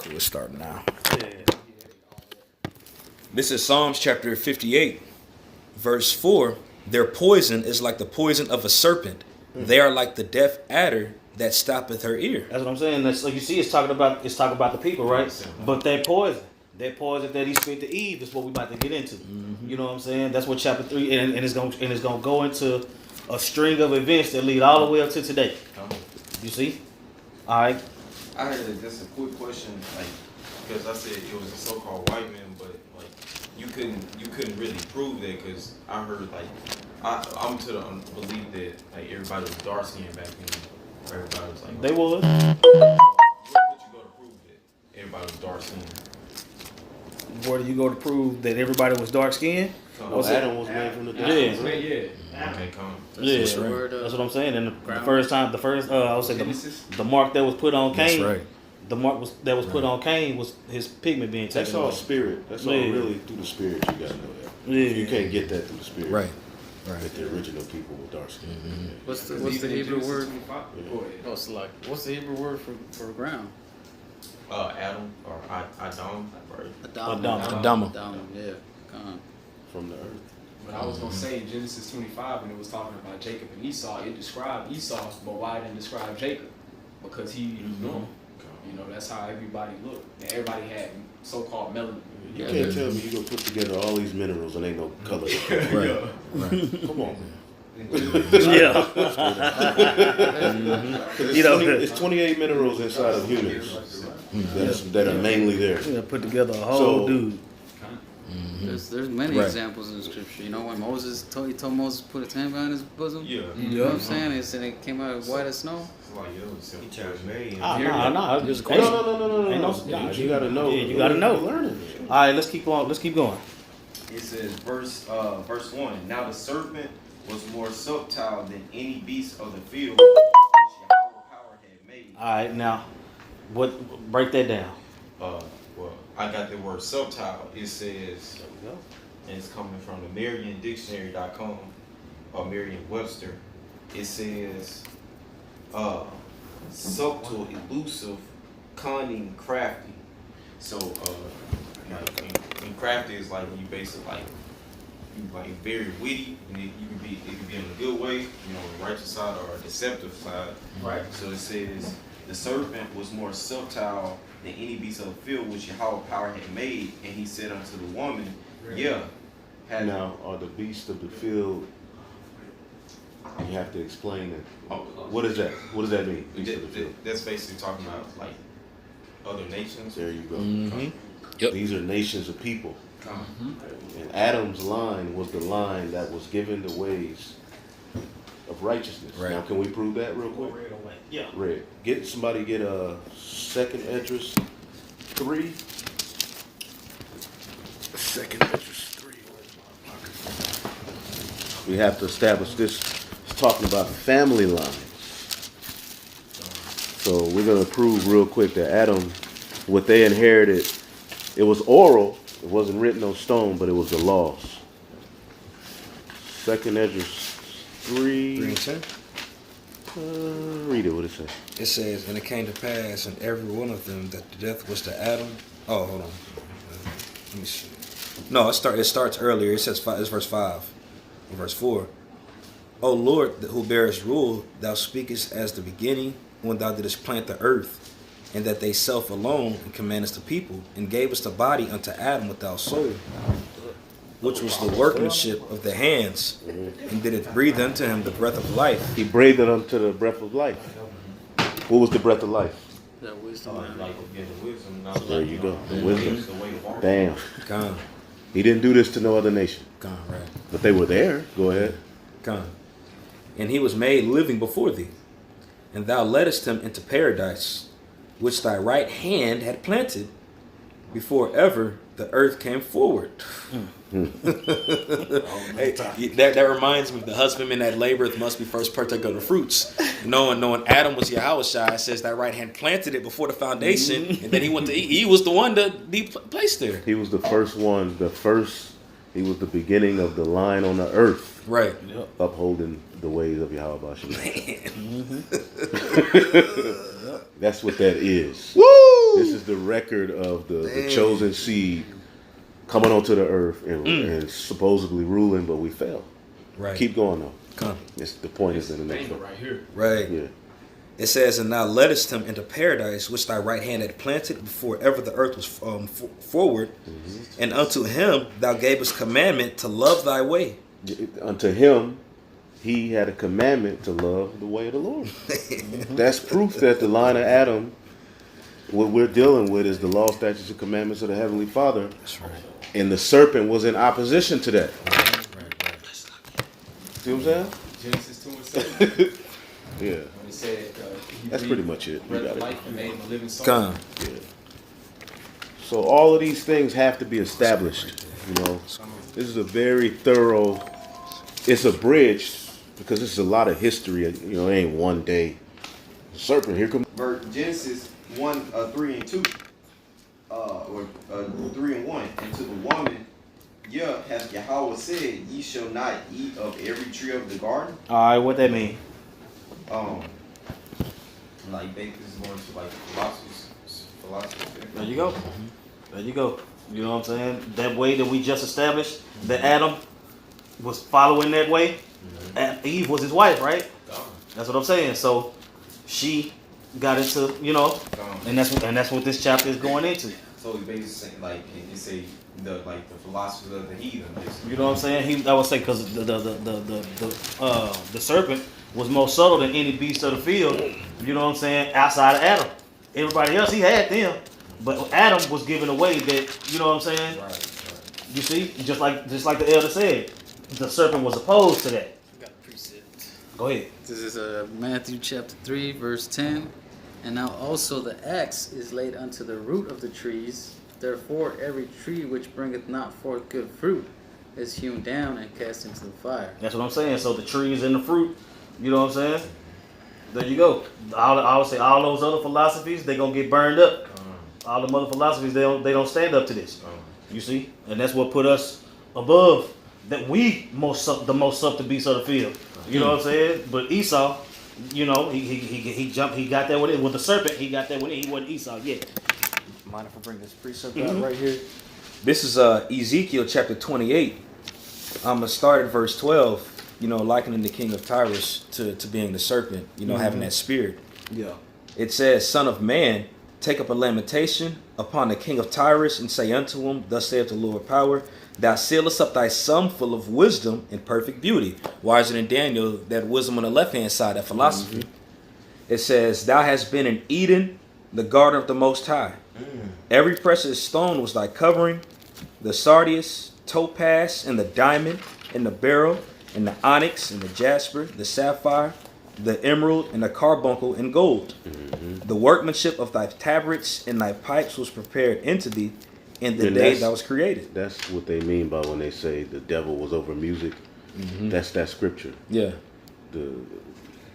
We'll start now. Yeah. This is Psalms chapter 58, verse 4. Their poison is like the poison of a serpent. They are like the deaf adder that stoppeth her ear. That's what I'm saying. That's like you see, it's talking about the people, right? But that poison that he spit to Eve is what we about to get into. You know what I'm saying? That's what chapter 3 and it's gonna go into a string of events that lead all the way up to today. You see? All right. I had just a quick question, like, because I said it was a so-called white man, but like you couldn't really prove that because I heard like I'm to the belief that like everybody was dark skinned back then. Everybody was like They was. Where would you go to prove that everybody was dark skinned? Where do you go to prove that everybody was dark skinned? Adam was made from the dust. Yeah. Okay, come. Yeah, that's what I'm saying. And the first I would say the mark that was put on Cain. That's right. The mark that was put on Cain was his pigment being taken That's all away. spirit. That's all really through the spirit. You gotta know that. Yeah. You can't get that through the spirit. Right. That the original people were dark skinned. What's the Hebrew word? Oh, it's like what's the Hebrew word for ground? Adam or Adam, right? Adama. Yeah. From the earth. But I was gonna say Genesis 25 when it was talking about Jacob and Esau, it described Esau, but why it didn't describe Jacob? Because he was normal. You know, that's how everybody looked. And everybody had so-called melanin. You can't tell me you gonna put together all these minerals and ain't no color. Right. Come on, man. Yeah. It's 28 minerals inside of humans that are mainly there. Yeah, put together a whole dude. There's many examples in the scripture. You know, when Moses he told Moses to put a tamba in his bosom. Yeah. You know what I'm saying? He said it came out white as snow. It's like he tells me. Nah. Just a question. No. You gotta know. Yeah, you gotta know. Learning. All right, let's keep on. Let's keep going. It says verse 1. Now the serpent was more subtle than any beast of the field which Yahweh power had made. All right, now, break that down. Well, I got the word subtle. It says, and it's coming from the MerriamDictionary.com or Merriam-Webster. It says, subtle, elusive, cunning, crafty. So, and crafty is like you basically like very witty, and it can be in a good way, you know, righteous side or a deceptive side. Right. So it says the serpent was more subtle than any beast of the field which Yahweh power had made, and he said unto the woman, Now are the beasts of the field? You have to explain it. What is that? What does that mean? Beast of the field. That's basically talking about like other nations. There you go. Yep. These are nations of people. And Adam's line was the line that was given the ways of righteousness. Right. Now, can we prove that real quick? Yeah. Red. Get a second Esdras 3. Second Esdras 3. We have to establish this. It's talking about family lines. So we're going to prove real quick that Adam, what they inherited, it was oral. It wasn't written on stone, but it was the laws. Second Esdras 3. 3 and 10. Read it. What it says? It says, and it came to pass in every one of them that the death was to Adam. Oh, hold on. Let me see. No, it starts earlier. It says it's verse 5. Verse 4. O Lord, who bearest rule, thou speakest as the beginning, when thou didst plant the earth, and that they self alone, and commandest the people, and gavest a body unto Adam without soul, which was the workmanship of the hands, and did it breathe unto him the breath of life. He breathed unto the breath of life. What was the breath of life? That wisdom. There you go. The wisdom. Damn. Gone. He didn't do this to no other nation. Gone, right. But they were there. Go ahead. Gone. And he was made living before thee, and thou leddest him into paradise, which thy right hand had planted, before ever the earth came forward. Hey, that reminds me of the husbandman that laboreth must be first partake of the fruits. Knowing Adam was Yahushua, it says that right hand planted it before the foundation, and then he was the one to be placed there. He was the first one, he was the beginning of the line on the earth. Right. Upholding the ways of Yahweh. That's what that is. Woo! This is the record of the chosen seed coming onto the earth and supposedly ruling, but we fail. Right. Keep going though. Come. The point is in the next one. Right here. Right. Yeah. It says, and thou leddest him into paradise, which thy right hand had planted before ever the earth was forward. Mm-hmm. And unto him thou gavest commandment to love thy way. Unto him, he had a commandment to love the way of the Lord. That's proof that the line of Adam, what we're dealing with is the law, statutes, and commandments of the Heavenly Father. That's right. And the serpent was in opposition to that. Right. See what I'm saying? Genesis 2 and 7. Yeah. When it said, That's pretty much it. You got it. life and made him a living soul. Come. Yeah. So all of these things have to be established. You know, this is a very thorough. It's abridged because this is a lot of history. You know, it ain't one day. Serpent, here comes. Genesis 1, 3 and 2, or 3 and 1, and to the woman, hath Yahweh said, ye shall not eat of every tree of the garden. All right, what that mean? Like this is going to like philosophy. There you go. There you go. You know what I'm saying? That way that we just established that Adam was following that way. And Eve was his wife, right? That's what I'm saying. So she got into, and that's what this chapter is going into. So it's basically saying like it say the philosophers of the heathen. Basically. You know what I'm saying? I would say because the serpent was more subtle than any beast of the field. You know what I'm saying? Outside of Adam, everybody else he had them, but Adam was giving away that. You know what I'm saying? Right. You see, just like the elder said, the serpent was opposed to that. I got a precept. Go ahead. This is Matthew chapter 3, verse 10. And now also the axe is laid unto the root of the trees. Therefore every tree which bringeth not forth good fruit is hewn down and cast into the fire. That's what I'm saying. So the trees and the fruit, you know what I'm saying? There you go. I would say all those other philosophies, they're gonna get burned up. All the other philosophies, they don't stand up to this. You see? And that's what put us above that the most subtle beast of the field. You know what I'm saying? But Esau, he jumped, he got there with it. With the serpent, he got there with it. He wasn't Esau yet. Mind if I bring this precept out right here? This is Ezekiel chapter 28. I'm going to start at verse 12, likening the king of Tyrus to being the serpent, having that spirit. Yeah. It says, Son of man, take up a lamentation upon the king of Tyrus, and say unto him, Thus saith the Lord power, Thou sealest up thy sum full of wisdom and perfect beauty. Wiser than Daniel, that wisdom on the left-hand side, that philosophy. It says, Thou hast been in Eden, the garden of the Most High. Every precious stone was thy covering, the sardius, topaz, and the diamond, and the beryl, and the onyx, and the jasper, the sapphire, the emerald, and the carbuncle, and gold. The workmanship of thy tabrets and thy pipes was prepared into thee in the day that was created. That's what they mean by when they say the devil was over music. That's that scripture. Yeah.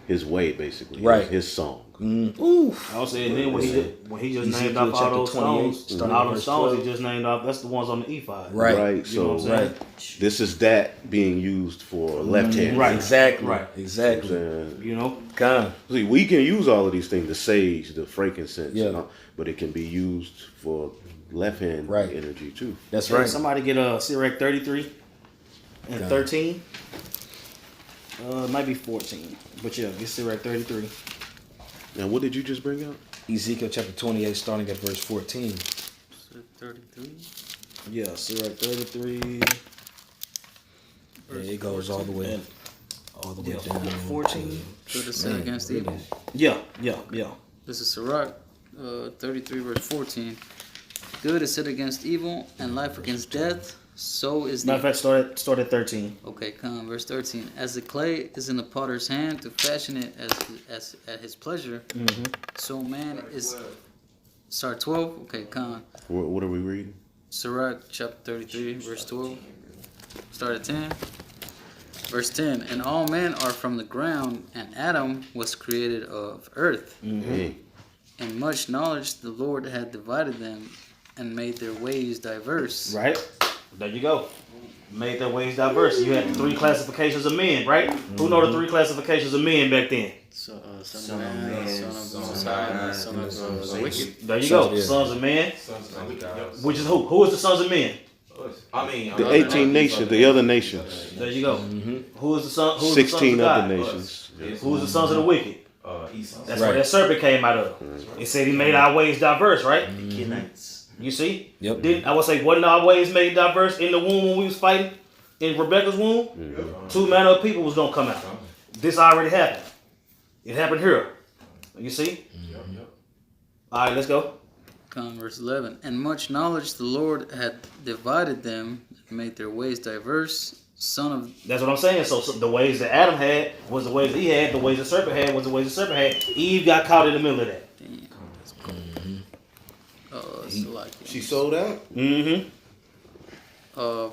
His way, basically. Right. His song. Ooh. I was saying then when he just named off all those stones, all those stones he just named off, that's the ones on the ephod. Right. You know what I'm saying? This is that being used for left hand. Right. Exactly. Right. Exactly. Kind. See, we can use all of these things, the sage, the frankincense, Yeah. but it can be used for left hand energy too. That's Can right. somebody get a Sirach 33 and 13? It might be 14. But yeah, get Sirach 33. Now, what did you just bring out? Ezekiel chapter 28, starting at verse 14. 33. Yeah, Sirach 33. Yeah, it goes all the way down. 14. To the sin against evil. Yeah. This is Sirach 33, verse 14. Good is set against evil, and life against death. So is Matter of fact, start at 13. Okay, come verse 13. As the clay is in the potter's hand to fashion it as at his pleasure, so man is. Start 12. Okay, come. What are we reading? Sirach chapter 33, verse 12. Start at 10. Verse 10. And all men are from the ground, and Adam was created of earth. And much knowledge the Lord had divided them, and made their ways diverse. Right. There you go. Made their ways diverse. You had the three classifications of men, right? Who know the three classifications of men back then? So, son of man, son of Messiah, son of the wicked. There you go. Yeah. Sons of men. Sons of God. Which is who? Who is the sons of men? I mean, The 18 nations, the other nations, There you go. Who is the son? Who's 16 the sons other of God? nations. Who's the sons of the wicked? Esau. That's Right. where that serpent came out of. It said he made our ways diverse, right? Kenites. You see? Yep. Didn't I would say wasn't our ways made diverse in the womb when we was fighting in Rebecca's womb? Two manner of people was gonna come out. This already happened. It happened here. You see? All right, let's go. Verse 11. And much knowledge the Lord had divided them, and made their ways diverse. Son of That's what I'm saying. So the ways that Adam had was the ways that he had. The ways the serpent had was the ways the serpent had. Eve got caught in the middle of that. damn. It's like She sold out? Mm-hmm.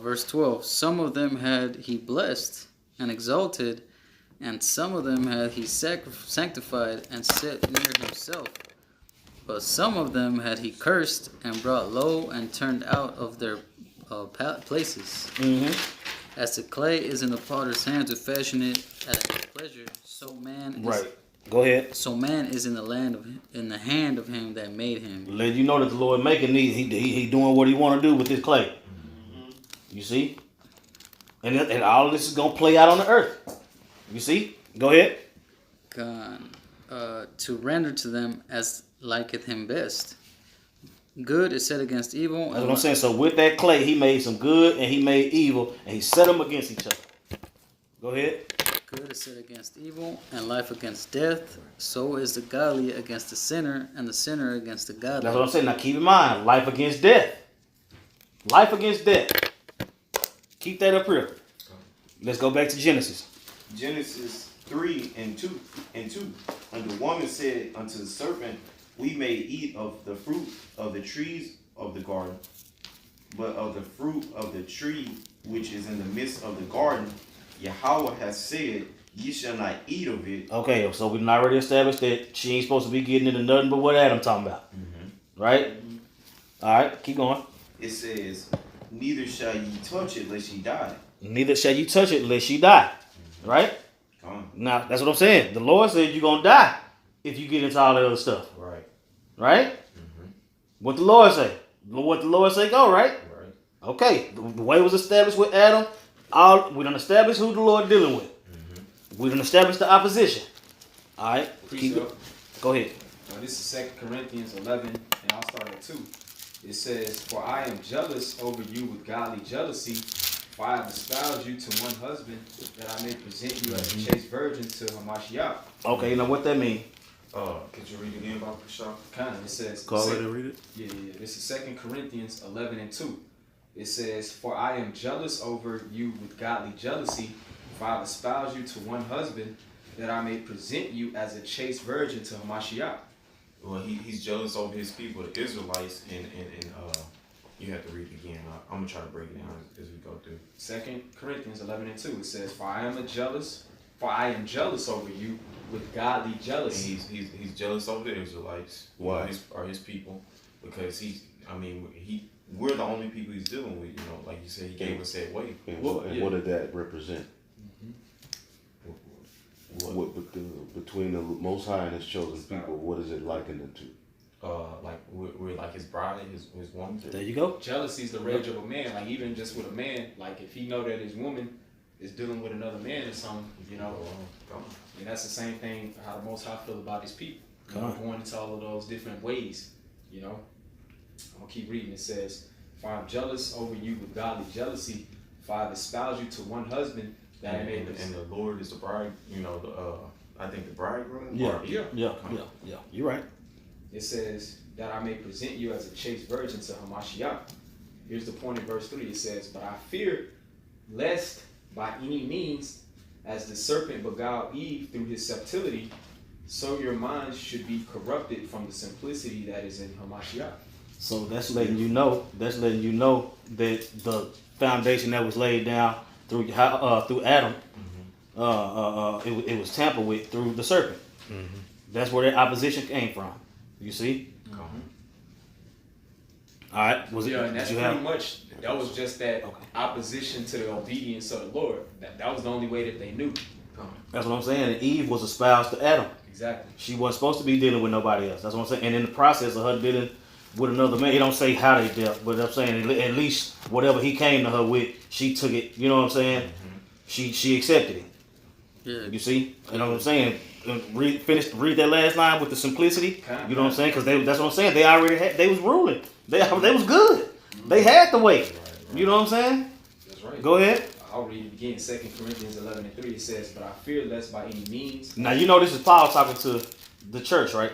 Verse 12. Some of them had he blessed and exalted, and some of them had he sanctified and set near himself. But some of them had he cursed and brought low and turned out of their places. Mm-hmm. As the clay is in the potter's hand to fashion it at his pleasure, so man is, Right. Go ahead. so man is in the hand of him that made him. Let you know that the Lord making these. He doing what he want to do with this clay. You see? And all of this is going to play out on the earth. You see? Go ahead. Gone, to render to them as liketh him best. Good is set against evil. That's what I'm saying. So with that clay, he made some good and he made evil, and he set them against each other. Go ahead. Good is set against evil, and life against death. So is the godly against the sinner, and the sinner against the godly. That's what I'm saying. Now keep in mind, life against death. Life against death. Keep that up here. Let's go back to Genesis. Genesis 3 and 2. And the woman said unto the serpent, we may eat of the fruit of the trees of the garden, but of the fruit of the tree which is in the midst of the garden, Yahweh has said, ye shall not eat of it. Okay, so we done already established that she ain't supposed to be getting into nothing but what Adam talking about. Right? All right, keep going. It says, neither shall ye touch it lest ye die. Neither shall you touch it lest you die. Right? Come on. Now, that's what I'm saying. The Lord said you're going to die if you get into all that other stuff. Right. Right? What the Lord say? What the Lord say go, right? Right. Okay. The way was established with Adam. We done established who the Lord dealing with. We done established the opposition. All right. Keep it. Go ahead. This is 2 Corinthians 11, and I'll start at 2. It says, for I am jealous over you with godly jealousy, for I have espoused you to one husband, that I may present you as a chaste virgin to Hamashiach. Okay, now what that mean? Could you read again about Pesach? Kind of, it says, Call it and read it. Yeah. This is 2 Corinthians 11 and 2. It says, for I am jealous over you with godly jealousy, for I have espoused you to one husband, that I may present you as a chaste virgin to Hamashiach. Well, he's jealous over his people, the Israelites, and you have to read it again. I'm gonna try to break it down as we go through. 2 Corinthians 11 and 2. It says, for I am jealous over you with godly And jealousy. he's jealous over the Israelites. Why? Are his people? Because we're the only people he's dealing with. You know, like you said, he gave us that way. And, Well, and yeah. what did that represent? What between the Most High and His chosen people, what is it likened into? Like we're like his bride, his woman. There you go. Jealousy is the rage of a man. Like even just with a man, like if he know that his woman is dealing with another man or something, you know, and that's the same thing how the Most High feel about his people. You know, going into all of those different ways, you know. I'm gonna keep reading. It says, for I'm jealous over you with godly jealousy, for I have espoused you to one husband, that I may and the Lord is the bride. You know, I think the bridegroom. Yeah. Or- Yeah. You're right. It says that I may present you as a chaste virgin to Hamashiach. Here's the point in verse 3. It says, but I fear lest by any means, as the serpent beguiled Eve through his subtlety, so your minds should be corrupted from the simplicity that is in Hamashiach. So that's letting you know. That's letting you know that the foundation that was laid down through Adam, it was tampered with through the serpent. That's where that opposition came from. You see? All right, was it? Yeah, and that's did you pretty have? much, that was just that Okay. opposition to the obedience of the Lord. That was the only way that they knew. That's what I'm saying. And Eve was espoused to Adam. Exactly. She wasn't supposed to be dealing with nobody else. That's what I'm saying. And in the process of her dealing with another man, it don't say how they dealt, but I'm saying at least whatever he came to her with, she took it. You know what I'm saying? She accepted it. Yeah. You see? You know what I'm saying? Read that last line with the simplicity. You know what I'm saying? Because that's what I'm saying. They already had. They was ruling. They was good. They had the weight. You know what I'm saying? That's right. Go ahead. I'll read it again. 2 Corinthians 11:3. It says, "But I fear lest by any means." Now you know this is Paul talking to the church, right?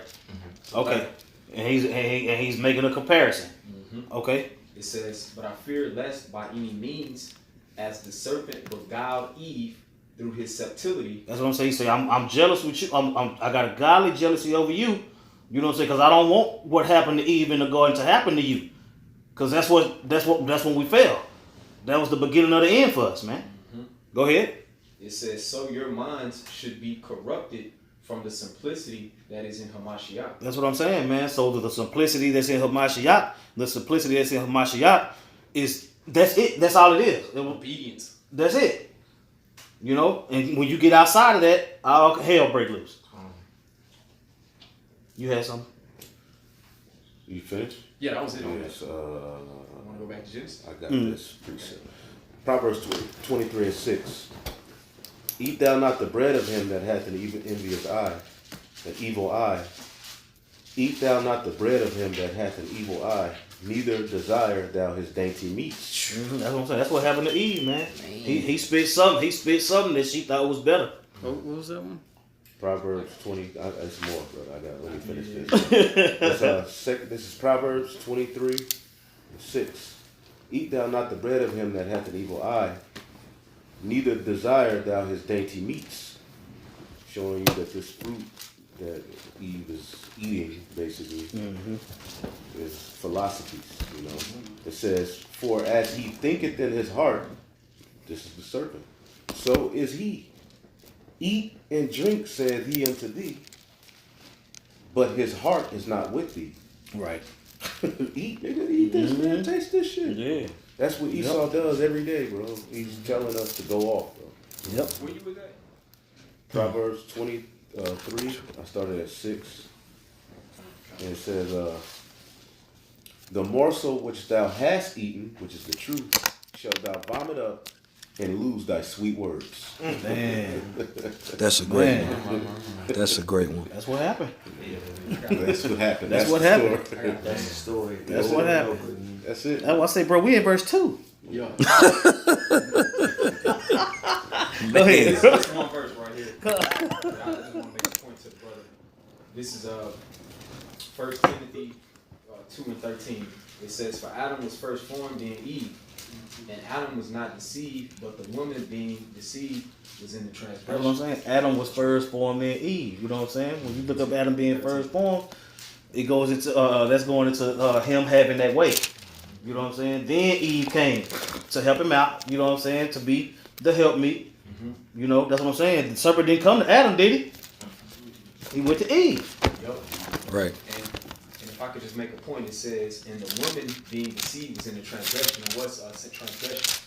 Okay. And he's making a comparison. Okay. It says, "But I fear lest by any means, as the serpent beguiled Eve through his subtlety." That's what I'm saying. He say, I'm jealous with you. I got a godly jealousy over you. You know what I'm saying? Because I don't want what happened to Eve in the garden to happen to you. Because that's when we fell. That was the beginning of the end for us, man. Go ahead. It says, "So your minds should be corrupted from the simplicity that is in Hamashiach." That's what I'm saying, man. So the simplicity that's in Hamashiach, that's it. That's all it is. Obedience. That's it. You know, and when you get outside of that, all hell break loose. You had something? You finished? Yeah, that was it. Yes. Want to go back to Genesis? I got this precept. Proverbs 23:6. Eat thou not the bread of him that hath an envious eye, an evil eye. Eat thou not the bread of him that hath an evil eye, neither desire thou his dainty meats. That's what I'm saying. That's what happened to Eve, man. He spit something. He spit something that she thought was better. What was that one? Proverbs 20. It's more, but let me finish this. This is Proverbs 23:6. Eat thou not the bread of him that hath an evil eye, neither desire thou his dainty meats. Showing you that this fruit that Eve is eating, basically, is philosophies, you know. It says, "For as he thinketh in his heart," this is the serpent, "so is he. Eat and drink, saith he unto thee, but his heart is not with thee." Right. Eat, nigga, eat this, man. Taste this shit. Yeah. That's what Esau does every day, bro. He's telling us to go off, bro. Yep. Where you with that? Proverbs 23. I started at 6. And it says, "The morsel which thou hast eaten, which is the truth, shalt thou vomit up and lose thy sweet words." Man. That's a great one. That's a great one. That's what happened. That's what happened. That's what the happened. story. That's the story. That's what happened. That's it. That's why I say, bro, we in verse 2. Yeah. Go ahead. This one verse right here. I just want to make a point to the brother. This is 1 Timothy 2:13. It says, "For Adam was first formed in Eve, and Adam was not deceived, but the woman being deceived was in the That's what I'm transgression." saying. Adam was first formed in Eve. You know what I'm saying? When you look up Adam being first formed, it goes into that's going into him having that weight. You know what I'm saying? Then Eve came to help him out. You know what I'm saying? To be the helpmeet. You know, that's what I'm saying. The serpent didn't come to Adam, did he? He went to Eve. Yup. Right. And if I could just make a point, it says, "And the woman being deceived was in the transgression." And what's transgression?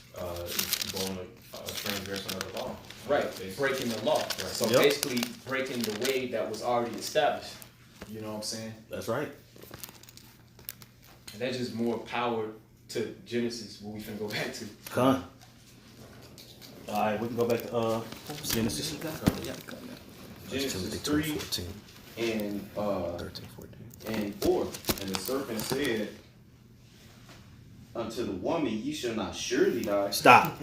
Going a transgression of the law. Right, breaking the law. So Yep. basically breaking the way that was already established. You know what I'm saying? That's right. And that's just more power to Genesis, what we finna go back to. Con. All right, we can go back to Genesis. Genesis 3 14, and 13, 14. and 4. And the serpent said unto the woman, "Ye shall not surely die." Stop.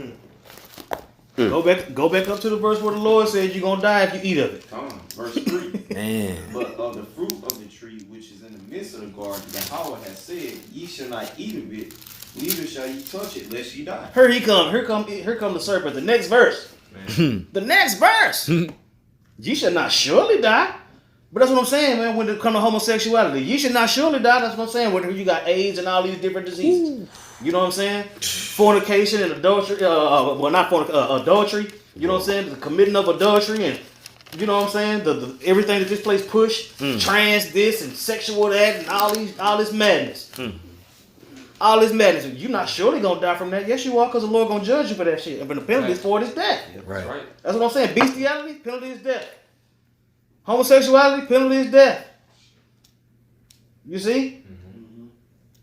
Go back up to the verse where the Lord said you're gonna die if you eat of it. Come on, verse 3. Man. "But of the fruit of the tree which is in the midst of the garden, Yahweh has said, Ye shall not eat of it, neither shall ye touch it, lest ye die." Here he come. Here come the serpent. The next verse. The next verse. Ye shall not surely die. But that's what I'm saying, man. When it comes to homosexuality, you should not surely die. That's what I'm saying. Whether you got AIDS and all these different diseases, you know what I'm saying? Fornication and adultery. Well, not adultery. You know what I'm saying? The committing of adultery and you know what I'm saying? The everything that this place push, trans this and sexual that and all this madness. All this madness. You're not surely gonna die from that. Yes, you are, because the Lord gonna judge you for that shit. And the penalty for it is death. Right. Right. That's what I'm saying. Bestiality, penalty is death. Homosexuality, penalty is death. You see?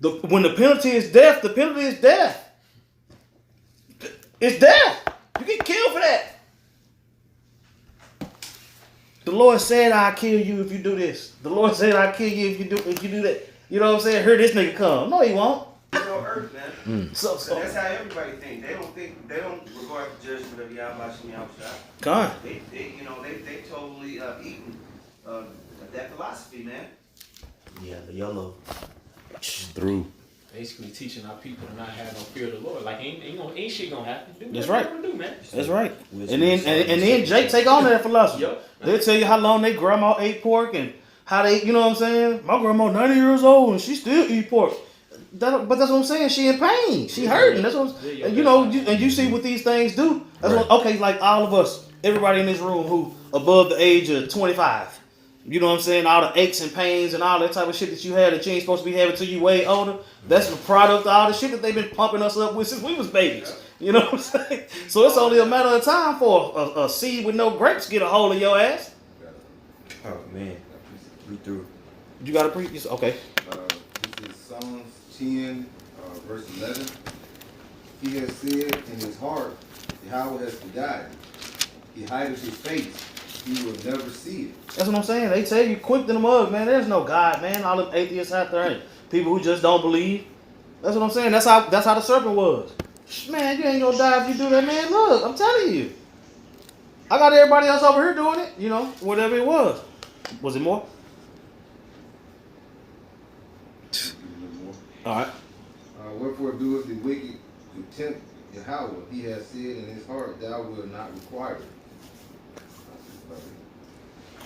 When the penalty is death, the penalty is death. It's death. You get killed for that. The Lord said, "I'll kill you if you do this." The Lord said, "I'll kill you if you do that." You know what I'm saying? Hear this nigga come. No, he won't. It's on earth, man. So That's how everybody think. They don't regard the judgment of Yahweh outside. God. They totally eaten that philosophy, man. Yeah, the yellow. Through. Basically teaching our people to not have no fear of the Lord. Like ain't shit gonna happen. Do That's what right. you wanna do, man. That's right. And then Jake take on that philosophy. Yup. They'll tell you how long their grandma ate pork and how they, you know what I'm saying? My grandma 90 years old and she still eat pork. But that's what I'm saying. She in pain. She hurting. That's what I'm, and you see what these things do. That's what, okay, like all of us, everybody in this room who above the age of 25. You know what I'm saying? All the aches and pains and all that type of shit that you had that you ain't supposed to be having till you way older. That's the product of all the shit that they've been pumping us up with since we was babies. You know what I'm saying? So it's only a matter of time for a seed with no grapes get a hold of your ass. Oh man, we through. You got to preach. Okay. This is Psalms 10, verse 11. He has said in his heart, Yahweh has forgotten. He hideth his face. He will never see it. That's what I'm saying. They tell you quick to the mug, man. There's no God, man. All them atheists out there and people who just don't believe. That's what I'm saying. That's how the serpent was. Man, you ain't gonna die if you do that, man. Look, I'm telling you. I got everybody else over here doing it. You know, whatever it was. Was it more? All right. Wherefore doeth the wicked to tempt Yahweh? He has said in his heart, thou wilt not require it.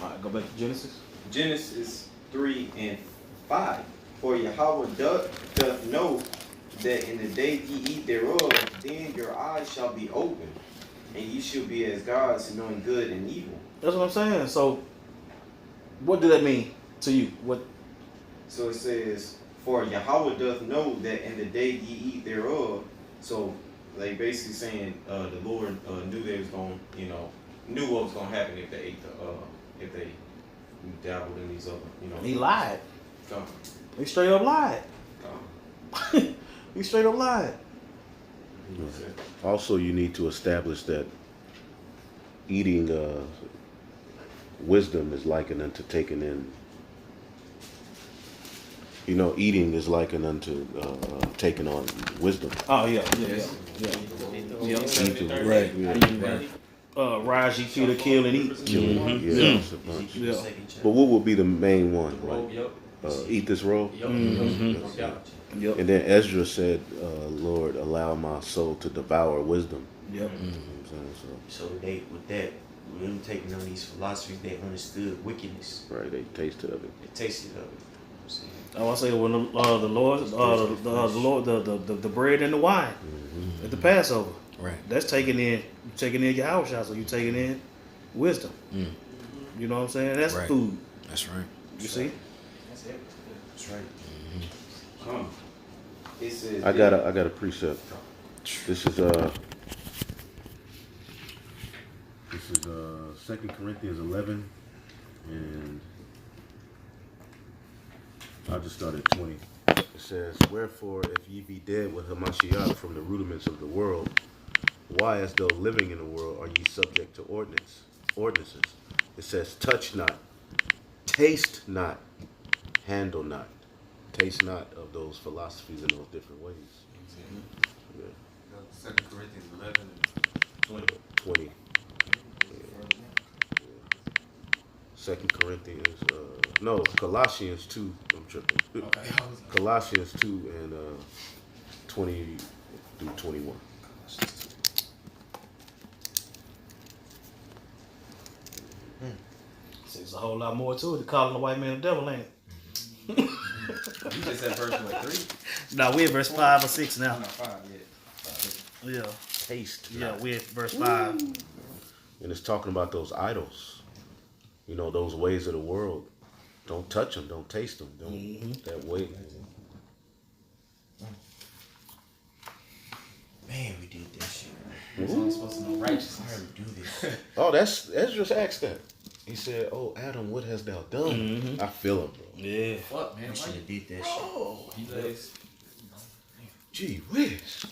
All right, go back to Genesis. Genesis 3 and 5. For Yahweh doth know that in the day ye eat thereof, then your eyes shall be opened, and ye shall be as gods, knowing good and evil. That's what I'm saying. So, what do that mean to you? What? So it says, for Yahweh doth know that in the day ye eat thereof. So, like basically saying, the Lord knew they was going, knew what was going to happen if they ate if they dabbled in these other, He lied. God. He straight up lied. God. He straight up lied. Also, you need to establish that eating wisdom is likened unto taking in. Eating is likened unto taking on wisdom. Oh yeah. Right. Rise, ye fear to kill and eat. It's a bunch. Yeah. But what would be the main one? Eat this roll. Yep. And then Ezra said, "Lord, allow my soul to devour wisdom." Yep. You know what I'm saying? So with them taking on these philosophies, they understood wickedness. So, right, they tasted of it. They tasted of it. Oh, I say when the Lord, the bread and the wine at the Passover. Right. That's taking in Yahweh, so you taking in wisdom. You know what I'm saying? That's Right. food. That's right. You see? That's it. That's right. It says, I got a precept. This is 2 Corinthians 11, and I'll just start at 20. It says, "Wherefore, if ye be dead with Hamashiach from the rudiments of the world, why, as though living in the world, are ye subject to ordinances?" It says, "Touch not, taste not, handle not." Taste not of those philosophies in those different ways. Yeah. 2 Corinthians 11 and 20. 2 Corinthians, Colossians 2, I'm tripping. Colossians 2 and 20 through 21. There's a whole lot more to it. Calling the white man the devil, ain't it? you just said verse what, 3? Now we're at verse 5 or 6 now. No, 5, yeah. Yeah. Taste. Yeah, we're at verse 5. And it's talking about those idols. Those ways of the world. Don't touch them. Don't taste them. Don't that way. only supposed to know righteousness. do this. Oh, that's just asked that. He said, "Oh, Adam, what hast thou done?" Mhm. I feel him, bro. Yeah. Fuck, man. You should have did that shit. Oh, He lays. gee whiz.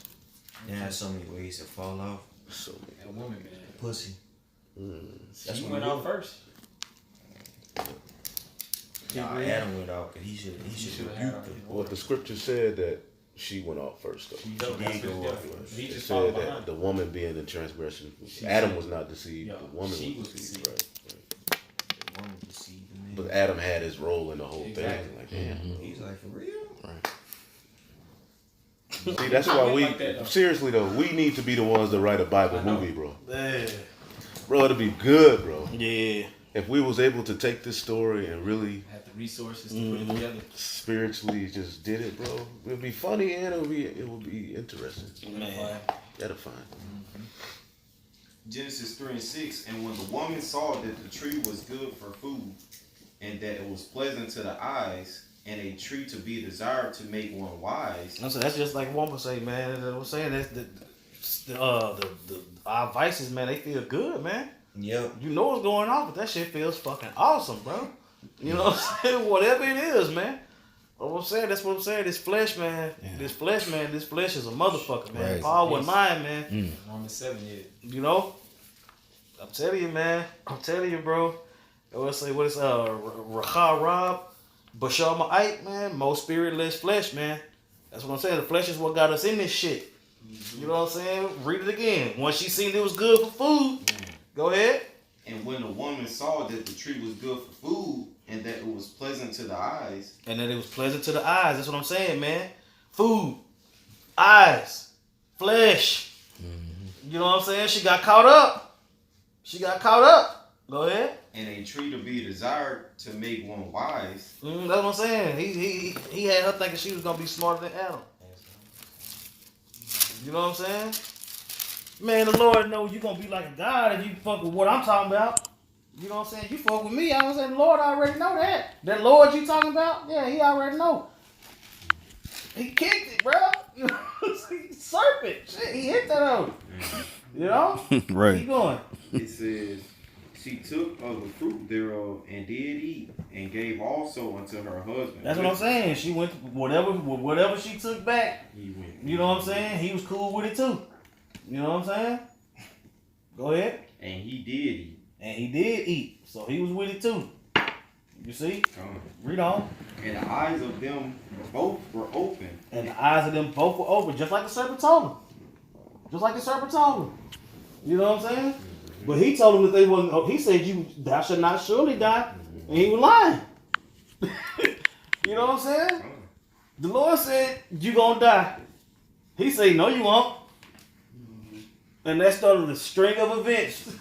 There's so many ways to fall off. So That woman, man. Pussy. She what went we out do. first. Nah, Adam went out because he should should've have had rebuked her. her. well, the scripture said that she went off first, though. She did go out first. He It just said followed that behind. the woman being in transgression, She Adam said- was not deceived. Yeah, the woman she was was deceived. deceived. Right. The woman deceived the man. But Adam had his role in the whole Exactly. thing. Like, damn. He's like, for real? See, that's why we Like that, though. seriously though, we need to be the ones that write a Bible movie, bro. Yeah. Bro, it'd be good, bro. Yeah. If we was able to take this story and really Had the resources to put it together. spiritually just did it, bro, it'd be funny and it would be interesting. Man. Edifying. Genesis 3:6, and when the woman saw that the tree was good for food, and that it was pleasant to the eyes, and a tree to be desired to make one wise. So that's just like one woman say, man. That's what I'm saying. That's the our vices, man. They feel good, man. Yep. You know what's going on, but that shit feels fucking awesome, bro. You know what I'm saying? Whatever it is, man. What I'm saying, that's what I'm saying. This flesh, man. This flesh is a motherfucker, man. Right. Paul wasn't lying, man. Romans 7 yet. You know? I'm telling you, man. I'm telling you, bro. What is Racha Rob, Bashar Ma'ite, man. More spirit, less flesh, man. That's what I'm saying. The flesh is what got us in this shit. You know what I'm saying? Read it again. Once she seen it was good for food, go ahead. And when the woman saw that the tree was good for food, and that it was pleasant to the eyes, And that it was pleasant to the eyes. That's what I'm saying, man. Food, eyes, flesh. You know what I'm saying? She got caught up. Go ahead. and a tree to be desired to make one wise. That's what I'm saying. He had her thinking she was gonna be smarter than Adam. You know what I'm saying? Man, the Lord knows you gonna be like a God if you fuck with what I'm talking about. You know what I'm saying? You fuck with me, I was saying the Lord already know that. That Lord you talking about, yeah, he already know. He kicked it, bro. You know, serpent. Shit, he hit that on. You know? Right. Keep going. It says, she took of the fruit thereof and did eat, and gave also unto her husband. That's what I'm saying. She went whatever she took back. He went. You know what I'm saying? He was cool with it too. You know what I'm saying? Go ahead. And he did eat. And he did eat. So he was with it too. You see? Read on. And the eyes of them both were open. And the eyes of them both were open, just like the serpent told him. Just like the serpent told him. You know what I'm saying? But he told them that they wasn't. He said, "Thou shalt not surely die," and he was lying. You know what I'm saying? The Lord said, "You gonna die." He said, "No, you won't." And that started a string of events.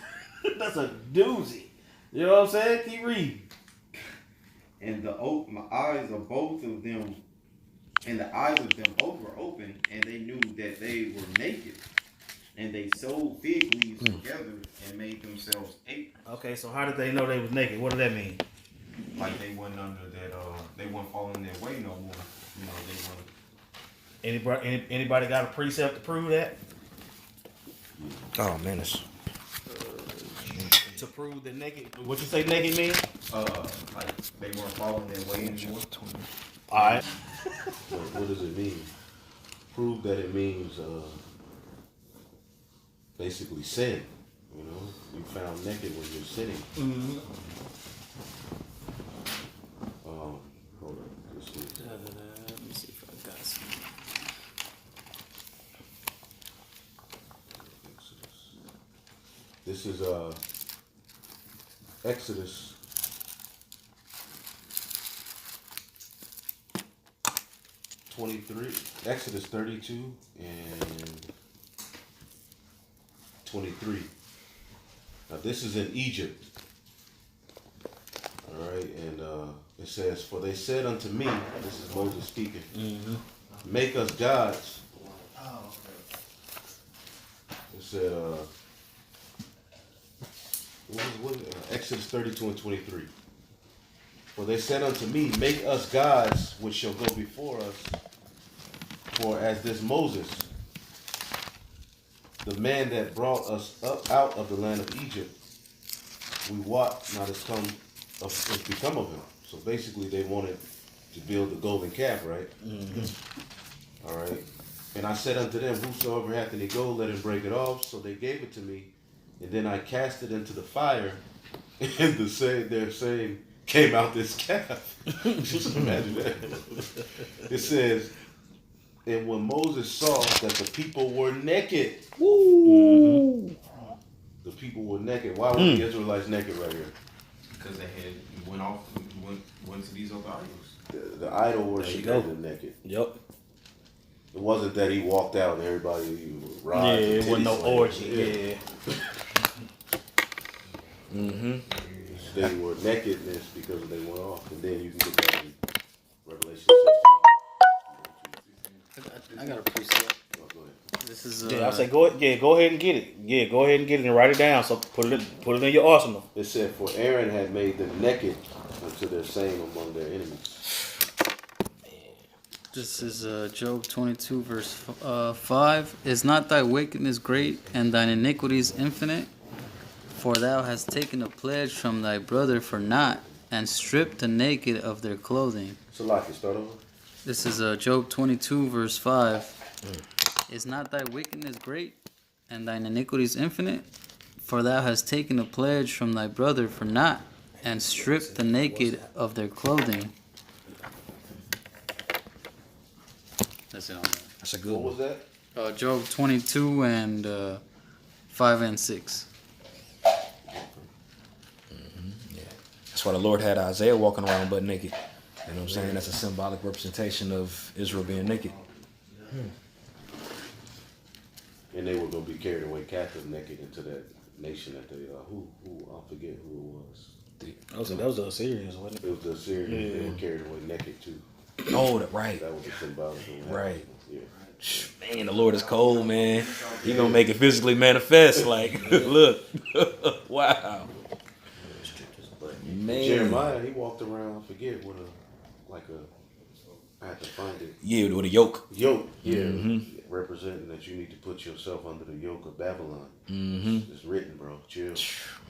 That's a doozy. You know what I'm saying? Keep reading. And the eyes of both of them, and the eyes of them both were open, and they knew that they were naked. And they sewed fig leaves together and made themselves aprons. Okay, so how did they know they was naked? What does that mean? Like they wasn't under that, they weren't following their way no more. You know, they weren't. Anybody got a precept to prove that? Oh man, it's To prove that naked, what you say naked mean? Like they weren't following their way anymore. All right. What does it mean? Prove that it means basically sin. You know, you found naked when you're sinning. Mm-hmm. Hold on. Let's see. Let me see if I got some. This is Exodus 23, Exodus 32 and 23. Now this is in Egypt. All right, and it says, "For they said unto me," this is Moses speaking, "Make us gods." It said, Exodus 32 and 23. "For they said unto me, Make us gods which shall go before us. For as this Moses the man that brought us up out of the land of Egypt, we wot not has become of him. So basically, they wanted to build the golden calf, right? Mm-hmm. All right. And I said unto them, whosoever hath any gold, let him break it off. So they gave it to me, and then I cast it into the fire, and their same came out this calf. Just imagine that. It says, and when Moses saw that the people were naked, the people were naked. Why were the Israelites naked right here? Because they went to these other idols. The idol worship made them naked. Yep. It wasn't that he walked out and everybody robbed. Yeah, it wasn't no orgy. Yeah. They were nakedness because they went off. And then you can get that in Revelation 16. I got a precept. Oh, go ahead. This is Yeah, I say go ahead and get it. Yeah, go ahead and get it and write it down. So put it in your arsenal. It said, for Aaron had made them naked unto their shame among their enemies. This is Job 22 verse 5. Is not thy wickedness great and thine iniquities infinite? For thou hast taken a pledge from thy brother for naught, and stripped the naked of their clothing. So, like, start over. This is Job 22 verse 5. Is not thy wickedness great and thine iniquities infinite? For thou hast taken a pledge from thy brother for naught, and stripped the naked of their clothing. That's it on that. That's a good What one. was that? Job 22 and 5 and 6. That's why the Lord had Isaiah walking around butt naked. You know what I'm saying? That's a symbolic representation of Israel being naked. And they were going to be carried away captive naked into that nation that they, I forget who it was. That was the Assyrians, wasn't it? It was the Assyrians. They were carried away naked too. Oh, right. That was a symbolic thing. Right. Yeah. Man, the Lord is cold, man. He gonna make it physically manifest. Like, look. Wow. Man. Jeremiah, he walked around, I forget, with I had to find it. Yeah, with a yoke. Yoke, yeah. Representing that you need to put yourself under the yoke of Babylon. It's written, bro. Chill.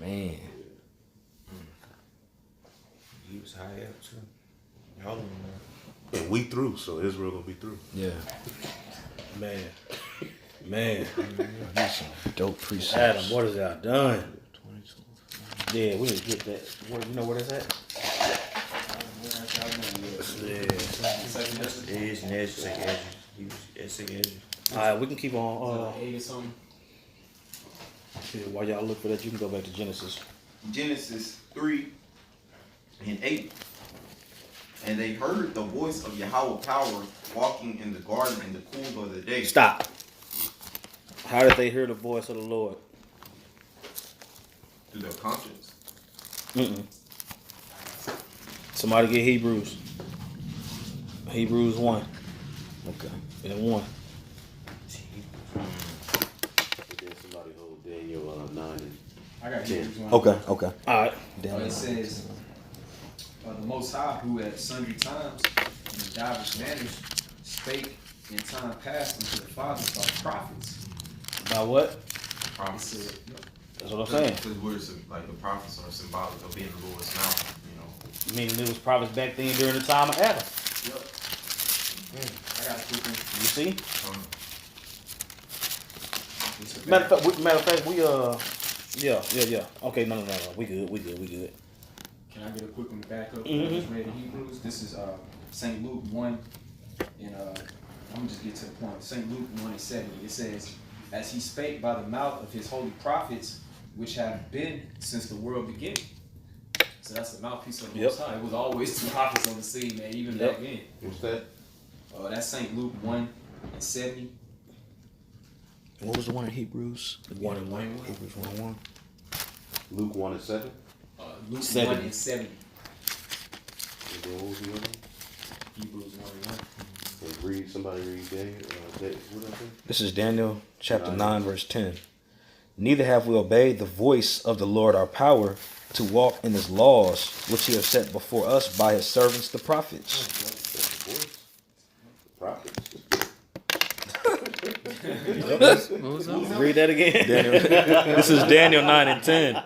Man. He was high up too. Y'all don't know. And we through, so Israel gonna be through. Yeah. Man. Dope precepts. Adam, what has y'all done? Yeah, we need to get that. You know where that's at? It is an edge, take edge. He was edge. Alright, we can keep on. 8 or something. While y'all look for that, you can go back to Genesis. Genesis 3 and 8. And they heard the voice of Yahweh power walking in the garden in the cool of the day. Stop. How did they hear the voice of the Lord? Through their conscience. Somebody get Hebrews. Hebrews 1. Okay. And 1. And then somebody hold Daniel 9 and I got Yeah. Hebrews 1. Okay. Alright. It says, the Most High, who at sundry times and in divers manners spake in time past unto the fathers by prophets. About what? It Prophets. said, That's what I'm saying. Because like the prophets are symbolic of being the Lord's mouth, you know. Meaning there was prophets back then during the time of Adam. yep. I got a quick one. You see? It's a Matter of fact, we yeah. Okay, no. We good. Can I get a quick one to back up? I just read in Hebrews. This is St. Luke 1, and I'm gonna just get to the point. St. Luke 1 and 70. It says, "As he spake by the mouth of his holy prophets, which have been since the world beginning." So that's the mouthpiece of the Most High. It was always the prophets on the scene, man, even back then. what's that? That's St. Luke 1 and 70. What was the one in Hebrews? 1 and 1. Hebrews 1 and 1. Luke 1 and 7. Luke 70. 1 and 70. And then what was the other one? Hebrews 1 and 1. And somebody read Daniel. What did I say? This is Daniel chapter 9, verse 10. Neither have we obeyed the voice of the Lord our power to walk in his laws, which he has set before us by his servants the prophets. That's the voice. The prophets. What was that? Read that again. This is Daniel 9 and 10.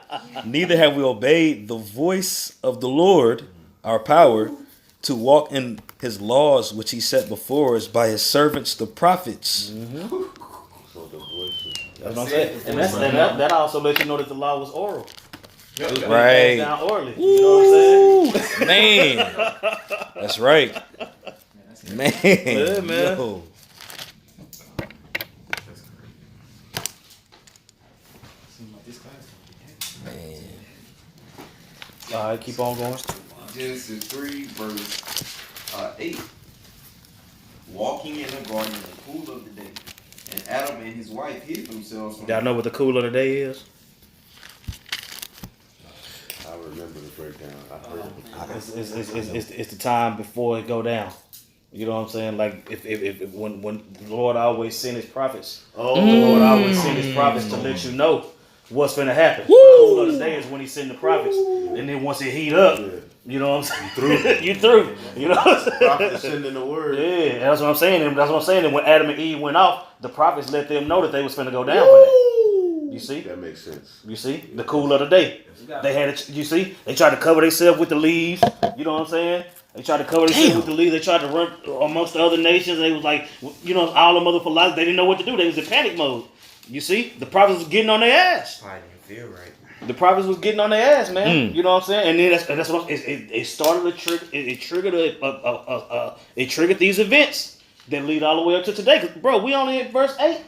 Neither have we obeyed the voice of the Lord, our power, to walk in his laws which he set before us by his servants the prophets. So the voice is, That's what I'm saying. And that also lets you know that the law was oral. It was being Right. passed down orally. You know what I'm saying? Man. That's right. Man. Yeah, man. Yo. Man. All right, keep on going. Genesis 3, verse 8. Walking in the garden in the cool of the day, and Adam and his wife hid themselves from Y'all know what the cool of the day is? I remember the breakdown. I heard it. It's the time before it go down. You know what I'm saying? Like if when the Lord always send his prophets. Oh, The Lord always send his prophets to let you know what's finna happen. The cool of the day is when he send the prophets. And then once it heat up, you know what I'm saying? You through. You know what I'm saying? prophet sending the word. Yeah, that's what I'm saying. And that's what I'm saying. And when Adam and Eve went off, the prophets let them know that they was finna go down for that. You see? That makes sense. You see? The cool of the day. They had it, you see? They tried to cover themselves with the leaves. You know what I'm saying? They tried to cover themselves with the leaves. They tried to run amongst the other nations. And they was like, you know, all the motherfuckers, lives. They didn't know what to do. They was in panic mode. You see? The prophets was getting on their ass. I didn't feel right. The prophets was getting on their ass, man. You know what I'm saying? And then that's what it started a trigger. It triggered it triggered these events that lead all the way up to today. 'Cause, bro, we only in verse 8.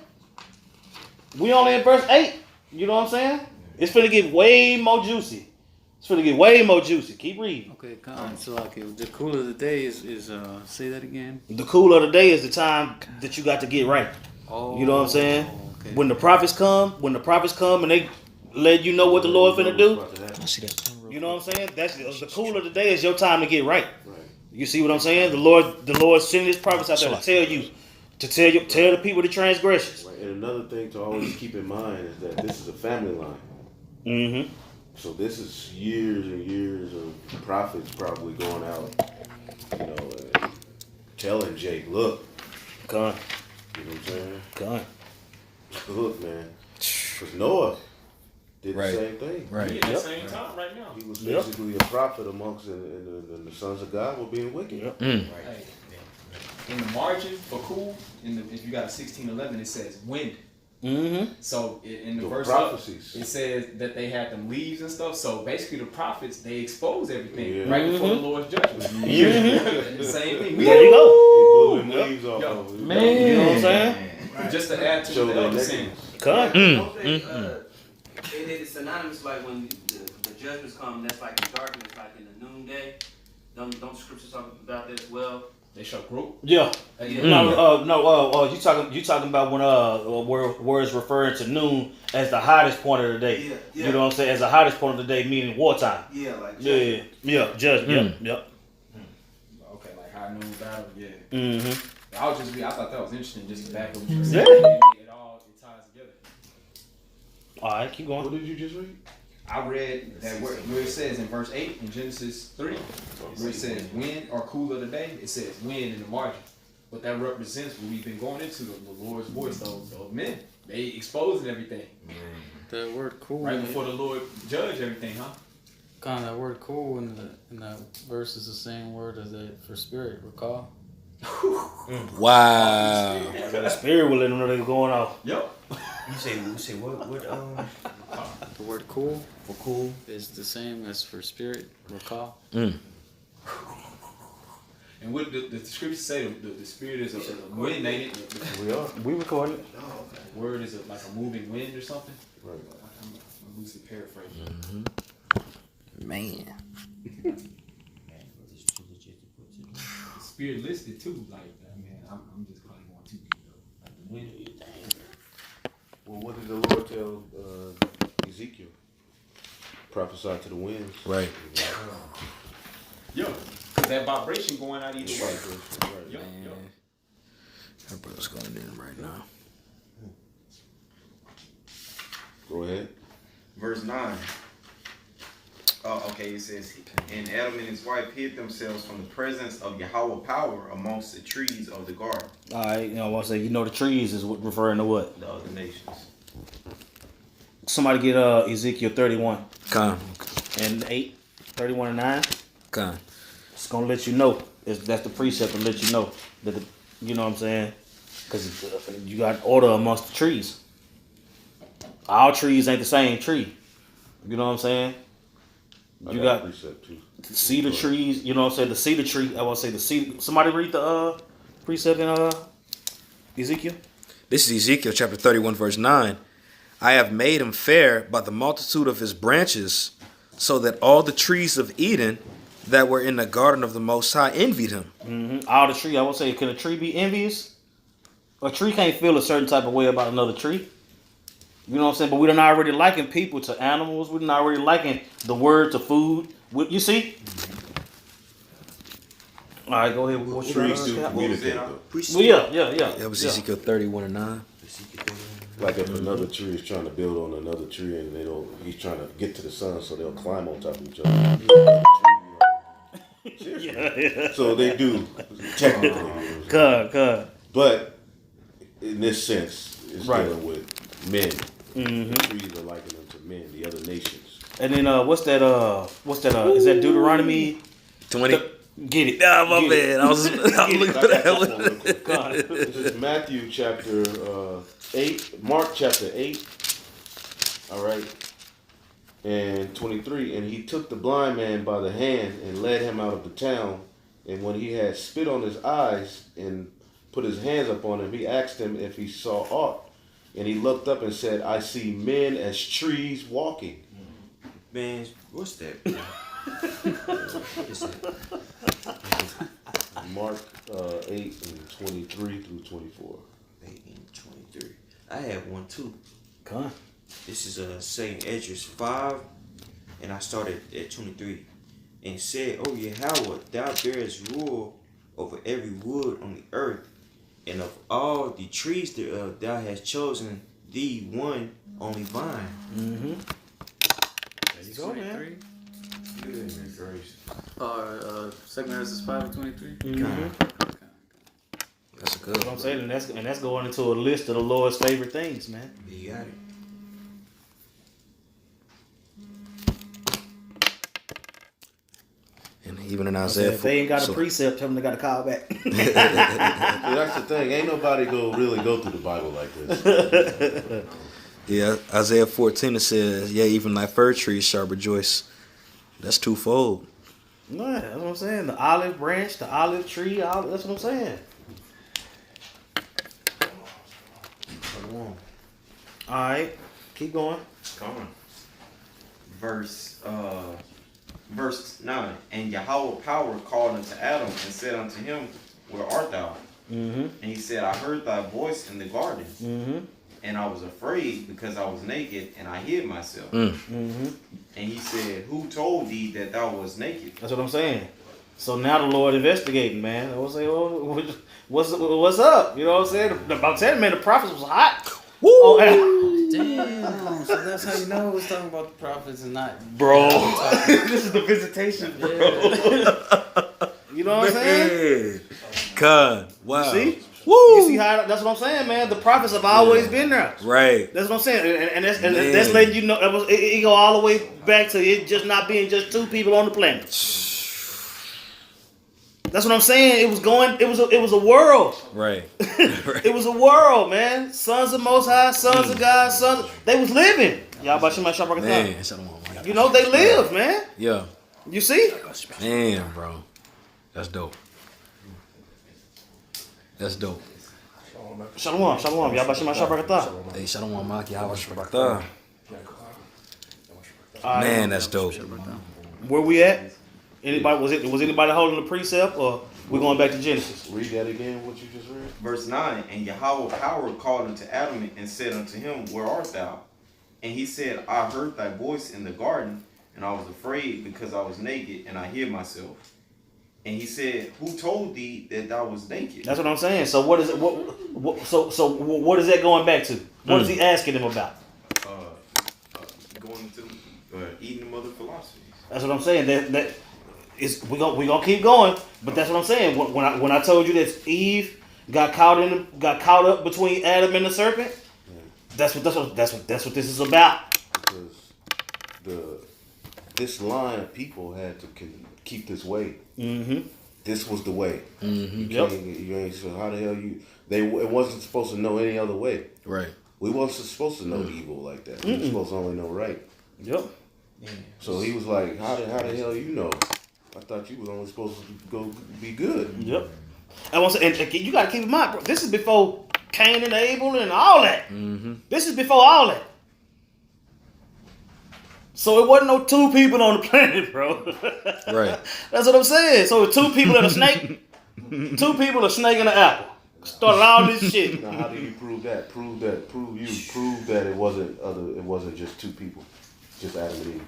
We only in verse 8. You know what I'm saying? It's finna get way more juicy. It's finna get way more juicy. Keep reading. Okay, come on. So like the cool of the day is say that again. The cool of the day is the time that you got to get right. Oh, You know what I'm saying? Okay. When the prophets come and they let you know what the Lord finna do. I see that. You know what I'm saying? That's the cool of the day is your time to get right. Right. You see what I'm saying? The Lord sending his prophets out there to tell you, tell the people the transgressions. Right. And another thing to always keep in mind is that this is a family line. Mm-hmm. So this is years and years of prophets probably going out, you know, telling Jake, look, Come, you know what I'm saying? come. Look, man. Because Noah did Right. the same thing. We Right. at the same time right now. He was basically a prophet amongst, and the sons of God were being wicked. Yep. Hey, in the margin for cool, if you got a 16:11, it says wind. Mm-hmm. So in the The verse prophecies. up, it says that they had them leaves and stuff. So basically, the prophets they expose everything Yeah. right before the Lord's judgment. The same thing. We There you go. He blew them leaves off Yo. of it. You know what I'm saying? just to add to Show what their Elder saying. nakedness. Come. It's synonymous like when the judgments come, that's like in darkness, like in the noonday. Don't the scriptures talk about that as well? They shall grow. Yeah. Yeah. No. You talking about when where it's referring to noon as the hottest point of the day. Yeah, yeah. You know what I'm saying? As the hottest point of the day, meaning wartime. Yeah, like Yeah. Judgment. Yep. Okay, like high noon battle. Yeah. Mm-hmm. I thought that was interesting. Just to back up what you Yeah. said. It ties together. All right, keep What going. did you just read? I read that where it says in verse 8 in Genesis 3, where it says wind or cool of the day, it says wind in the margin. But that represents what we've been going into, the Lord's voice, those men. They exposing everything. The word cool. Right before the Lord judge everything, huh? Kind of that word cool in the verse is the same word as that for spirit. Recall. Wow. The spirit will let them know they were going off. Yep. You say what The word cool for cool? is the same as for spirit. Recall. And what the scriptures say, the spirit is a wind, ain't it? We are. We recording it. The word is like a moving wind or something. Right. I'm loosely paraphrasing. Man. The spirit listed too, like I'm just probably going too deep though. Like the wind. Well, what did the Lord tell Ezekiel? Prophesy to the winds. Right. Yo, cause that vibration going out either way. Right. Yo. That brother's going in right now. Go ahead. Verse 9. Okay, it says, and Adam and his wife hid themselves from the presence of Yahweh power amongst the trees of the garden. All right, you know what I'm saying? You know the trees is referring to what? The other nations. Somebody get Ezekiel 31 Con. and 8, 31 and 9. Con. It's gonna let you know. That's the precept to let you know that you know what I'm saying? Because you got order amongst the trees. All trees ain't the same tree. You know what I'm saying? You got precept too. cedar trees. You know what I'm saying? The cedar tree. I want to say the cedar. Somebody read the precept in Ezekiel. This is Ezekiel chapter 31, verse 9. I have made him fair by the multitude of his branches, so that all the trees of Eden that were in the garden of the Most High envied him. Mm-hmm. All the tree. I want to say, can a tree be envious? A tree can't feel a certain type of way about another tree. You know what I'm saying? But we done already liken people to animals. We done already liken the word to food. You see? All right, go ahead. What's your Trees do communicate though. Well, yeah. That was yeah. Ezekiel 31 and 9. Like if another tree is trying to build on another tree and he's trying to get to the sun, so they'll climb on top of each other. Yeah. So they do technically. God. But in this sense, it's Right. dealing with men. Mm-hmm. The trees are likening them to men, the other nations. And then what's that? Is that Deuteronomy 20. Get it? Nah, my Get bad. it. I was looking for that. God. This is Matthew chapter 8, Mark chapter 8. All right. And 23. And he took the blind man by the hand and led him out of the town. And when he had spit on his eyes and put his hands upon him, he asked him if he saw aught. And he looked up and said, I see men as trees walking. Man, what's that? Mark 8 and 23 through 24. 8 and 23. I have one too. Come on. This is St. Edris 5, and I started at 23. And said, O Yahweh, thou bearest rule over every wood on the earth, and of all the trees thereof thou hast chosen thee one only vine. Mm-hmm. There you go, man. Goodness gracious. Second Ezra 5 and 23. Mm-hmm. That's a good That's what I'm saying, and that's going into a list of the Lord's favorite things, man. You got it. And even in I Isaiah said, if they ain't got a so- precept, tell them they got to call back. See, that's the thing. Ain't nobody really go through the Bible like this. Yeah, Isaiah 14 it says, yeah, even thy fir trees shall rejoice. That's twofold. No, that's what I'm saying. The olive branch, the olive tree, that's what I'm saying. Come on. All right, keep going. Come on. Verse 9. And Yahweh power called unto Adam and said unto him, Where art thou? Mm-hmm. And he said, I heard thy voice in the garden, Mm-hmm. and I was afraid because I was naked, and I hid myself. Mm-hmm. And he said, Who told thee that thou was naked? That's what I'm saying. So now the Lord investigating, man. I was saying, well, what's up? You know what I'm saying? I'm saying, man, the prophets was hot. Woo! Oh, Damn. So that's how you know it's talking about the prophets and not. bro, this is the visitation, bro. You know what I'm saying? Man. God. Wow. See? Woo! You see how? That's what I'm saying, man. The prophets have always been there. Right. That's what I'm saying, and that's Man. letting you know it go all the way back to it just not being just two people on the planet. That's what I'm saying. It was a world. Right. It was a world, man. Sons of Most High, sons of God, sons. They was living. Y'all about to shop Man. You know they lived, man. Yeah. You see? Man, bro. That's dope. That's dope. Shalom. Y'all about to shop Hey, Shalom Maki, how was your Man, that's dope. Where we at? Anybody was anybody holding the precept, or we going back to Genesis? Read that again, what you just read. Verse 9. And Yahweh power called unto Adam and said unto him, Where art thou? And he said, I heard thy voice in the garden, and I was afraid because I was naked, and I hid myself. And he said, Who told thee that thou was naked? That's what I'm saying. So what is it? So what is that going back to? What is he asking him about? Going to eating the mother philosophies. That's what I'm saying. That is we gonna keep going, but that's what I'm saying. When I told you that Eve got caught up between Adam and the serpent, that's what this is about. Because this line of people had to keep this way. Mm-hmm. This was the way. Mm-hmm. You ain't so how the hell you? It wasn't supposed to know any other way. Right. We wasn't supposed to know evil like that. We were supposed to only know right. Yep. So he was like, how the hell you know? I thought you was only supposed to go be good. Yep. And you gotta keep in mind, bro, this is before Cain and Abel and all that. Mm-hmm. This is before all that. So it wasn't no two people on the planet, bro. Right. That's what I'm saying. So it's two people and a snake. Two people, a snake and an apple. Started all this shit. Now, how do you prove that? Prove that it wasn't just two people, just Adam and Eve.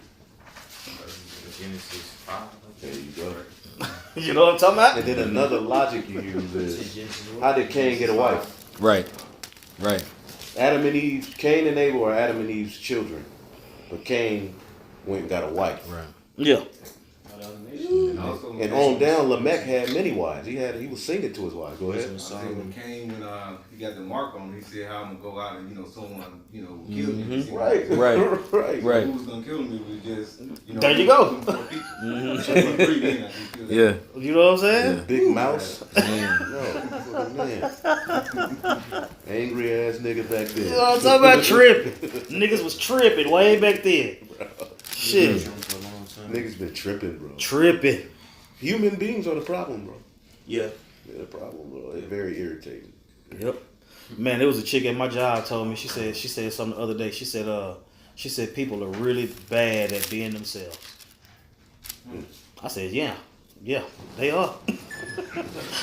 Genesis 5. There you go. You know what I'm talking about? And then another logic you use is, how did Cain get a wife? Right. Right. Adam and Eve, Cain and Abel are Adam and Eve's children, but Cain went and got a wife. Right. Yeah. And also And on down, Lamech had many wives. He was singing to his wife. Go ahead. I said when Cain, when he got the mark on him, he said, "How I'm gonna go out and someone will kill me." Mm-hmm. Right, Right. right, Right. Who was gonna kill me was just There you go. Yeah. You know what I'm saying? Big mouse. Man. No, man. Angry ass nigga back then. You know what I'm talking about? Tripping. Niggas was tripping way back then. Shit. Niggas been tripping, bro. Tripping. Human beings are the problem, bro. Yeah. They're the problem, bro. It's very irritating. Yep. Man, there was a chick at my job told me, she said something the other day. She said people are really bad at being themselves. I said, yeah, they are.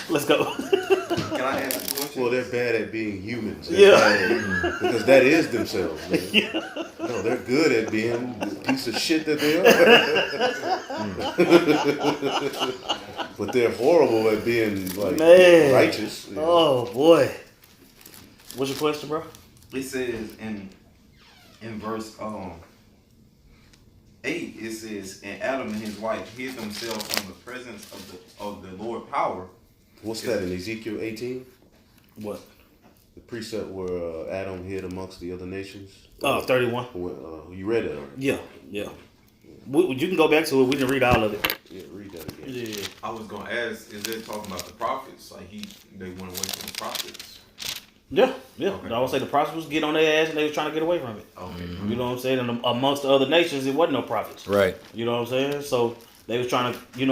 Let's go. Can I ask a question? Well, they're bad at being humans. They're Yeah. bad at- because that is themselves. Man. No, they're good at being the piece of shit that they are. But they're horrible at being like Man. righteous. You know? Oh boy. What's your question, bro? It says in verse 8, it says, "And Adam and his wife hid themselves from the presence of the Lord power." What's that in Ezekiel 18? What? The precept where Adam hid amongst the other nations. 31. You read it already? Yeah. You can go back to it. We can read all of it. Yeah, read that again. Yeah. I was gonna ask, is it talking about the prophets? Like they went away from the prophets. Yeah. Okay. I would say the prophets was getting on their ass and they was trying to get away from it. Okay. You know what I'm saying? And amongst the other nations, it wasn't no prophets. Right. You know what I'm saying? So they was trying to get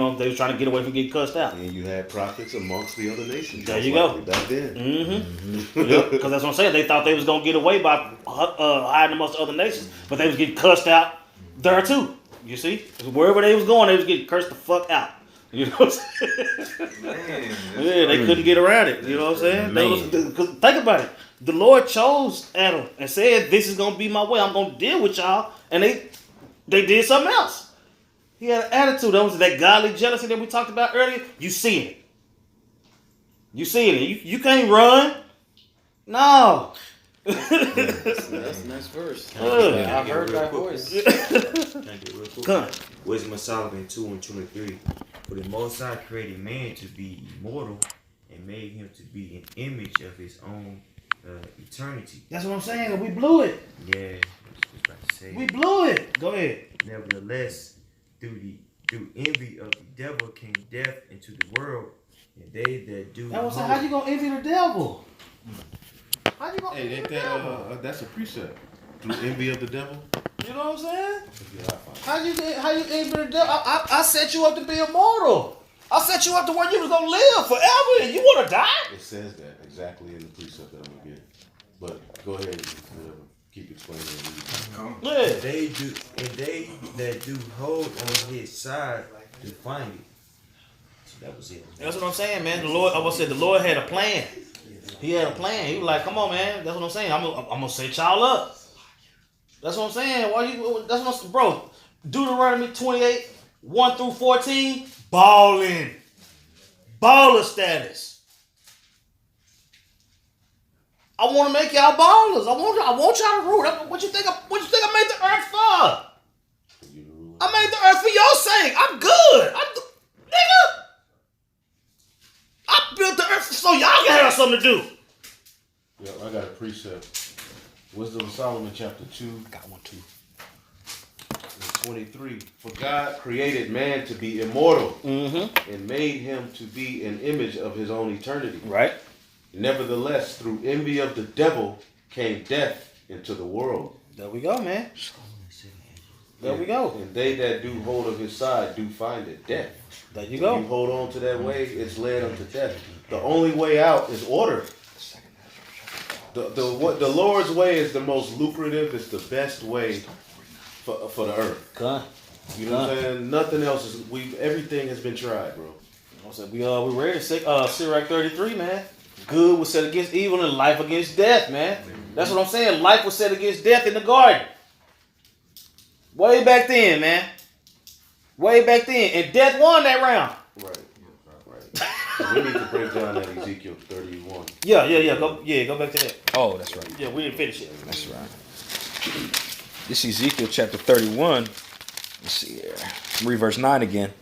away from getting cussed out. And you had prophets amongst the other nations. There most you go. likely back then. Mm-hmm. Yep. Because that's what I'm saying. They thought they was gonna get away by hiding amongst other nations, but they was getting cussed out there too. You see, wherever they was going, they was getting cursed the fuck out. You know what I'm saying? Man, Yeah, they couldn't get around it. You know what I'm saying? Because think about it. The Lord chose Adam and said, "This is gonna be my way. I'm gonna deal with y'all," and they did something else. He had an attitude. That was that godly jealousy that we talked about earlier. You see it. You see it. You can't run. No. That's the next verse. Yeah. I heard that voice. Can I get real quick? Come on. Wisdom of Solomon 2:23. For the Most High created man to be immortal and made him to be an image of his own eternity. That's what I'm saying. We blew it. Yeah, I was about to say. We blew it. Go ahead. Nevertheless, through envy of the devil came death into the world, and they that do That was how you gonna envy the devil? How you gonna Hey, envy ain't the that devil? that's a precept. Through envy of the devil. You know what I'm saying? Yeah, I find it. How you envy the devil? I set you up to be immortal. I set you up to where you was gonna live forever, and you wanna die? It says that exactly in the precept that I'm gonna get. But go ahead, whatever. Keep explaining. Yeah. they that do hold on his side to find it. So that was it. That's what I'm saying, man. The Lord, I was saying, the Lord had a plan. He had a plan. He was like, "Come on, man. That's what I'm saying. I'm gonna set y'all up." That's what I'm saying. That's what I'm, bro. Deuteronomy 28, 1 through 14, balling, baller status. I want to make y'all ballers. I want y'all to rule. What you think I made the earth for? I made the earth for your thing. I'm good. Nigga. I built the earth so y'all can have something to do. Yeah, I got a precept. Wisdom of Solomon, chapter 2. I got one too. 23. For God created man to be immortal Mm-hmm. and made him to be an image of his own eternity. Right. Nevertheless, through envy of the devil came death into the world. There we go, man. There we go. And they that do hold of his side do find it death. There you If go. you hold on to that way, it's led unto death. The only way out is order. The Lord's way is the most lucrative. It's the best way for the earth. Con. You know what I'm saying? Nothing else is. Everything has been tried, bro. I said we ready to Sirach 33, man. Good was set against evil and life against death, man. That's what I'm saying. Life was set against death in the garden. Way back then, man. Way back then. And death won that round. Right. So we need to break down that Ezekiel 31. Yeah. Go back to that. Oh, that's right. Yeah, we didn't finish it. That's right. This is Ezekiel chapter 31. Let's see here. Read verse 9 again.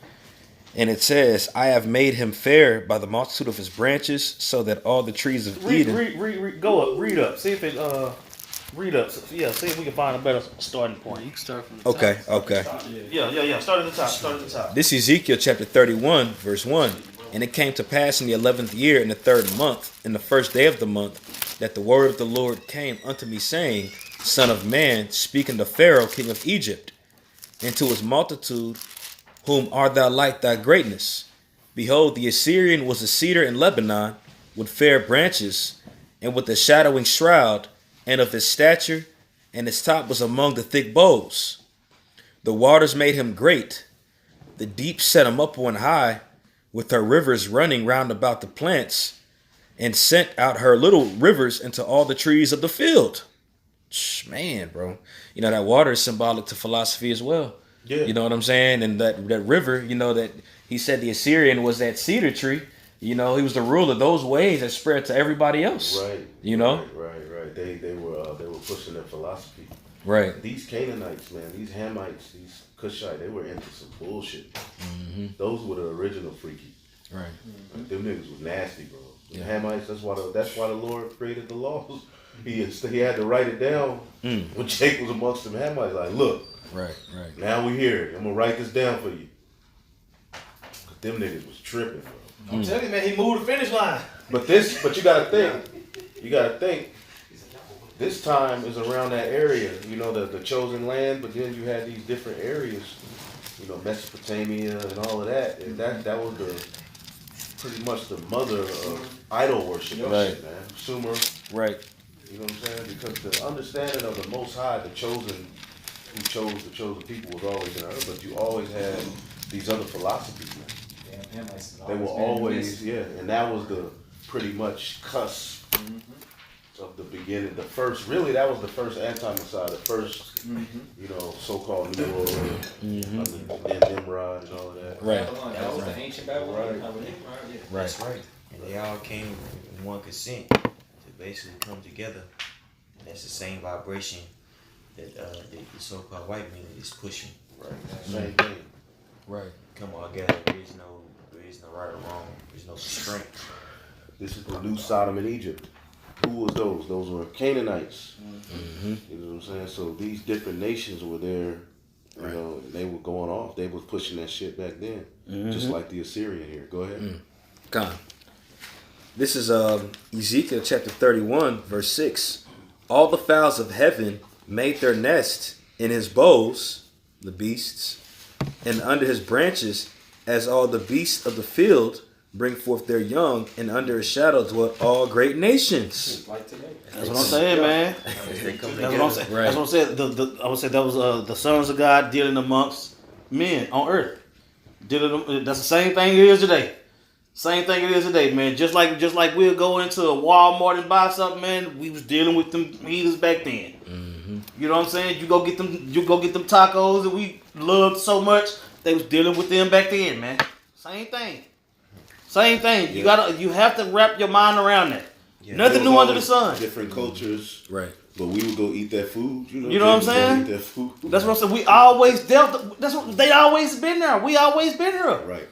And it says, I have made him fair by the multitude of his branches, so that all the trees of Eden. Go up. Read up. See if it read up. Yeah, see if we can find a better starting point. You can start from the top. Okay. Yeah. Start at the top. This is Ezekiel chapter 31, verse 1. And it came to pass in the 11th year, in the 3rd month, in the 1st day of the month, that the word of the Lord came unto me, saying, Son of man, speaking to Pharaoh, king of Egypt, and to his multitude, whom art thou like thy greatness? Behold, the Assyrian was a cedar in Lebanon, with fair branches, and with a shadowing shroud, and of his stature, and his top was among the thick boughs. The waters made him great, the deep set him up on high, with her rivers running round about the plants, and sent out her little rivers into all the trees of the field. Man, bro. You know, that water is symbolic to philosophy as well. Yeah. You know what I'm saying? And that river, you know, that he said the Assyrian was that cedar tree. You know, he was the ruler. Those ways that spread to everybody else. Right. You know? Right. They were pushing their philosophy. Right. These Canaanites, man, these Hamites, these Cushite, they were into some bullshit. Those were the original freaky. Right. Like, them niggas was nasty, bro. The Yeah. Hamites, that's why the Lord created the laws. He had to write it down when Jake was amongst them Hamites. Like, look, Right. now we here. I'm gonna write this down for you. But them niggas was tripping, bro. I'm telling you, man, he moved the finish line. But you gotta think. This time is around that area, you know, the chosen land. But then you had these different areas, you know, Mesopotamia and all of that. And that was pretty much the mother of idol worship, and Right. shit, man. Sumer, Right. you know what I'm saying? Because the understanding of the Most High, the chosen, who chose the chosen people, was always in earth. But you always had these other philosophies, man. They were always, and that was the pretty much cusp of the beginning. That was the first anti-Messiah, the first, you know, so-called New World, and Nimrod and all of that. Right. That was the ancient Babylon. Right. That's right. And they all came in one consent to basically come together. And that's the same vibration that the so-called white man is pushing. Right. Same thing. Right. Come all together. There is no right or wrong. There's no constraint. This is the new Sodom and Egypt. Who was those? Those were Canaanites. You know what I'm saying? So these different nations were there. You know, they were going off. They was pushing that shit back then, just like the Assyrian here. Go ahead. Come. This is Ezekiel chapter 31, verse 6. All the fowls of heaven made their nest in his boughs, the beasts, and under his branches, as all the beasts of the field bring forth their young, and under his shadow dwell all great nations. Like today. That's what I'm saying, man. They come That's together. what I'm saying. Right. That's what I'm saying. I would say that was the sons of God dealing amongst men on earth. That's the same thing it is today. Same thing it is today, man. Just like we'll go into a Walmart and buy something, man. We was dealing with them heathens back then. You know what I'm saying? You go get them tacos that we loved so much. They was dealing with them back then, man. Same thing. You have to wrap your mind around that. Yeah. Nothing There was new under the always sun. Different cultures, Right. but we would go eat that food. You know You know what I'm we would go saying? Eat that food. That's what I'm saying. We always dealt. That's what they always been there. We always been here. Right.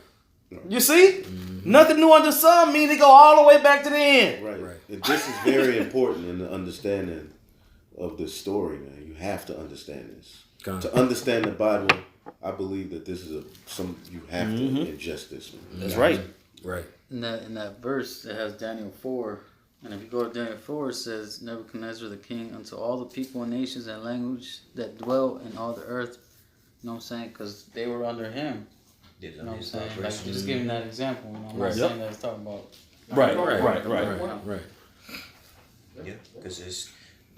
You see, nothing new under the sun means they go all the way back to the end. Right. And this is very important in the understanding of this story, man. You have to understand this. God. To understand the Bible, I believe that this is you have to ingest this. That's right. Right. In that verse, it has Daniel 4. And if you go to Daniel 4, it says, Nebuchadnezzar the king unto all the people and nations and language that dwell in all the earth. You know what I'm saying? Because they were under him. You know what I'm saying? Like, just giving that example. You know, I'm not saying that it's talking about. Right. Yeah, because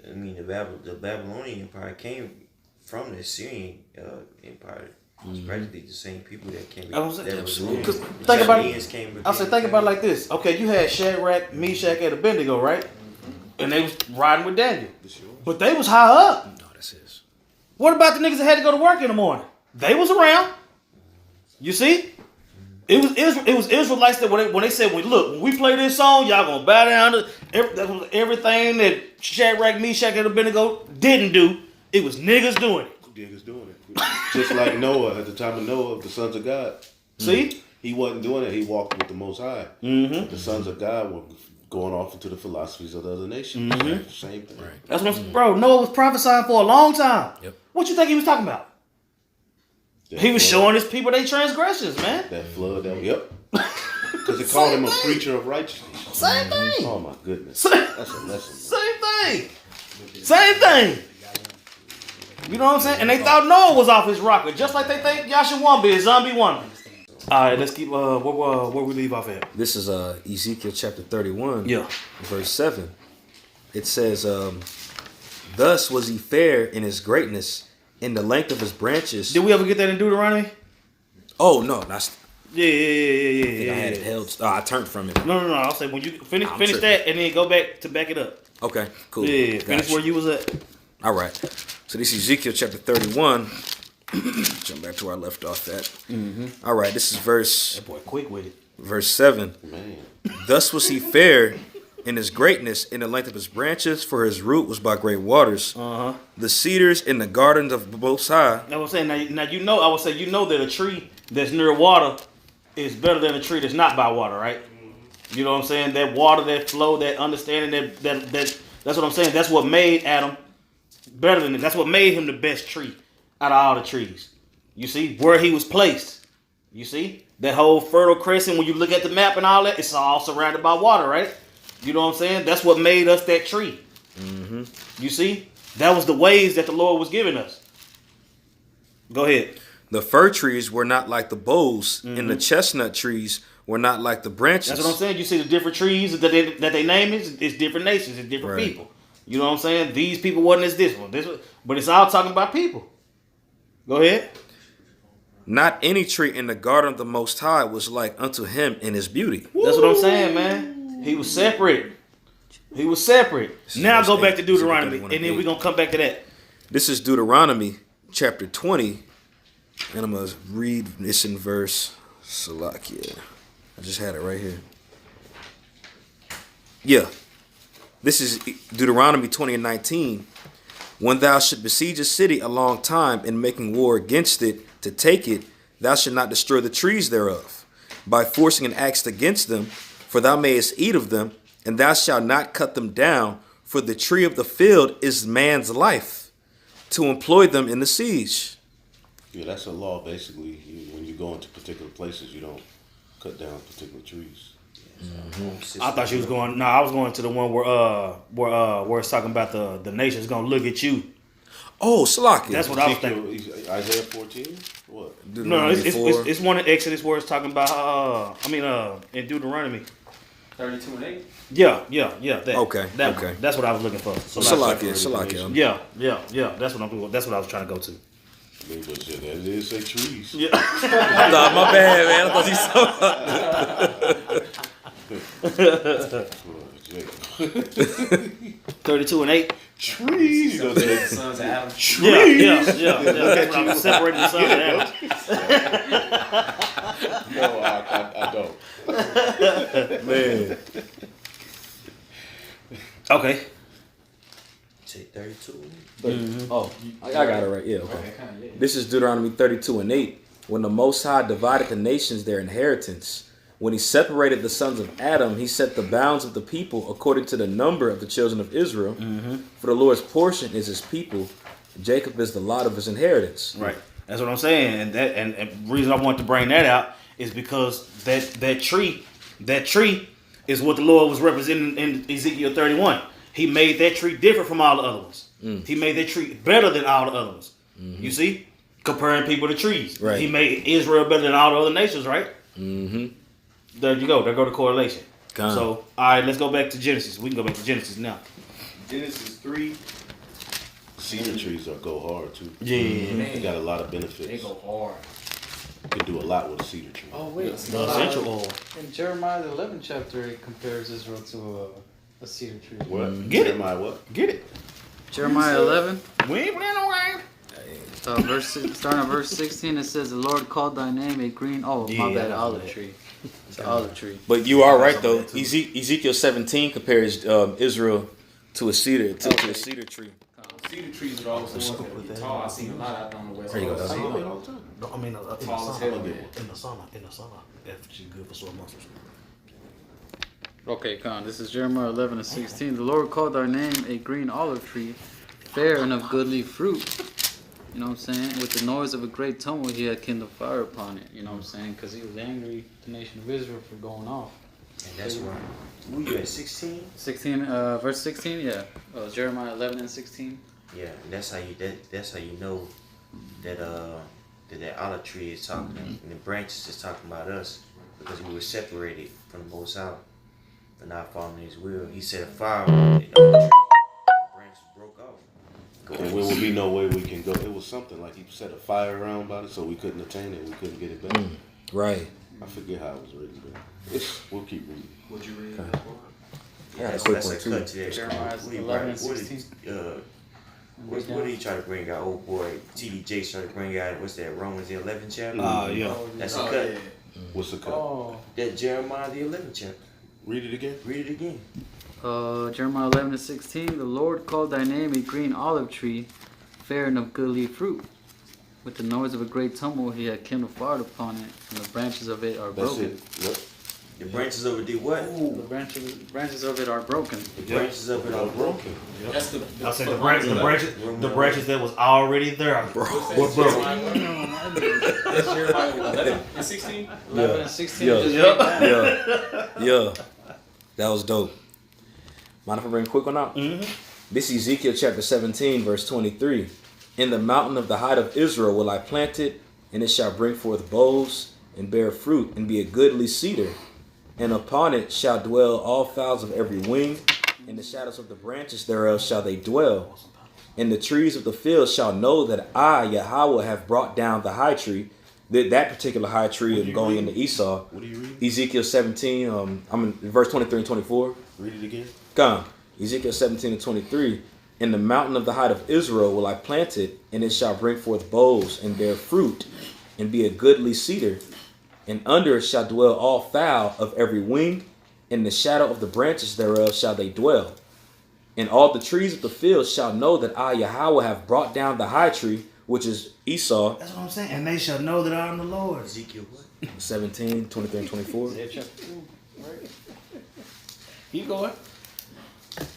the Babylonian Empire came from the Syrian Empire. It's practically the same people that came. I was saying, that was think about it. Came I said, think about it like this. Okay, you had Shadrach, Meshach, and Abednego, right? And they was riding with Daniel, but they was high up. No, this is. What about the niggas that had to go to work in the morning? They was around. You see, it was Israelites that when they said, when we play this song, y'all gonna bow down to everything that Shadrach, Meshach, and Abednego didn't do. It was niggas doing it. Niggas doing it. Just like Noah, at the time of Noah, the sons of God. See? He wasn't doing it. He walked with the Most High. The sons of God were going off into the philosophies of the other nations. Same thing. Right. That's what bro, Noah was prophesying for a long time. Yep. What you think he was talking about? He was showing his people their transgressions, man. That flood, yep. Because it called him a preacher of righteousness. Same thing. Oh my goodness. Same, That's a lesson. same thing. Same thing. You know what I'm saying? And they thought Noah was off his rocker, just like they think Yasha won't be a zombie woman. All right, let's keep where we leave off at. This is Ezekiel chapter 31, Yeah. verse 7. It says, thus was he fair in his greatness, in the length of his branches. Did we ever get that in Deuteronomy? Oh, no. That's, Yeah. I had it held. I turned from it. No. I'll say when you finish tripping. that and then go back to back it up. Okay, cool. Yeah, finish Gotcha. where you was at. All right. So this is Ezekiel chapter 31. Jump back to where I left off at. All right, this is That boy quick with it. verse 7. Man. Thus was he fair in his greatness, in the length of his branches, for his root was by great waters. The cedars in the gardens of the Most High. I was saying now you know I would say you know that a tree that's near water is better than a tree that's not by water, right? You know what I'm saying? That water, that flow, that understanding, that's what I'm saying. That's what made Adam better than it. That's what made him the best tree out of all the trees. You see where he was placed. You see that whole Fertile Crescent. When you look at the map and all that, it's all surrounded by water, right? You know what I'm saying? That's what made us that tree. You see, that was the ways that the Lord was giving us. Go ahead. The fir trees were not like the boughs, and the chestnut trees were not like the branches. That's what I'm saying. You see the different trees that they name it. It's different nations. It's different Right. people. You know what I'm saying? These people wasn't as this one. But it's all talking about people. Go ahead. Not any tree in the garden of the Most High was like unto him in his beauty. That's what I'm saying, man. He was separate. He was separate. Now go back to Deuteronomy, and then we're going to come back to that. This is Deuteronomy chapter 20, and I'm going to read this in verse Salakia. I just had it right here. Yeah. This is Deuteronomy 20 and 19. When thou should besiege a city a long time in making war against it to take it, thou should not destroy the trees thereof by forcing an axe against them, for thou mayest eat of them, and thou shalt not cut them down, for the tree of the field is man's life, to employ them in the siege. Yeah, that's a law basically. When you go into particular places, you don't cut down particular trees. I thought she was going. No, I was going to the one where it's talking about the nation's gonna look at you. Oh, Salakia. That's what I was thinking. Isaiah 14? What? No, it's one in Exodus where it's talking about. In Deuteronomy. 32 and 8. Yeah. That, Okay, that okay. one. That's what I was looking for. Salakia. Yeah. That's what I was trying to go to. Maybe that did say trees. Yeah. Nah, my bad, man. I thought he saw. 32 and 8. Trees. You know, The sons of Adam. Yeah. That's what I was separating the sons of Adam. No, I don't. Man. Okay. Take 32. Oh, I got it right. Yeah, okay. Okay, kinda, yeah. This is Deuteronomy 32 and 8. When the Most High divided the nations their inheritance, when he separated the sons of Adam, he set the bounds of the people according to the number of the children of Israel. For the Lord's portion is his people. Jacob is the lot of his inheritance. Right. That's what I'm saying. And the reason I want to bring that out is because that tree is what the Lord was representing in Ezekiel 31. He made that tree different from all the other ones. He made that tree better than all the other ones. You see? Comparing people to trees. Right. He made Israel better than all the other nations, right? Mm-hmm. There you go. There go the correlation. Gone. So, all right, let's go back to Genesis. We can go back to Genesis now. Genesis 3. Cedar trees go hard too. Yeah. They got a lot of benefits. They go hard. You can do a lot with a cedar tree. Oh wait, The essential oil. in Jeremiah the 11th chapter, it compares Israel to a cedar tree. What? Get it. Jeremiah what? Get it. Jeremiah 11, We ain't playing no game. starting at verse 16, it says, "The Lord called thy name a green." Oh, my Yeah, bad, I know olive that. tree. It's an olive tree. But you are right though. Ezekiel 17 compares Israel to a cedar to a cedar tree. Cedar trees are always the ones that be tall. I seen a lot out there on the west There you go. coast. That's all the time. No, I mean, in the Tall as hell, sauna. man. In the sauna. That's good for sore muscles. Okay, Con, this is Jeremiah 11 and 16. "The Lord called our name a green olive tree, fair and of goodly fruit." You know what I'm saying? "With the noise of a great tumult, he had kindled fire upon it." You know what I'm saying? Because he was angry, the nation of Israel, for going off. And that's why. Who you at 16? 16, verse 16, yeah. Jeremiah 11 and 16. Yeah, and that's how you know that that olive tree is talking and the branches is talking about us because we were separated from the Most High for not following his will. He set a fire on the olive tree. The branches broke off. And there will be no way we can go. It was something like he set a fire around about it, so we couldn't attain it. We couldn't get it back. Right. I forget how it was written, but we'll keep reading. Would you read Okay. that one? I got a That's, quick that's one a too. cut to that. Jeremiah What he 11 and what he- 16. what did he try to bring out? Old boy T.D. Jakes tried to bring out. What's that? Romans the 11th chapter. Yeah. That's a Oh, cut. yeah. What's the cut? Oh. That Jeremiah the 11th chapter. Read it again. Read it again. Jeremiah 11 and 16. "The Lord called thy name a green olive tree, fair and of goodly fruit. With the noise of a great tumult, he had kindled fire upon it, and the branches of it are That's broken." it. What? The branches of it did what? The branches of it are broken. The branches of it are broken. That's the. I said the branches that was already there. What's What that? broke? Jeremiah? That's Jeremiah 11 and 16. 11 and 16. Yeah. just Yep. read that. Yeah. That was dope. Mind if I bring a quick one out? This is Ezekiel chapter 17, verse 23. "In the mountain of the height of Israel will I plant it, and it shall bring forth boughs and bear fruit, and be a goodly cedar. And upon it shall dwell all fowls of every wing, in the shadows of the branches thereof shall they dwell. And the trees of the field shall know that I, Yahweh, have brought down the high tree." That particular high tree and going into Esau. What are you reading? Ezekiel 17, I'm in verse 23 and 24. Read it again. Come. Ezekiel 17 and 23. "In the mountain of the height of Israel will I plant it, and it shall bring forth boughs and bear fruit, and be a goodly cedar. And under it shall dwell all fowl of every wing, in the shadow of the branches thereof shall they dwell. And all the trees of the field shall know that I, Yahweh, have brought down the high tree," which is Esau. That's what I'm saying. And they shall know that I am the Lord. Ezekiel what? 17, 23 and 24. Yeah, chapter 2. Keep going.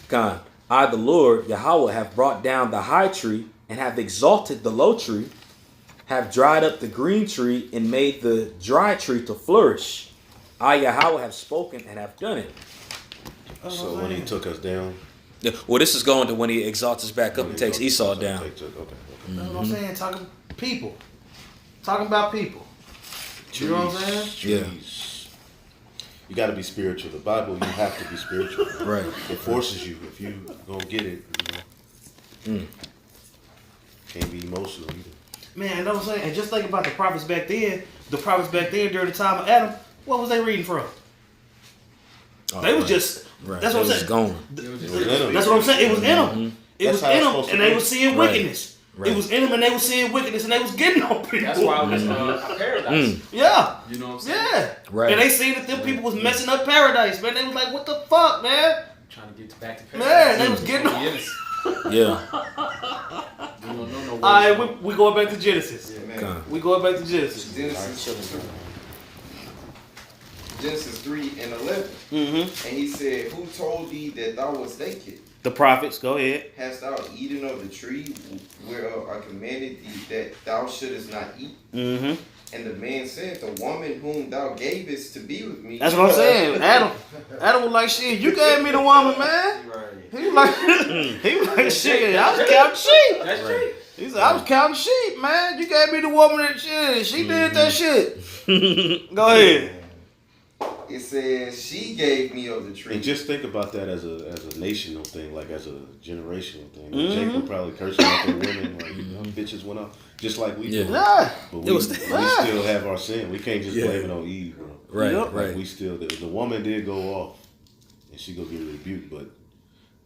God, "I, the Lord, Yahweh, have brought down the high tree, and have exalted the low tree, have dried up the green tree, and made the dry tree to flourish. I, Yahweh, have spoken and have done it." So when he took us down, Well, this is going to when he exalts us back up and takes Esau down. Okay. That's what I'm saying. Talking people. Talking about people. You know what I'm saying? Yeah. Trees. You got to be spiritual. The Bible, you have to be spiritual. Right. It forces you. If you gonna get it, you know. Can't be emotional either. Man, you know what I'm saying? And just think about the prophets back then. The prophets back then during the time of Adam, what was they reading from? They was just, Right. that's what I'm It was saying. gone. That's what I'm saying. It was in them. It That's was how in it's them, supposed to and they be. was seeing Right. wickedness. Right. It was in them, and they was seeing wickedness, and they was getting on people. That's why it was a paradise. Yeah. You know what I'm saying? Yeah. Right. And they seen that them people was messing up paradise, man. They was like, what the fuck, man? trying to get back to Man, paradise. they was getting on. Yes. Yeah. We don't know no way. All right, we going back to Genesis. Yeah, man. Come. We going back to Genesis. Genesis 3 and 11. Mm-hmm. And he said, who told thee that thou wast naked? The prophets, go ahead. Hast thou eaten of the tree whereof I commanded thee that thou shouldest not eat? Mm-hmm. And the man said, the woman whom thou gavest to be with me. That's what I'm saying. Adam was like, shit, you gave me the woman, man. He was like, shit, I was counting sheep. That's true. He said, I was counting sheep, man. You gave me the woman that shit. She did that shit. Go ahead. It says, she gave me of the tree. And just think about that as a national thing, like as a generational thing. Mhm. Jacob probably cursing out their women, like them bitches went up, just like we do. Yeah. But It we was- still have our sin. We can't just Yeah. blame it on Eve, bro. Right, Yep. right. Like we still, the woman did go off, and she gonna get rebuked, but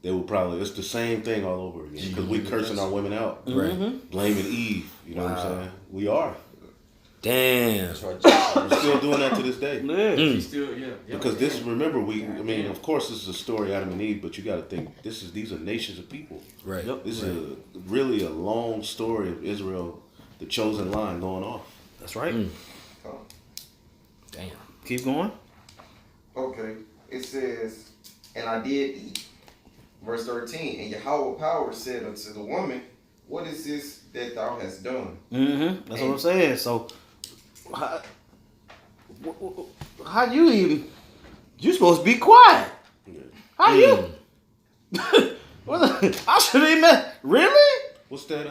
they will probably, it's the same thing all over again, because we cursing our women out, Right. blaming Eve. You know what I'm saying? We are. Damn. We're still doing that to this day. Yeah. He's still, yeah. Because this, remember, I mean, of course, this is a story, Adam and Eve, but you got to think, these are nations of people. Right. This is really a long story of Israel, the chosen line going off. That's right. Oh, Damn. Keep going. okay. It says, and I did eat. Verse 13. And Yahweh power said unto the woman, what is this that thou hast done? Mm-hmm. That's what I'm saying. So, how you even? You supposed to be quiet. How you? I should have even. Really? What's that,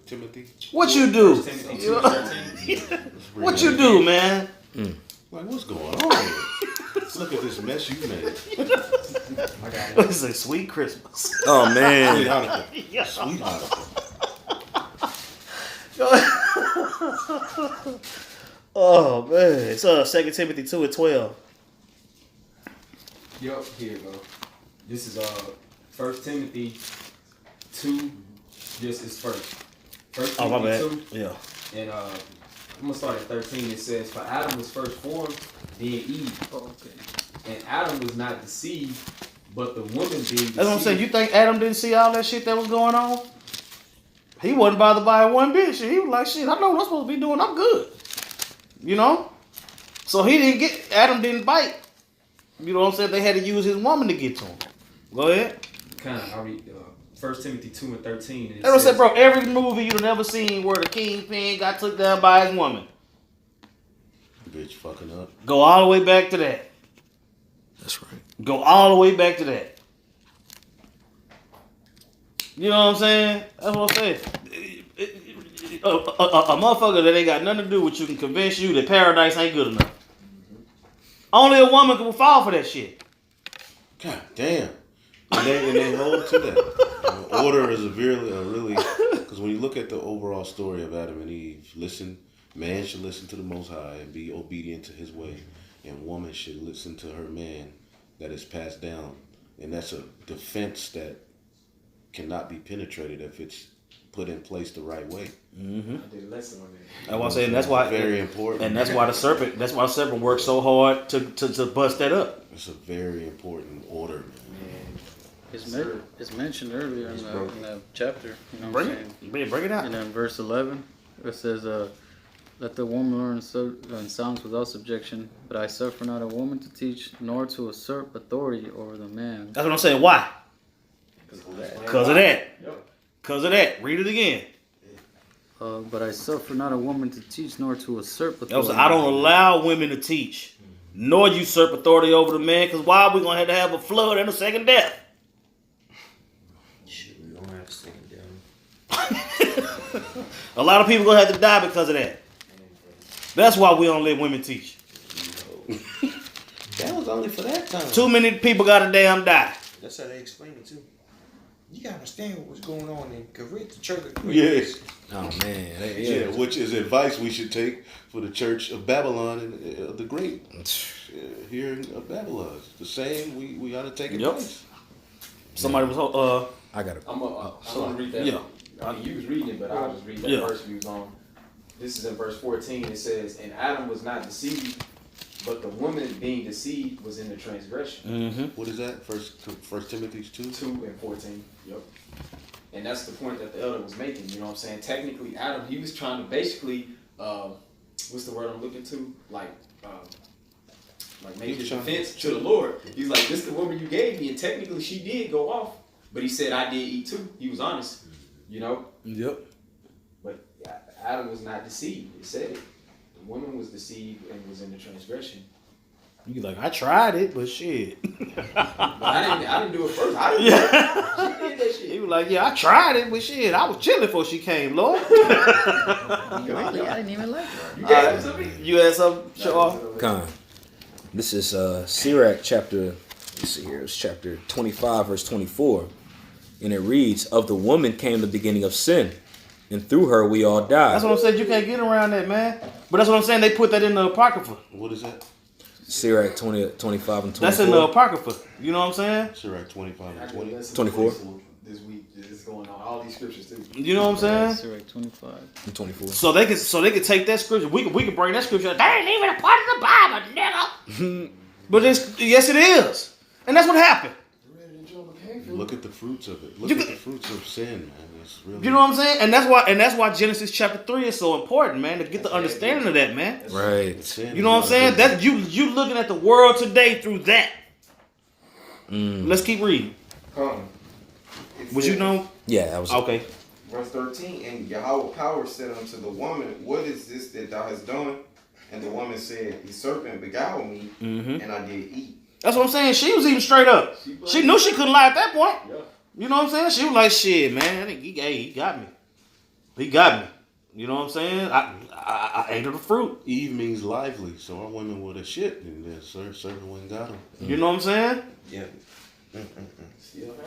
Timothy? What you do? First Timothy 2:13. What you do, man? Like, what's going on here? Look at this mess you made. I got it. It's a sweet Christmas. Oh Sweet man. Hanukkah. Sweet Hanukkah. Oh man, it's 2 Timothy 2:12. Yup, here you go. This is 1 Timothy 2. This is first. 1 Oh my bad. Timothy 2. Yeah. And I'm gonna start at 13. It says, for Adam was first formed, then Eve. Oh, okay. And Adam was not deceived, but the woman being deceived. That's what I'm saying. You think Adam didn't see all that shit that was going on? He wasn't bothered by it one bit. Shit, he was like, shit, I know what I'm supposed to be doing. I'm good. You know? So he didn't get, Adam didn't bite. You know what I'm saying? They had to use his woman to get to him. Go ahead. Kind of, I read 1 Timothy 2 and 13. And it That's what I said, says, bro. Every movie you've never seen where the kingpin got took down by his woman. Bitch fucking up. Go all the way back to that. That's right. Go all the way back to that. You know what I'm saying? That's what I'm saying. A motherfucker that ain't got nothing to do with you can convince you that paradise ain't good enough. Only a woman can fall for that shit. God damn. And they hold to that. Order is a really, because when you look at the overall story of Adam and Eve, man should listen to the Most High and be obedient to his way, and woman should listen to her man that is passed down. And that's a defense that cannot be penetrated if it's put in place the right way. Mm-hmm. I did a lesson on that. That's what I'm saying. That's why Very important. And that's why the serpent works so hard to bust that up. It's a very important order, man. It's mentioned earlier in the chapter. You know what Bring I'm saying? it. Bring it out. And then verse 11, it says, let the woman learn in silence without subjection, but I suffer not a woman to teach, nor to usurp authority over the man. That's what I'm saying. Why? Because of that. Yep. Because of that. Read it again. But I suffer not a woman to teach, nor to usurp That authority. was, I don't allow women to teach, nor usurp authority over the man, because why are we going to have a flood and a second death? Shit, we don't have a second down. A lot of people going to have to die because of that. That's why we don't let women teach. That was only for that time. Too many people got to damn die. That's how they explain it too. You gotta understand what was going on in Corinth, the church of Corinth. Yes. Oh man. Yeah, which is advice we should take for the church of Babylon and the great here in Babylon. It's the same. We ought to take advice. Somebody was I got it. I'm gonna read that. Yeah. I mean, you was reading it, but I'll just read that Yeah. verse we was on. This is in verse 14. It says, and Adam was not deceived, But the woman being deceived was in the transgression. What is that? First Timothy 2? 2 and 14. Yep. And that's the point that the elder was making. You know what I'm saying? Technically, Adam, he was trying to basically, what's the word I'm looking to? Like make his defense to the Lord. He's like, this is the woman you gave me, and technically she did go off, but he said I did eat too. He was honest. You know. Yep. But Adam was not deceived. It said it. The woman was deceived and was in the transgression. You like, I tried it, but shit. But I didn't do it first. I didn't do it. She did that shit. He was like, yeah, I tried it, but shit, I was chilling before she came, Lord. Really? I didn't even like her. You gave it to me. You had something? Show off? Con. This is Sirach chapter, let's see here, it's chapter 25, verse 24. And it reads, of the woman came the beginning of sin, and through her we all died. That's what I'm saying. You can't get around that, man. But that's what I'm saying. They put that in the Apocrypha. What is that? Sirach 25 and 24. That's in the Apocrypha. You know what I'm saying? Sirach 25 I and did 20. listen 24. to this week. This is going on. All these scriptures too. You know what I'm saying? Sirach 25. And 24. So they could take that scripture. We could bring that scripture. That ain't even a part of the Bible, nigga. But yes, it is, and that's what happened. Look at the fruits of it. Look You at could- the fruits of sin, man. It's really. You know what I'm saying? And that's why Genesis chapter 3 is so important, man, to get the understanding of that, man. Right. Sin You know what I'm is saying? not That you looking at the world today through that. Let's keep reading. Come. It Would you says- know? Yeah, that was Okay. Verse 13, and Yahweh power said unto the woman, what is this that thou hast done? And the woman said, the serpent beguiled me, and I did eat. That's what I'm saying. She was even straight up. She knew she couldn't lie at that point. Yeah. You know what I'm saying? She was like, shit, man. I think he got me. He got me. You know what I'm saying? I ate of the fruit. Eve means lively, so our women were the shit, and the servant went and got them. You know what I'm saying? Yeah.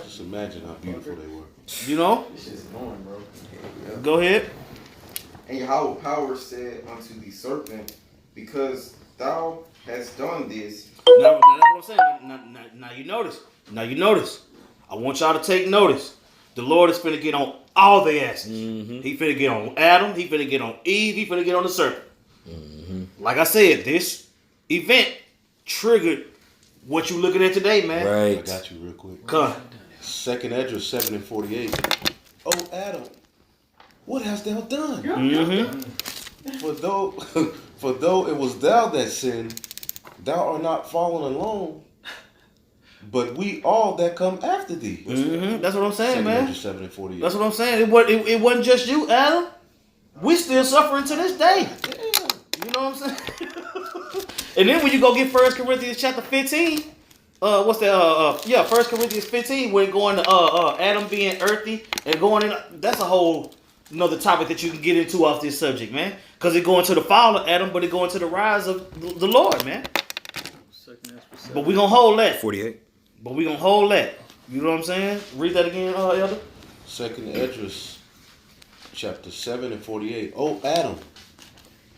Just imagine how beautiful they were. You know? This shit's annoying, bro. Go ahead. And Yahweh power said unto the serpent, because thou hast done this. Now that's what I'm saying. Now you notice. Now you notice. I want y'all to take notice. The Lord is finna get on all the asses. He finna get on Adam. He finna get on Eve. He finna get on the serpent. Like I said, this event triggered what you looking at today, man. I right. got you real quick. Come. Second Esdras 7 and 48. Oh, Adam, what hast thou done? For though it was thou that sinned, thou art not fallen alone, but we all that come after thee. That's what I'm saying, Second man. Esdras 7 and 48. That's what I'm saying. It wasn't just you, Adam. We still suffering to this day. You know what I'm saying? And then when you go get 1 Corinthians chapter 15, what's that? 1 Corinthians 15, where going to Adam being earthy and going in. That's a whole another topic that you can get into off this subject, man. Because it going to the fall of Adam, but it going to the rise of the Lord, man. But we gonna hold that. 48. But we gonna hold that. You know what I'm saying? Read that again, Elder. Second Esdras chapter 7 and 48. Oh, Adam,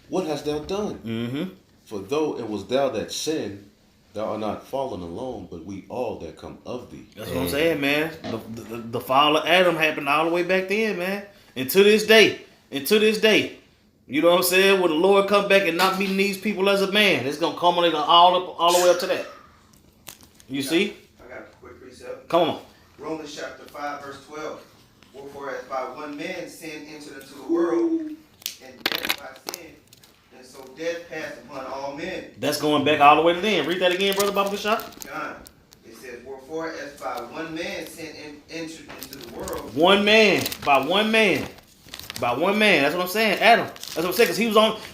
what hast thou done? For though it was thou that sinned, thou art not fallen alone, but we all that come of thee. That's what I'm saying, man. The fall of Adam happened all the way back then, man. And to this day, you know what I'm saying? When the Lord come back and not meeting these people as a man, it's gonna culminate all the way up to that. You see? I got a quick precept. Come on. Romans chapter 5, verse 12. Wherefore, as by one man sin entered into the world, and death by sin, and so death passed upon all men. That's going back all the way to then. Read that again, Brother Bobby Shot. John, it says, wherefore, as by one man sin entered into the world. One man, by one man. By one man. That's what I'm saying. Adam. That's what I'm saying. Because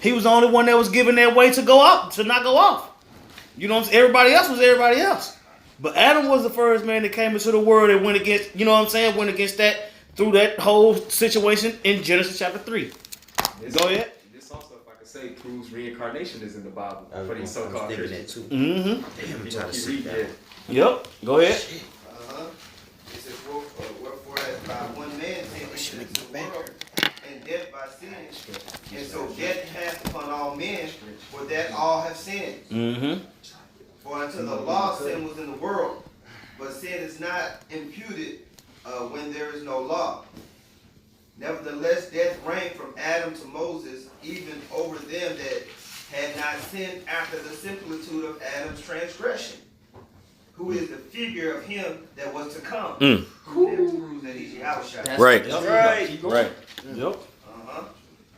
he was the only one that was given their way to go up, to not go off. You know what I'm saying? Everybody else was everybody else. But Adam was the first man that came into the world and went against, you know what I'm saying? Went against that through that whole situation in Genesis chapter 3. Go ahead. This also, if I could say, proves reincarnation is in the Bible I was for these thinking so-called that Christians. too. Mm-hmm. I'm trying to You see read that. that. Yep. Go ahead. It says, wherefore, as by one man sin entered into the world, and death by sin, and so death passed upon all men, for that all have sinned. Mm-hmm. For unto the law sin was in the world, but sin is not imputed when there is no law. Nevertheless, death reigned from Adam to Moses, even over them that had not sinned after the similitude of Adam's transgression, who is the figure of him that was to come. Mm. Who proves that he's Yahushua. Right. That's Right. Keep going. Right. Yep.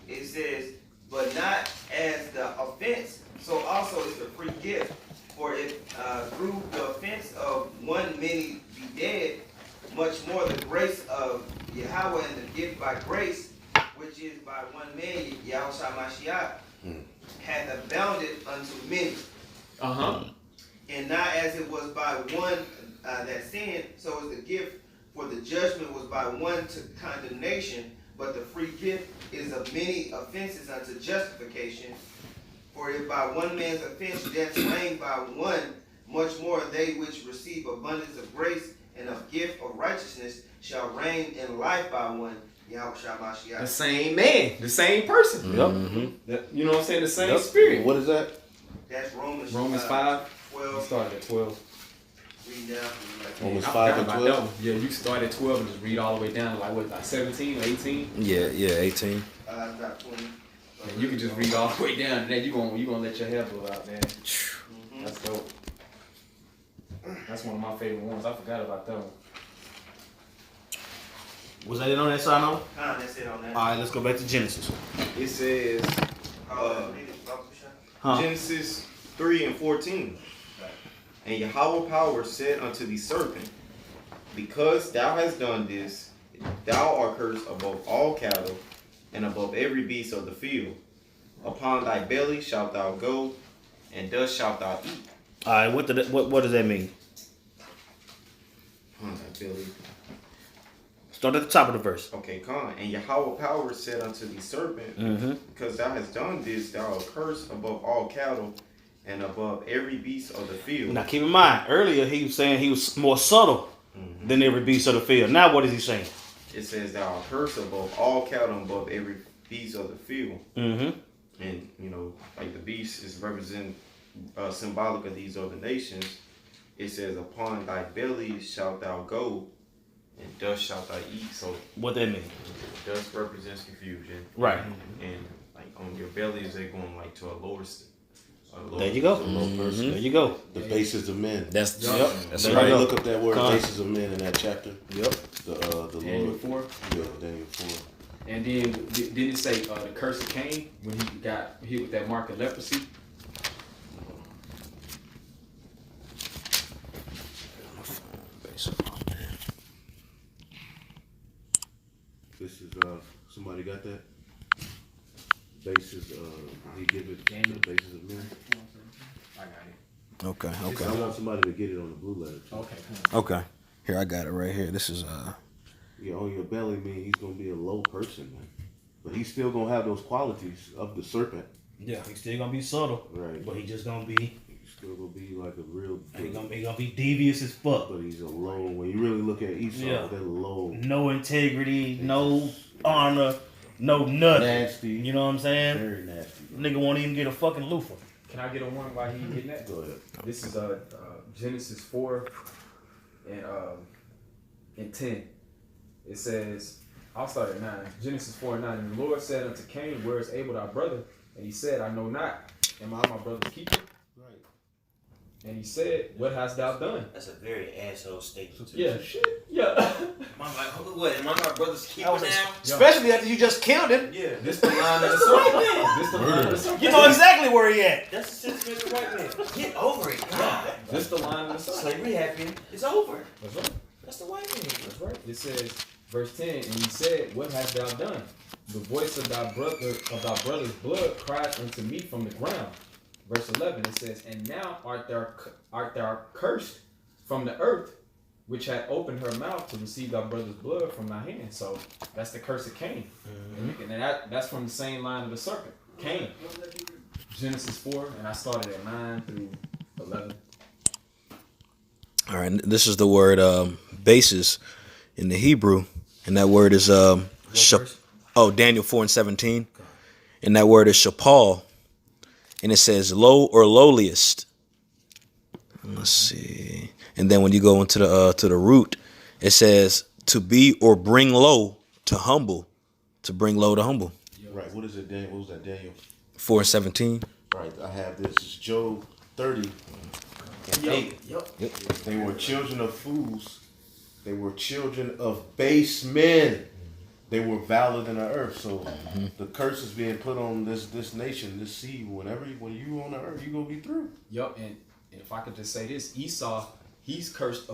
It says, but not as the offense, so also is the free gift. For if through the offense of one many be dead, much more the grace of Yahweh and the gift by grace, which is by one man, Yahushua Mashiach, hath abounded unto many. And not as it was by one that sinned, so is the gift. For the judgment was by one to condemnation, but the free gift is of many offenses unto justification. For if by one man's offense death reigned by one, much more they which receive abundance of grace and of gift of righteousness shall reign in life by one, Yahushua Mashiach. The same man, the same person. You know what I'm saying? The same spirit. What is that? That's Romans 5. 12. You started at 12. Read down to like Romans I 5 forgot and about 12. that one. Yeah, you start at 12 and just read all the way down to like 17, 18. Yeah, 18. about 20. And you can just read all the way down, and then you gonna let your hair blow out, man. That's dope. That's one of my favorite ones. I forgot about that one. Was that it on that side note? That's it on that. All right, let's go back to Genesis. It says Read it, Baruch Hashem. Genesis 3 and 14. And Yahweh power said unto the serpent, because thou hast done this, thou art cursed above all cattle, and above every beast of the field. Upon thy belly shalt thou go, and dust shalt thou eat. All right, what does that mean? Upon thy belly. Start at the top of the verse. Okay, come. And Yahweh power said unto the serpent, because thou hast done this, thou art cursed above all cattle, and above every beast of the field. Now keep in mind, earlier he was saying he was more subtle than every beast of the field. Now what is he saying? It says thou art cursed above all cattle, and above every beast of the field. And you know, like the beast is represent symbolic of these other nations. It says, upon thy belly shalt thou go, and dust shalt thou eat. So What that mean? dust represents confusion, Right. and like on your belly is they going like to a lower There you go. person. There you go. The basis of men. That's That's Somebody right. look up that word, Come. basis of men, in that chapter. Yep. The Daniel Lord. 4. Yeah, Daniel 4. And then didn't it say the curse of Cain when he got hit with that mark of leprosy? This is somebody got that? Basis he give it Daniel. the basis of men. I got it. Okay, I want somebody to get it on the blue letter too. Okay. Okay. Here, I got it right here. This is Yeah, on your belly mean he's gonna be a low person, man. But he's still gonna have those qualities of the serpent. Yeah, he's still gonna be subtle, Right. but he just gonna be He's still gonna be like a real he gonna be devious as fuck. but he's a low. When you really look at Esau, Yeah. they're low. No integrity, no honor, no nothing. Nasty. You know what I'm saying? Very nasty. Nigga won't even get a fucking loofah. Can I get on one while he getting that? Go ahead. This is Genesis 4 and 10. It says, I'll start at 9. Genesis 4 and 9. And the Lord said unto Cain, where is Abel thy brother? And he said, I know not. Am I my brother's keeper? Right. And he said, what hast thou done? That's a very asshole statement. Yeah, shit. Yeah. What? Am I my brother's keeper now? Especially after you just killed him. Yeah. This the line of the serpent. This the line of the serpent. You know exactly where he at. That's the sentiment of the white man. Get over it. God. This the line of the serpent. Slavery happened. It's over. That's right. That's the white man. That's right. It says, verse 10, and he said, what hast thou done? The voice of thy brother's blood cried unto me from the ground. Verse 11, it says, and now art thou cursed from the earth, which had opened her mouth to receive thy brother's blood from thy hand. So that's the curse of Cain. And that's from the same line of the serpent, Cain. Genesis 4, and I started at 9 through 11. all right. This is the word basis in the Hebrew, and that word is Daniel 4 and 17, and that word is shapal, and it says low or lowliest. Let's see, and then when you go into the root, it says to be or bring low to humble, to bring low to humble. Right. What is it, Daniel? What was that, Daniel? 4 and 17. Right, I have this. It's Job 30 and 8. They were children of fools. They were children of base men. They were valid in the earth. So the curse is being put on this nation, this seed. When you on the earth, you gonna be through. Yup, and if I could just say this, Esau, he's cursed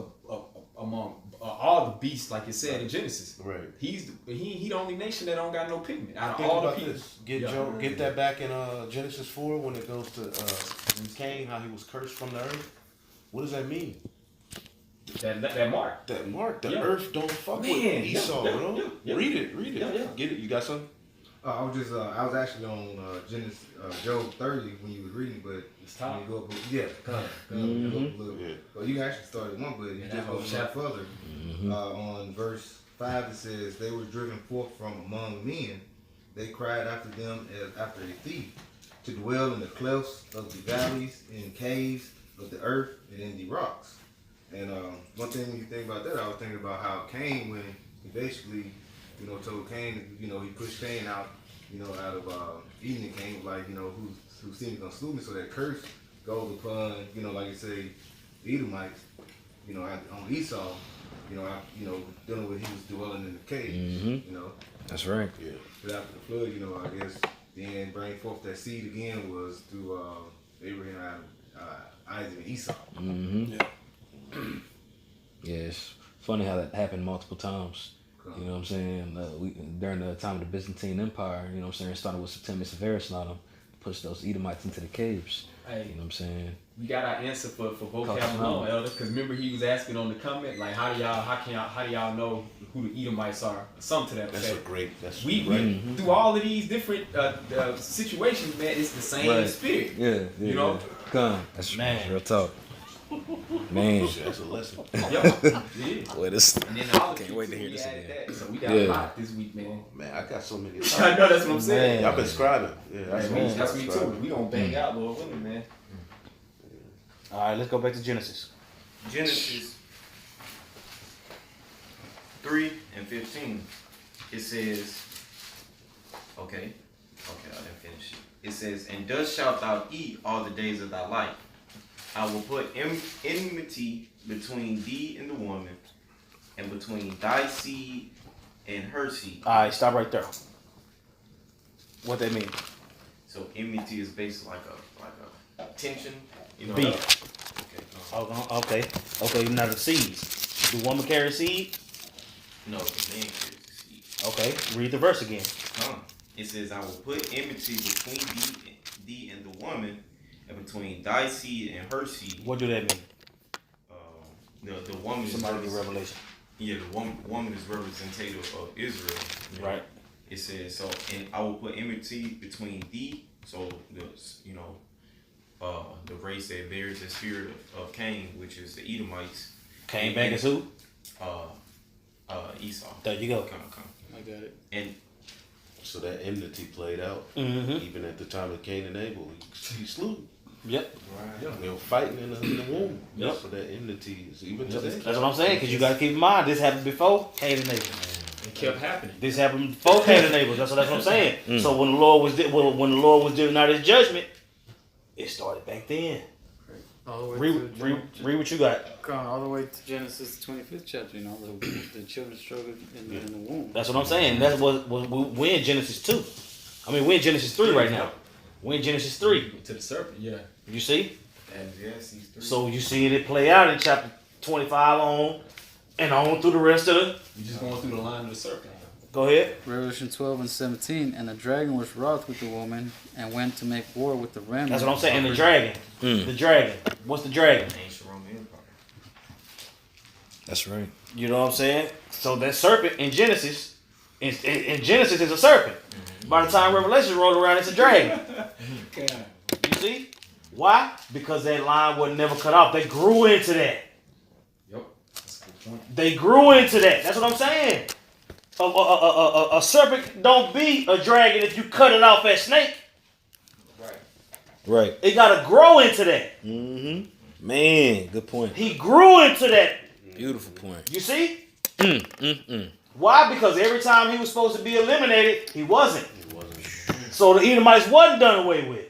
among all the beasts, like it said in Genesis. Right. He the only nation that don't got no pigment out of Think all the about people. this. Get that back in Genesis 4 when it goes to Cain, how he was cursed from the earth. What does that mean? That mark. That mark, the Yeah. earth don't fuck Man, with Esau, yeah, bro. yeah. Read it. Yeah. Get it. You got something? I was actually on Genesis, Job 30 when you was reading, but It's top. when you go up, go up a little. Yeah. Well, you can actually start at one, but you Yeah, just that go whole a chapter. little further. On verse 5, it says, "They were driven forth from among men. They cried after them as after a thief, to dwell in the clefts of the valleys, in caves of the earth, and in the rocks." And one thing when you think about that, I was thinking about how Cain, when he basically, told Cain, he pushed Cain out, out of Eden, and Cain was like, who's seen gonna slew me? So that curse goes upon, like you say, the Edomites, on Esau, dealing with he was dwelling in the cave, That's right. Yeah. But after the flood, I guess then bring forth that seed again was through Abraham, Isaac, and Esau. Yeah, it's funny how that happened multiple times. You know what I'm saying? During the time of the Byzantine Empire, you know what I'm saying? It started with Septimius Severus and all them, pushed those Edomites into the caves. Hey, You know what I'm saying? we got our answer for both Cause Calvin no. and Elder, because remember he was asking on the comment like, how do y'all know who the Edomites are? Something to that That's effect. that's We right. through all of these different situations, man, it's the same Right. spirit. Yeah, You know? Come. That's real talk. Man. That's a lesson. Yeah. Wait, this. And then all the Can't people wait to hear we this added again. that, so we got Yeah. a lot this week, man. Man, I got so many. I know that's what I'm saying. Y'all been scribing. Yeah, That's me too. scribing. We gonna bang out, Lord willing, man. All right, let's go back to Genesis. Genesis 3:15. It says, okay, I didn't finish it. It says, "And thus shalt thou eat all the days of thy life. I will put enmity between thee and the woman, and between thy seed and her seed." All right, stop right there. What that mean? So enmity is basically like a tension, Beef. Okay. Okay. Now the seeds. The woman carry seed. No, the man carries the seed. Okay, read the verse again. It says, "I will put enmity between thee and the woman, and between thy seed and her seed." What do that mean? The woman is Somebody get revelation. Yeah, the woman is representative of Israel. Right. It says, "So, and I will put enmity between thee." So the race that bears the spirit of Cain, which is the Edomites. Came back as who? Esau. There you go. Come. I got it. And So that enmity played out. Mm-hmm. Even at the time of Cain and Abel, he slew them. Yep. They were fighting in the womb. Yep. So that enmity is even today. That's what I'm saying. Because you got to keep in mind, this happened before Cain and Abel. It kept happening. This happened before Cain and Abel. That's what I'm saying. So when the Lord was dealing out His judgment, it started back then. All the way Read what you got. Going all the way to Genesis 25th chapter. You know, the children struggled in the womb. That's what I'm saying. That's what we're in Genesis 2. I mean, we're in Genesis 3 right now. We're in Genesis 3. To the serpent, yeah. You see? And yes, he's 3. So you see it play out in chapter 25 on and on through the rest of the. You just going through the line of the serpent. Go ahead. Revelation 12:17. And the dragon was wroth with the woman and went to make war with the remnant. That's what I'm saying. And the of her- dragon. The dragon. What's the dragon? ancient Roman Empire. That's right. You know what I'm saying? So that serpent in Genesis, in Genesis is a serpent. By the time Revelation rolled around, it's a dragon. You see? Why? Because that line was never cut off. They grew into that. Yep. That's a good point. They grew into that. That's what I'm saying. A serpent don't be a dragon if you cut it off at snake. Right. It gotta grow into that. Mm-hmm. Man, good point. He grew into that. Beautiful point. You see? Why? Because every time he was supposed to be eliminated, he wasn't. So the Edomites wasn't done away with.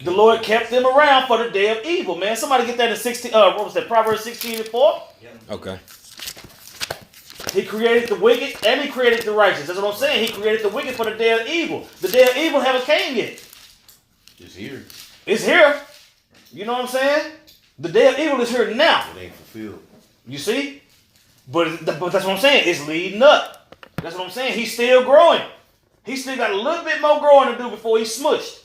The Lord kept them around for the day of evil, man. Somebody get that in 16. What was that? Proverbs 16:4. Okay. He created the wicked and he created the righteous. That's what I'm saying. He created the wicked for the day of evil. The day of evil haven't came yet. It's here. It's here. You know what I'm saying? The day of evil is here now. It ain't fulfilled. You see? But that's what I'm saying. It's leading up. That's what I'm saying. He's still growing. He still got a little bit more growing to do before he's smushed.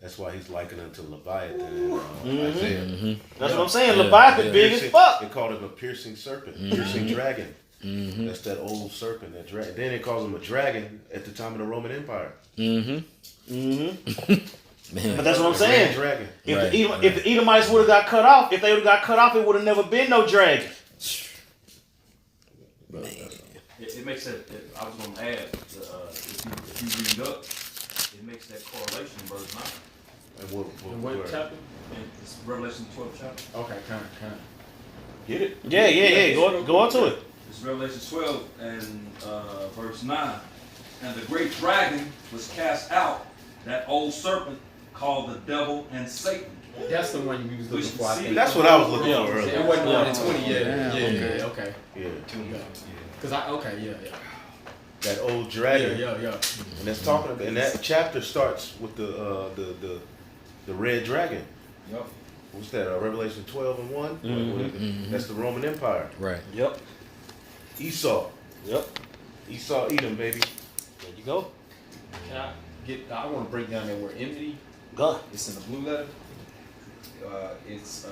That's why he's likened unto Leviathan in Isaiah. That's what I'm saying. Leviathan big as fuck. They called him a piercing serpent, piercing dragon. That's that old serpent. That dragon. Then they called him a dragon at the time of the Roman Empire. Man. But that's what I'm saying. Dragon. If the Edomites would have got cut off, if they would have got cut off, it would have never been no dragon. It makes it. I was going to add, if you read up, it makes that correlation in verse 9. And In what chapter? It's Revelation 12 chapter. Okay, kind of. Get it? Yeah. Go on to it. It's Revelation 12 and verse 9. And the great dragon was cast out, that old serpent called the devil and Satan. That's the one you was looking for. I think. That's what I was looking for It earlier. wasn't one in 20 yet. Yeah, Okay. Yeah. Cause yeah. That old dragon. Yeah. And that's talking about, and that chapter starts with the red dragon. Yep. What's that? Revelation 12 and 1. That's the Roman Empire. Right. Yep. Esau. Yep. Esau, Edom, baby. There you go. I want to break down that word enmity. Go. It's in the blue letter. It's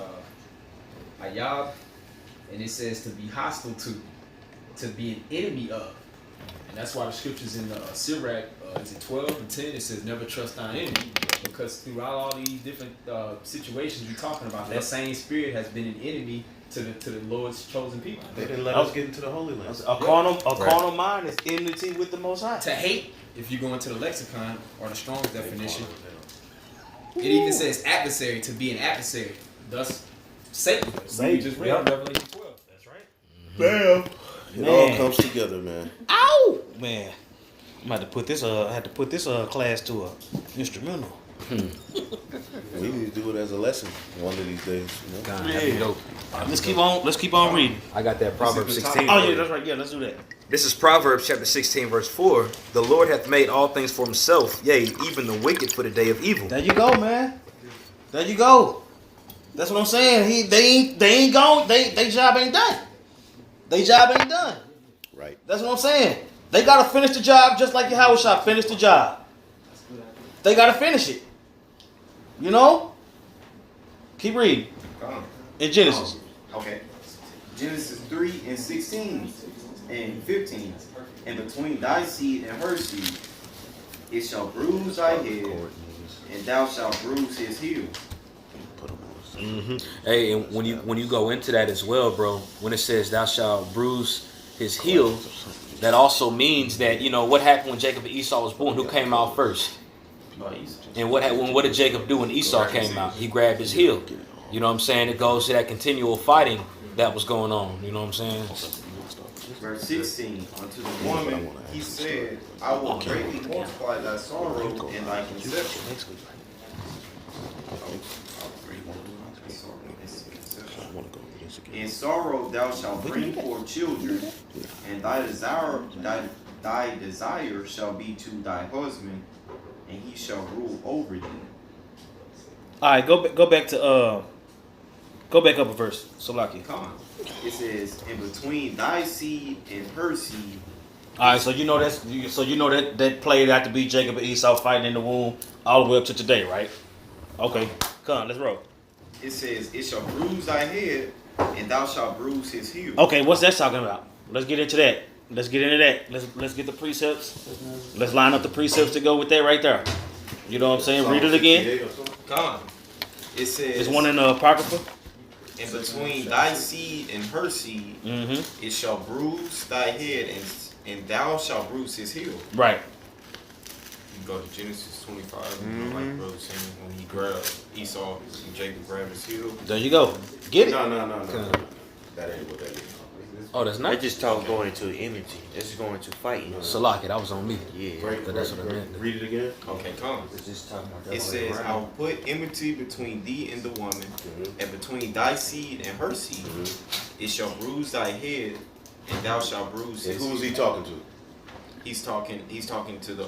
ayab, and it says to be hostile to be an enemy of. And that's why the scriptures in Sirach, is it 12 and 10, it says never trust thine enemy, because throughout all these different situations we're talking about, that same spirit has been an enemy to the Lord's chosen people. They didn't let us get into the Holy Land. A carnal mind is enmity with the Most High. To hate, if you go into the lexicon or the Strong's definition, it even says adversary, to be an adversary. Thus, Satan. We just read Revelation 12. That's right. Bam! It Man. all comes together, man. Ow! Man. I'm about to put this class to a instrumental. We need to do it as a lesson one of these days. You know? God, that'd be dope. Let's keep on reading. I got that Proverbs 16. Oh yeah, that's right. Yeah, let's do that. This is Proverbs chapter 16, verse 4. The Lord hath made all things for himself, yea, even the wicked for the day of evil. There you go, man. There you go. That's what I'm saying. They ain't gone. They job ain't done. They job ain't done. Right. That's what I'm saying. They gotta finish the job just like Yahweh Shah finished the job. They gotta finish it. You know? Keep reading. In Genesis. Okay. Genesis 3 and 16 and 15. And between thy seed and her seed, it shall bruise thy head, and thou shalt bruise his heel. Hey, and when you go into that as well, bro, when it says thou shalt bruise his heel, that also means that, you know, what happened when Jacob and Esau was born? Who came out first? And what did Jacob do when Esau came out? He grabbed his heel. You know what I'm saying? It goes to that continual fighting that was going on. You know what I'm saying? Verse 16. Unto the woman he said, I will greatly multiply thy sorrow and thy conception. In sorrow thou shalt bring forth children, and thy desire shall be to thy husband, and he shall rule over thee. All right, go back up a verse, Salaki. Come on. It says, in between thy seed and her seed. All right, so you know that played out to be Jacob and Esau fighting in the womb all the way up to today, right? Okay, come on, let's roll. It says, it shall bruise thy head, and thou shalt bruise his heel. Okay, what's that talking about? Let's get into that. Let's get the precepts. Let's line up the precepts to go with that right there. You know what I'm saying? Read it again. Come on. It says, There's one in the Apocrypha. in between thy seed and her seed, it shall bruise thy head, and thou shalt bruise his heel. Right. You go to Genesis 25, you know, like brother saying, when he grabbed Esau, and Jacob grabbed his heel. There you go. Get it. No. That ain't what that is. Oh, that's not. They just talk going into enmity. That's going to fighting. Salaki, that was on me. Yeah. That's what I meant. Read it again. Okay, come. It's just talking about that It way says, around. I will put enmity between thee and the woman, and between thy seed and her seed. It shall bruise thy head, and thou shalt bruise And his who's he heel. talking to? He's talking to the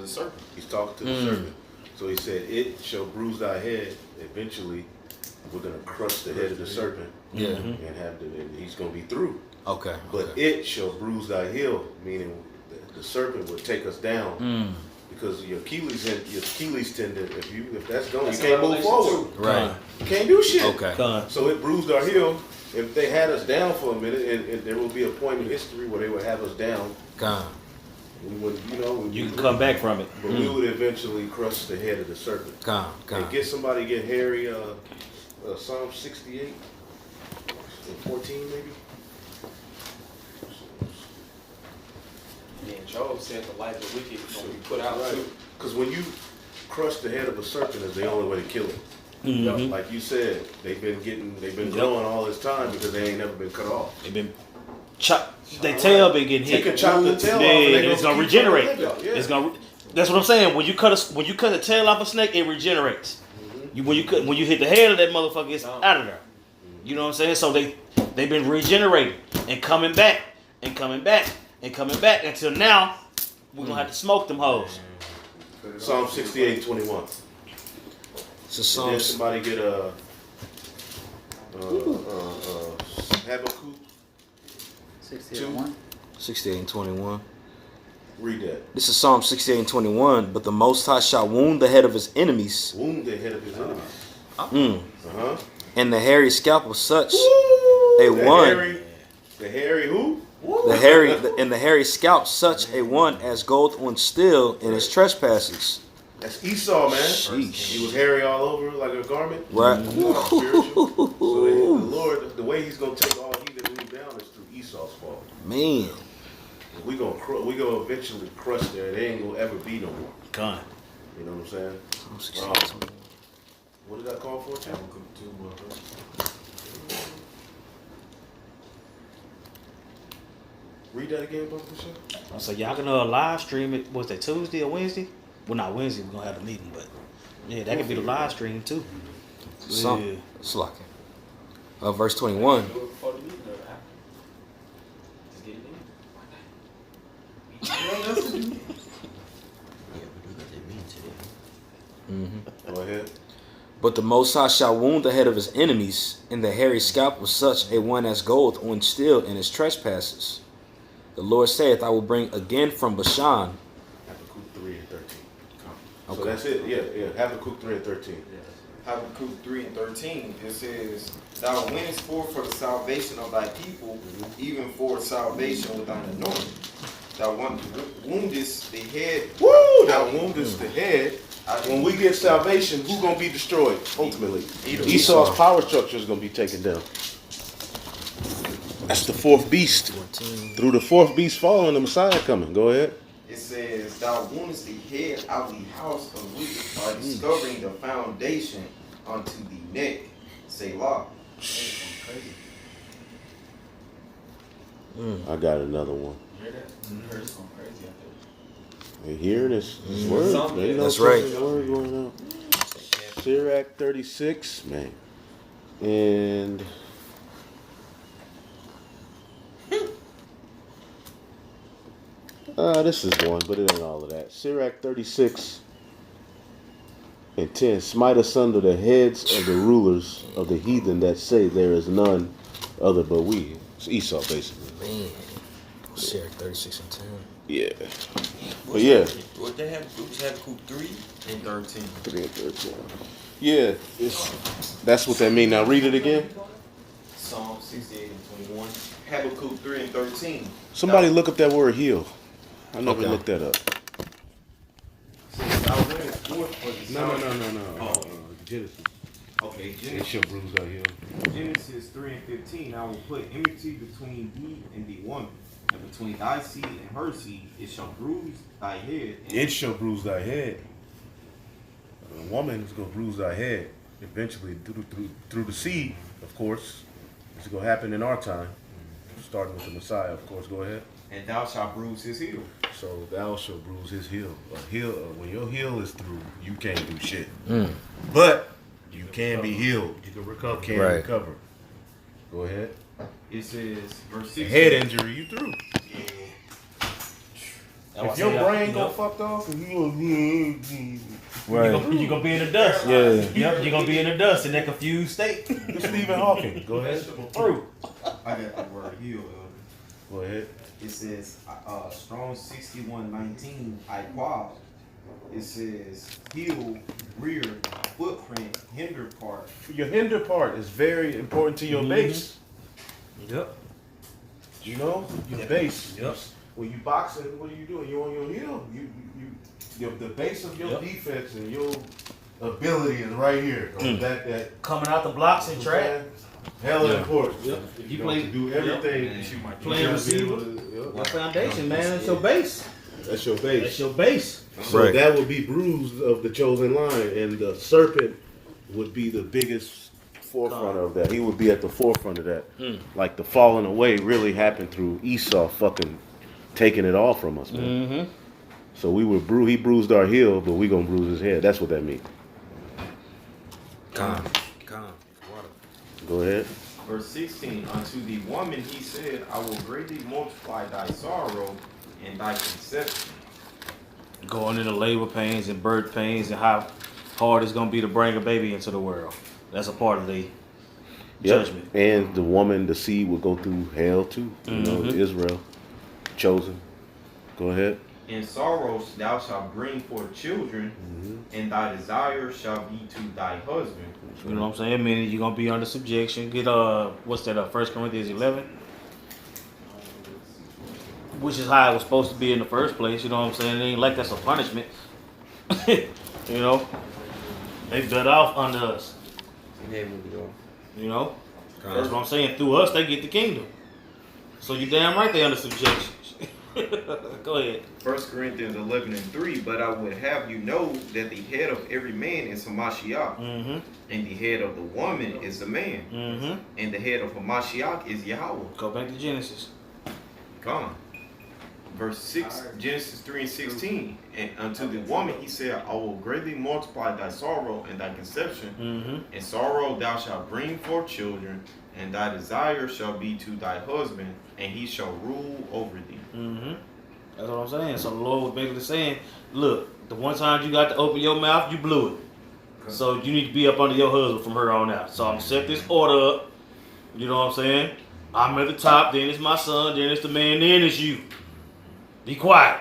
serpent. He's talking to the serpent. So he said, "It shall bruise thy head." Eventually, we're gonna crush the head of the serpent. Yeah. And have and he's gonna be through. Okay. But it shall bruise thy heel, meaning the serpent will take us down. Because your Achilles tendon, if that's gone, That's you can't in move Revelation forward. Right. You can't do shit. Okay. So it bruised our heel. If they had us down for a minute, and there will be a point in history where they would have us down, Gone. we would, You can come back from it. but we would eventually crush the head of the serpent. Gone. Hey, get Harry, Psalm 68, 14 maybe. Yeah, Job said the life of the wicked is going to be put out too. Because when you crush the head of a serpent, is the only way to kill it. Like you said, they've been growing all this time because they ain't never been cut off. They've been chop. Their tail been getting They hit. can chop the tail off, Yeah, and they it's gonna keep regenerate. trying to live, yeah. It's gonna. That's what I'm saying. When you cut the tail off a snake, it regenerates. When you hit the head of that motherfucker, it's out of there. You know what I'm saying? So they've been regenerating and coming back and coming back and coming back until now we're gonna have to smoke them hoes. Psalm 68:21. So And then Psalms. somebody get Habakkuk. 68:1. 68 and 21. Read that. This is Psalm 68 and 21. But the Most High shall wound the head of his enemies, Wound the head of his enemies. Uh-huh. and the hairy scalp of such The one. The hairy who? And the hairy scalp such a one as goeth on steel in his trespasses. That's Esau, man. Sheesh. He was hairy all over like a garment. Right. Spiritual. So the Lord, the way He's gonna take all he that moved down is through Esau's fault. Man. We gonna eventually crush there. They ain't gonna ever be no more. Gone. You know what I'm saying? What did I call for? Chapter? Read that again, Brother Michelle. So y'all gonna live stream it. Was that Tuesday or Wednesday? Well, not Wednesday. We're gonna have a meeting, but yeah, that could be the live stream too. Some. Slocking. Verse 21. Do it before the meeting or after. Just get it in. Mm-hmm. Go ahead. But the Most High shall wound the head of his enemies, and the hairy scalp of such a one as goeth on steel in his trespasses. The Lord saith, I will bring again from Bashan. Habakkuk 3 and 13. Okay. So that's it. Yeah. Habakkuk 3 and 13. Habakkuk 3 and 13, it says, Thou winnest forth for the salvation of thy people, even for salvation with thine anointing. Thou woundest the head. Woo! Thou woundest the head. When we get salvation, who's gonna be destroyed ultimately? Esau's power structure is gonna be taken down. That's the fourth beast. Through the fourth beast falling, the Messiah coming. Go ahead. It says, Thou woundest the head out of the house of wicked by discovering the foundation unto the neck. Selah. I got another one. Hear that? Heard it's going crazy out there. You hear this word? Something. You know, That's right. this word going out. Sirach 36, man. And this is one, but it ain't all of that. Sirach 36 and 10. Smite asunder the heads of the rulers of the heathen that say there is none other but we. It's Esau, basically. Man. Sirach 36 and 10. Yeah. But yeah. What they have? It was Habakkuk 3 and 13. 3 and 13. Yeah, that's what that mean. Now read it again. Psalm 68 and 21. Habakkuk 3 and 13. Somebody look up that word heal. I never Okay. looked that up. Says, Thou winnest forth for the salvation. No. Genesis. Okay, It Genesis. shall bruise thy heel. Genesis 3 and 15, I will put enmity between thee and the woman, and between thy seed and her seed. It shall bruise thy head. And It shall bruise thy head. A woman is going to bruise thy head eventually through the seed, of course. It's going to happen in our time. starting with the Messiah, of course. Go ahead. And thou shalt bruise his heel. So thou shalt bruise his heel. When your heel is through, you can't do shit. But you can be healed. You can recover. Recover. Go ahead. It says, verse 6. Head injury, you through. If your brain go Yep. fucked off, and you Right. You're gonna be in the dust. Yeah. Yep, you're gonna be in the dust in that confused state. Stephen Hawking. Go ahead. Through. I got the word heel, elder. Go ahead. It says, Strong 61:19, I quab. It says, heel, rear, footprint, hinder part. Your hinder part is very important to your base. Yep. You know, your base. Yep. When you boxing, what are you doing? You're on your heel. The base of your Yep. defense and your ability is right here. That Coming out the blocks and track. hella important. Yep. You play to do everything. Yep. Playing receiver. Your foundation, man. That's your base. That's your base. That's your base. So Right. that would be bruised of the chosen line, and the serpent would be the biggest forefront of that. He would be at the forefront of that. Like the falling away really happened through Esau fucking taking it all from us, man. Mm-hmm. So we were he bruised our heel, but we gonna bruise his head. That's what that means. Calm. Water. Go ahead. Verse 16, unto the woman he said, I will greatly multiply thy sorrow and thy conception. Going into labor pains and birth pains and how hard it's gonna be to bring a baby into the world. That's a part of the judgment. And the woman, the seed, will go through hell too. You know, Israel, chosen. Go ahead. In sorrows thou shalt bring forth children, and thy desire shall be to thy husband. You know what I'm saying? Meaning you're gonna be under subjection. Get what's that? 1 Corinthians 11, which is how it was supposed to be in the first place. You know what I'm saying? It ain't like that's a punishment. You know, they built off under us. You know, that's what I'm saying. Through us, they get the kingdom. So you damn right they under subjection. Go ahead. 1 Corinthians 11:3, but I would have you know that the head of every man is Hamashiach, and the head of the woman is the man, and the head of Hamashiach is Yahweh. Go back to Genesis. Come on. Verse 6, Genesis 3:16, and unto the woman he said, I will greatly multiply thy sorrow and thy conception, and sorrow thou shalt bring forth children, and thy desire shall be to thy husband, and he shall rule over thee. That's what I'm saying. So the Lord was basically saying, look, the one time you got to open your mouth, you blew it. So you need to be up under your husband from here on out. So I'm going to set this order up. You know what I'm saying? I'm at the top, then it's my son, then it's the man, then it's you. Be quiet.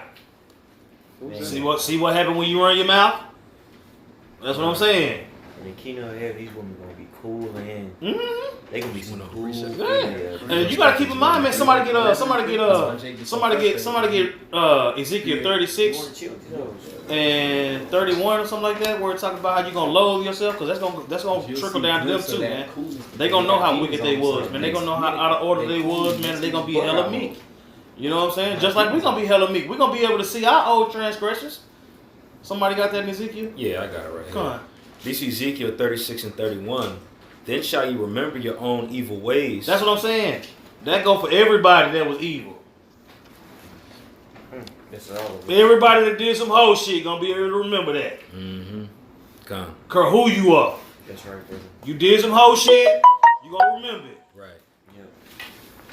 See what happened when you run your mouth? That's what I'm saying. And the kingdom of heaven, these women gonna be cool and they gonna be some cool. And you gotta keep in mind, man. Somebody get Ezekiel 36 and 31 or something like that, where it talk about how you gonna loathe yourself, because that's gonna trickle down to them too, man. They gonna know how wicked they was, man. They gonna know how out of order they was, man. They gonna be hella meek. You know what I'm saying? Just like we gonna be hella meek. We gonna be able to see our old transgressions. Somebody got that in Ezekiel? Yeah, I got it right here. Come on. This Ezekiel 36 and 31. Then shall you remember your own evil ways. That's what I'm saying. That go for everybody that was evil. Everybody that did some hoe shit gonna be able to remember that. Come. Care who you are. That's right, brother. You did some hoe shit, you gonna remember it. Right.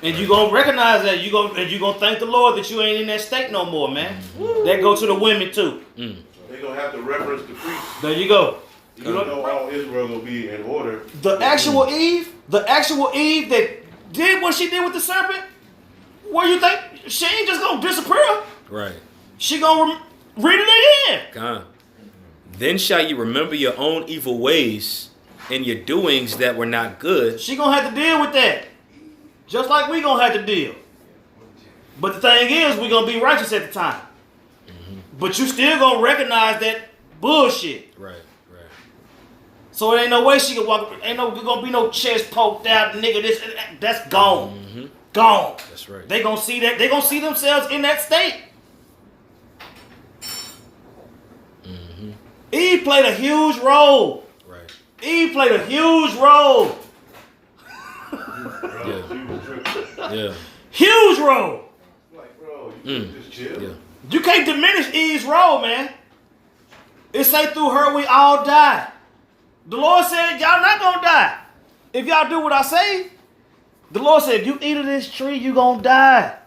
And you gonna recognize that. You gonna thank the Lord that you ain't in that state no more, man. That go to the women too. They gonna have to reverence the priest. There you go. You don't know how Israel will be in order. The actual Eve that did what she did with the serpent, where you think she ain't just gonna disappear? Right. She gonna read it again. Come. Then shall you remember your own evil ways and your doings that were not good. She gonna have to deal with that, just like we gonna have to deal. But the thing is, we gonna be righteous at the time. But you still gonna recognize that bullshit. Right. So it ain't no way she can walk. Ain't gonna be no chest poked out, nigga. That's gone. Gone. That's right. They gonna see that. They gonna see themselves in that state. Eve played a huge role. Right. Eve played a huge role. Yeah. Huge role. Like, bro, you just chill. Yeah. You can't diminish Eve's role, man. It say through her we all die. The Lord said y'all not gonna die. If y'all do what I say, the Lord said if you eat of this tree, you gonna die.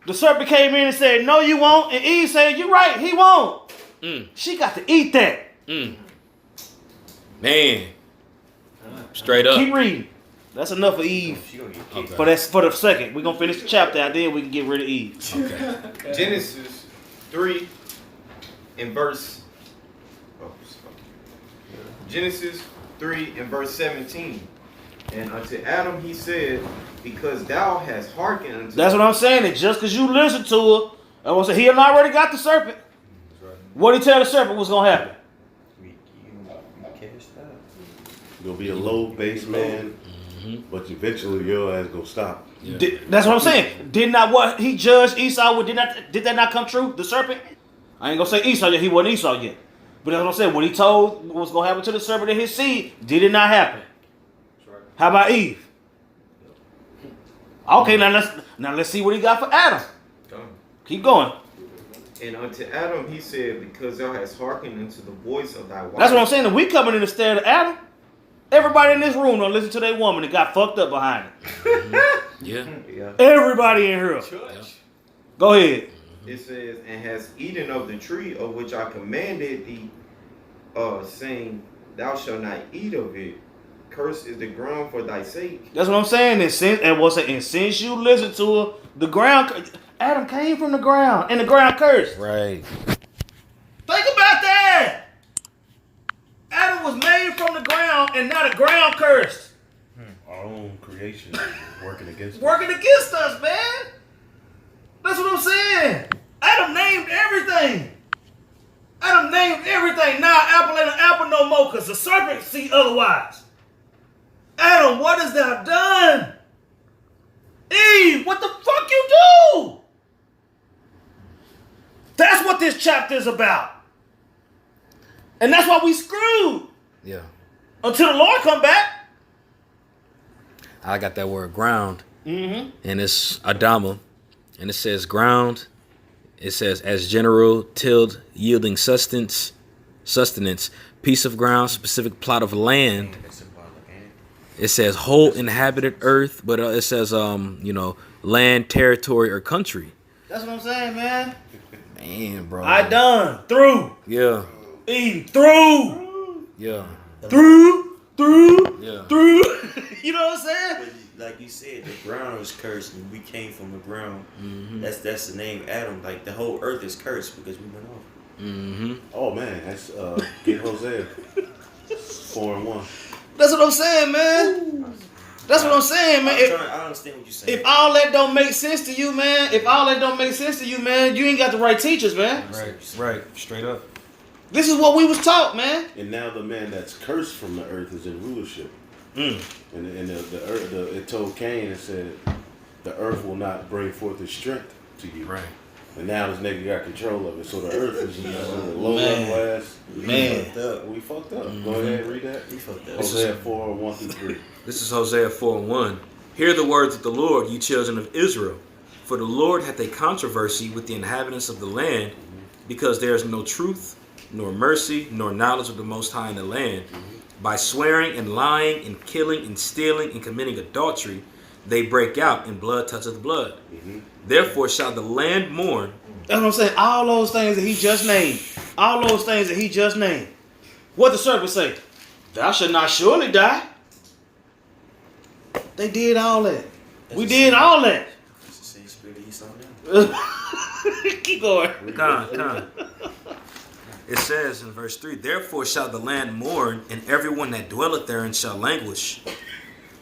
The serpent came in and said, no, you won't. And Eve said, you're right, he won't. She got to eat that. Man. Straight up. Keep reading. That's enough for Eve. She gonna get kicked. For that's for the second. We're gonna finish the chapter out there, we can get rid of Eve. Okay. Genesis 3 and verse. Genesis 3 and verse 17. And unto Adam he said, because thou hast hearkened unto That's what I'm saying. And just because you listen to her, I want to say he already got the serpent. What did he tell the serpent was gonna happen? you cast out. You're gonna be a low base man, but eventually your ass gonna stop. Yeah. That's what I'm saying. Did not what he judged Esau with? Did that not come true? The serpent? I ain't gonna say Esau yet. He wasn't Esau yet. But that's what I'm saying. What he told what was gonna happen to the serpent and his seed, did it not happen? How about Eve? Okay, now let's see what he got for Adam. Keep going. And unto Adam he said, because thou hast hearkened unto the voice of thy wife. That's what I'm saying. If we coming in the stead of Adam, everybody in this room don't listen to their woman and got fucked up behind it. Yeah. Yeah. Everybody in here. Go ahead. It says, and has eaten of the tree of which I commanded thee, saying, thou shalt not eat of it. Cursed is the ground for thy sake. That's what I'm saying. And since you listen to her, the ground, Adam came from the ground, and the ground cursed. Right. Think about that. Adam was made from the ground, and now the ground cursed. Our own creation working against us. Working against us, man. That's what I'm saying. Adam named everything. Adam named everything. Now apple ain't an apple no more, because the serpent see otherwise. Adam, what has thou done? Eve, what the fuck you do? That's what this chapter is about. And that's why we screwed. Yeah. Until the Lord come back. I got that word ground. Mm-hmm. And it's Adama. And it says ground. It says as general, tilled, yielding sustenance, piece of ground, specific plot of land. It says whole inhabited earth, but it says land, territory, or country. That's what I'm saying, man. Man, bro. I done. Through. Yeah. Eve. Through. Yeah. Through. Yeah. Through. You know what I'm saying? But like you said, the ground was cursed, and we came from the ground. Mm-hmm. That's the name Adam. Like the whole earth is cursed because we went off. Mm-hmm. Oh man, that's get Hosea 4:1. That's what I'm saying, man. That's what I'm saying, man. I understand what you're saying. If all that don't make sense to you, man, you ain't got the right teachers, man. Right. Straight up. This is what we was taught, man. And now the man that's cursed from the earth is in rulership. And the earth, it told Cain, it said, the earth will not bring forth its strength to you. Right. And now this nigga got control of it. So the earth is the low level ass. We fucked up. Go ahead and read that. We fucked up. Hosea 4:1-3. This is Hosea 4:1. Hear the words of the Lord, ye children of Israel. For the Lord hath a controversy with the inhabitants of the land, because there is no truth, nor mercy, nor knowledge of the Most High in the land. By swearing and lying and killing and stealing and committing adultery, they break out, and blood toucheth blood. Therefore shall the land mourn. That's what I'm saying. All those things that he just named. What the serpent say? Thou shalt not surely die. They did all that. We did all that. It's the same spirit of Esau now. Keep going. Come on. It says in verse 3, therefore shall the land mourn, and everyone that dwelleth therein shall languish.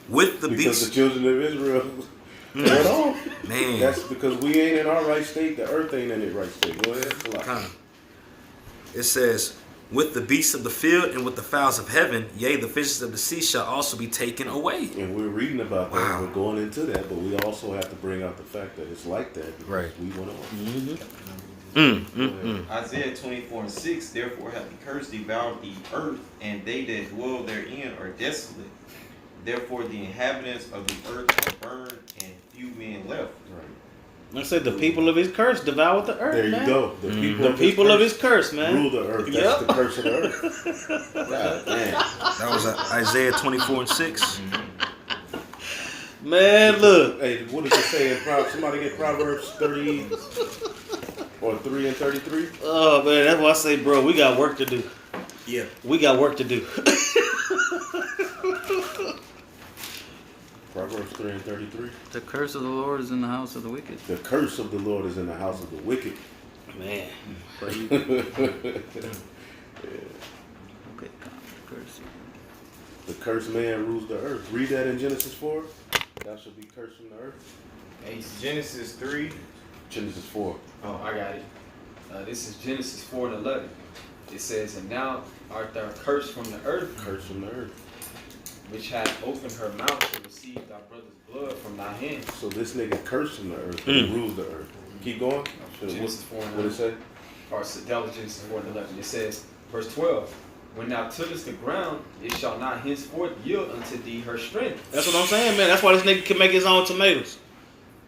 With the Because beast. the children of Israel went off. Man. That's because we ain't in our right state. The earth ain't in its right state. Go ahead. Come. It says, with the beasts of the field and with the fowls of heaven, yea, the fishes of the sea shall also be taken away. And we're reading about that. Wow. We're going into that, but we also have to bring out the fact that it's like that. Because Right. we went off. Isaiah 24:6. Therefore hath the curse devoured the earth, and they that dwell therein are desolate. Therefore the inhabitants of the earth are burned, and few men left. I said the people of his curse devoured the earth, There you man. go. The people, The people curse of his curse, man. rule the earth. That's Yep. the curse of the earth. God damn. That was Isaiah 24:6. Man, look. Hey, what does it say in Proverbs? Somebody get Proverbs 30 or 3 and 33? Oh man, that's why I say, bro, we got work to do. Yeah. We got work to do. Proverbs 3 and 33. The curse of the Lord is in the house of the wicked. The curse of the Lord is in the house of the wicked. Man. But you, okay, curse. The cursed man rules the earth. Read that in Genesis 4. Thou shalt be cursed from the earth. Hey, Genesis 3. Genesis 4. Oh, I got it. This is Genesis 4 and 11. It says, "And now art thou cursed from the earth, Cursed from the earth. which hath opened her mouth to receive thy brother's blood from thy hand." So this nigga cursed from the earth, but he rules the earth. Keep going. Genesis 4 and What it 11. say? Or that was Genesis 4 and 11. It says, verse 12, "When thou tillest the ground, it shall not henceforth yield unto thee her strength." That's what I'm saying, man. That's why this nigga can make his own tomatoes.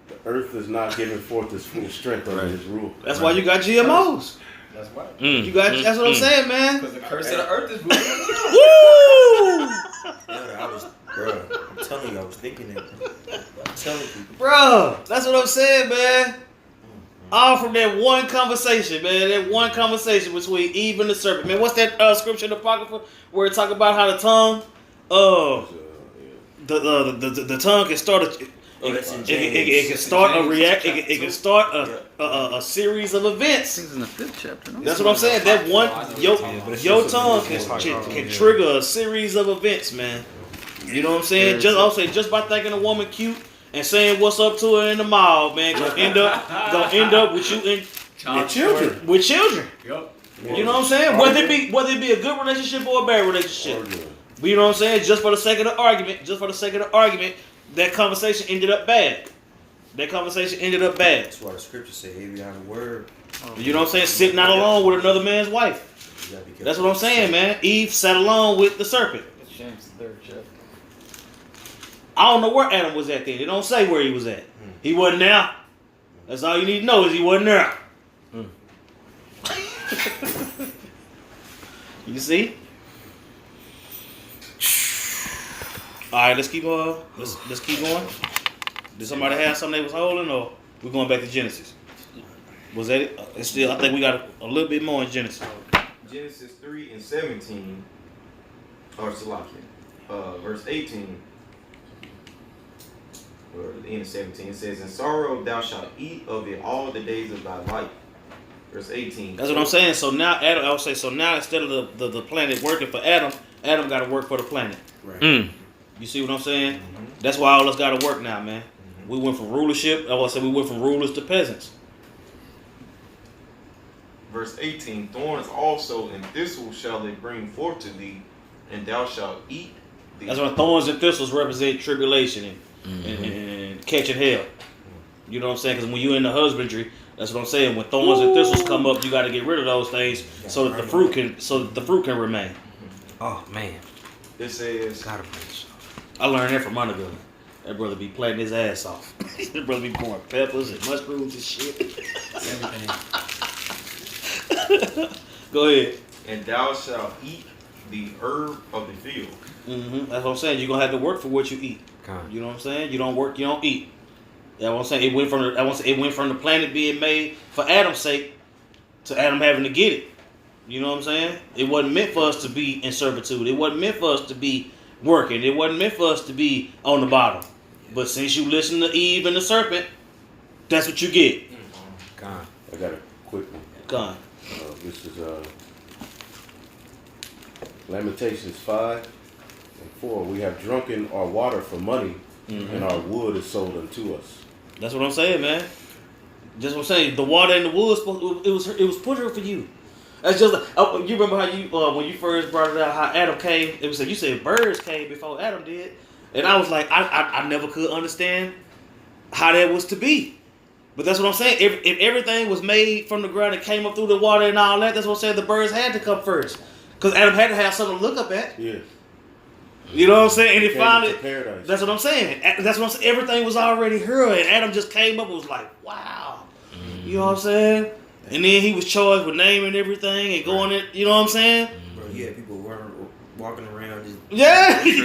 The earth is not giving forth its full strength under his rule. That's why you got GMOs. That's why. You got. That's what I'm saying, man. Because the curse of the earth is ruling. Woo! Bro, I'm telling you, I was thinking that. I'm telling you. Bro, that's what I'm saying, man. All from that one conversation, man. That one conversation between Eve and the serpent, man. What's that scripture in the Apocrypha where it talk about how the tongue, the tongue can start a. That's in It James. can start a James react. chapter It can 2. start a series of events. This is in the 5th chapter. No? That's what I'm saying. That one, your tongue can trigger a series of events, man. You know what I'm saying? I'll say just by thinking a woman cute and saying what's up to her in the mall, man, gonna end up with you in With children. with children. Yup. You know what I'm saying? Whether it be a good relationship or a bad relationship. But you know what I'm saying? Just for the sake of the argument, that conversation ended up bad. That's why the scripture say, "Hey, we have a word." You know what I'm saying? Sitting out alone with another man's wife. You gotta be careful. That's what I'm saying, man. Eve sat alone with the serpent. It's James the 3rd chapter. I don't know where Adam was at then. It don't say where he was at. He wasn't there. That's all you need to know is he wasn't there. You see? All right, let's keep let's keep going. Did somebody have something they was holding, or we're going back to Genesis? Was that it? It's still, I think we got a little bit more in Genesis. Genesis 3 and 17. Or Salakia. Verse 18. Or the end of 17. It says, "In sorrow thou shalt eat of it all the days of thy life." Verse 18. That's what I'm saying. So now Adam, I would say, so now instead of the planet working for Adam got to work for the planet. Right. You see what I'm saying? That's why all of us got to work now, man. We went from rulership. I would say we went from rulers to peasants. Verse 18. "Thorns also and thistles shall they bring forth to thee, and thou shalt eat thee." That's why thorns and thistles represent tribulation and catching hell. You know what I'm saying? Because when you're in the husbandry, that's what I'm saying. When thorns and thistles come up, you got to get rid of those things so that the fruit can remain. Oh man. It says, Gotta preach. I learned that from Underwood. That brother be planting his ass off. That brother be pouring peppers and mushrooms and shit. Go ahead. "And thou shalt eat the herb of the field." That's what I'm saying. You're gonna have to work for what you eat. You know what I'm saying? You don't work, you don't eat. That's what I'm saying. It went from the planet being made for Adam's sake to Adam having to get it. You know what I'm saying? It wasn't meant for us to be in servitude. It wasn't meant for us to be working. It wasn't meant for us to be on the bottom. But since you listen to Eve and the serpent, that's what you get. God. I got a quick one. Gone. This is Lamentations 5 and 4. "We have drunken our water for money, and our wood is sold unto us." That's what I'm saying, man. Just what I'm saying. The water in the wood, it was put here for you. That's just like, you remember how you when you first brought it out how Adam came. It was like you said birds came before Adam did, and I was like I never could understand how that was to be. But that's what I'm saying. If everything was made from the ground and came up through the water and all that, that's what I'm saying. The birds had to come first because Adam had to have something to look up at. Yeah. You know what I'm saying? And it Came finally, into paradise. that's what I'm saying. That's what I'm saying. Everything was already here, and Adam just came up and was like, wow. You know what I'm saying? And then he was charged with naming everything and going it. You know what I'm saying? Bro, yeah, people walking around just Yeah. Yeah. he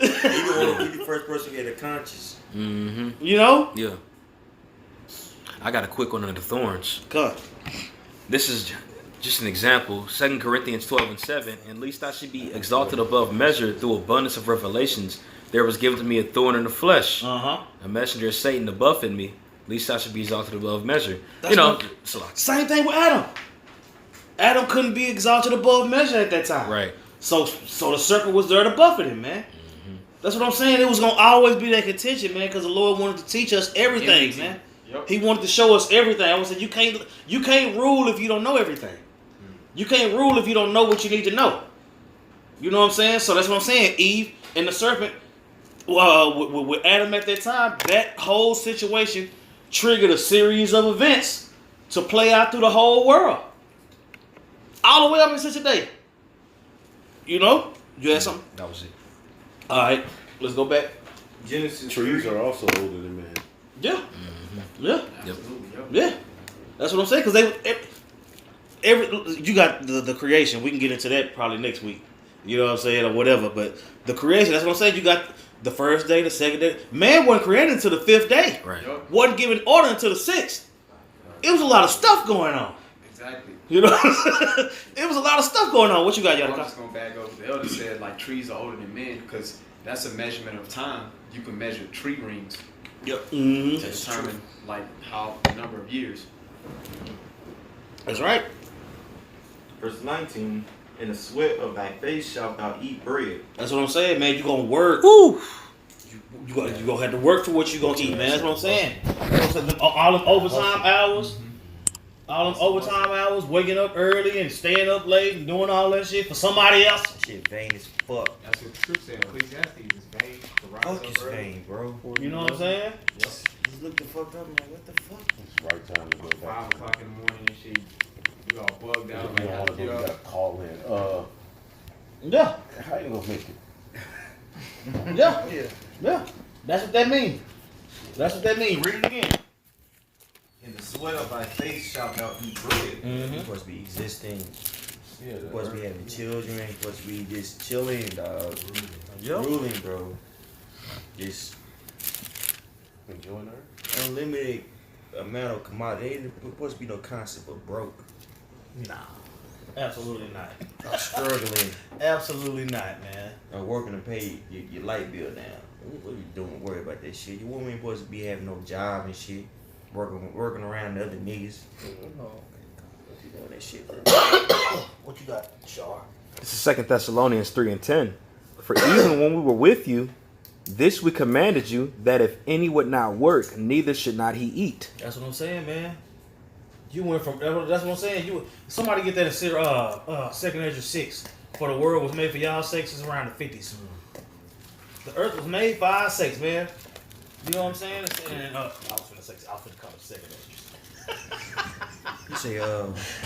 the one, he the first person who had a conscience. Mm-hmm. You know? Yeah. I got a quick one on the thorns. Cut. This is just an example. 2 Corinthians 12:7. And least I should be exalted above measure through abundance of revelations. There was given to me a thorn in the flesh, Uh-huh. a messenger of Satan to buffet me. Least I should be exalted above measure. That's what- so Same thing with Adam. Adam couldn't be exalted above measure at that time. right. So the serpent was there to buffet him, man. That's what I'm saying. It was gonna always be that contention, man, because the Lord wanted to teach us everything, man. Yep. He wanted to show us everything. I was saying you can't rule if you don't know everything. You can't rule if you don't know what you need to know. You know what I'm saying? So that's what I'm saying. Eve and the serpent, with Adam at that time, that whole situation triggered a series of events to play out through the whole world, all the way up until today. You know? You had something? That was it. All right, let's go back. Genesis Trees 3. are also older than man. Yeah, yeah, Absolutely, yep. yeah. That's what I'm saying. Because every you got the creation. We can get into that probably next week. You know what I'm saying, or whatever. But the creation. That's what I'm saying. You got the first day, the second day. Man wasn't created until the fifth day. Right. Yep. Wasn't given order until the sixth. It was a lot of stuff going on. Exactly. You know, it was a lot of stuff going on. What you got, I'm y'all? just gonna back up. The elder said like trees are older than men because that's a measurement of time. You can measure tree rings Mm-hmm. to determine like how the number of years. That's right. Verse 19. In the sweat of thy face shalt thou eat bread. That's what I'm saying, man. You gonna work. Woo! You gonna have to work for what you gonna eat, man. That's what I'm saying. All them overtime hours, waking up early and staying up late and doing all that shit for somebody else. Shit vain as fuck. That's what the scripture said. Ecclesiastes is vain to rise Fuck up is early. vain, bro. You know what I'm saying? Just look the fuck up. I'm like, what the fuck? It's the right time to go back. 5 o'clock in the morning and shit. You all bugged out. You Like, don't want to go, you get up. got to call in. Yeah, How you gonna make it? yeah. That's what that means. That's what that means. Read it again. In the sweat of thy face shalt thou eat bread. Mhm. You're supposed to be existing. Yeah, You're supposed to be having children. You're supposed to be just chilling, dog. Ruling, bro. Just enjoying her. unlimited amount of commodity. Ain't supposed to be no concept of broke. Nah, absolutely not. I'm struggling. Absolutely not, man. Or working to pay your light bill down. What are you doing? Worry about that shit. Your woman ain't supposed to be having no job and shit. Working around the other niggas. What you doing that shit, bro? What you got, Shar? This is 2 Thessalonians 3:10. For even when we were with you, this we commanded you, that if any would not work, neither should not he eat. That's what I'm saying, man. You went from that's what I'm saying. Somebody get that in 2nd Ezra 6. For the world was made for y'all sakes is around the 50s. The earth was made for our sakes, man. You know what I'm saying? And I was finna call it 2nd Ezra. You say,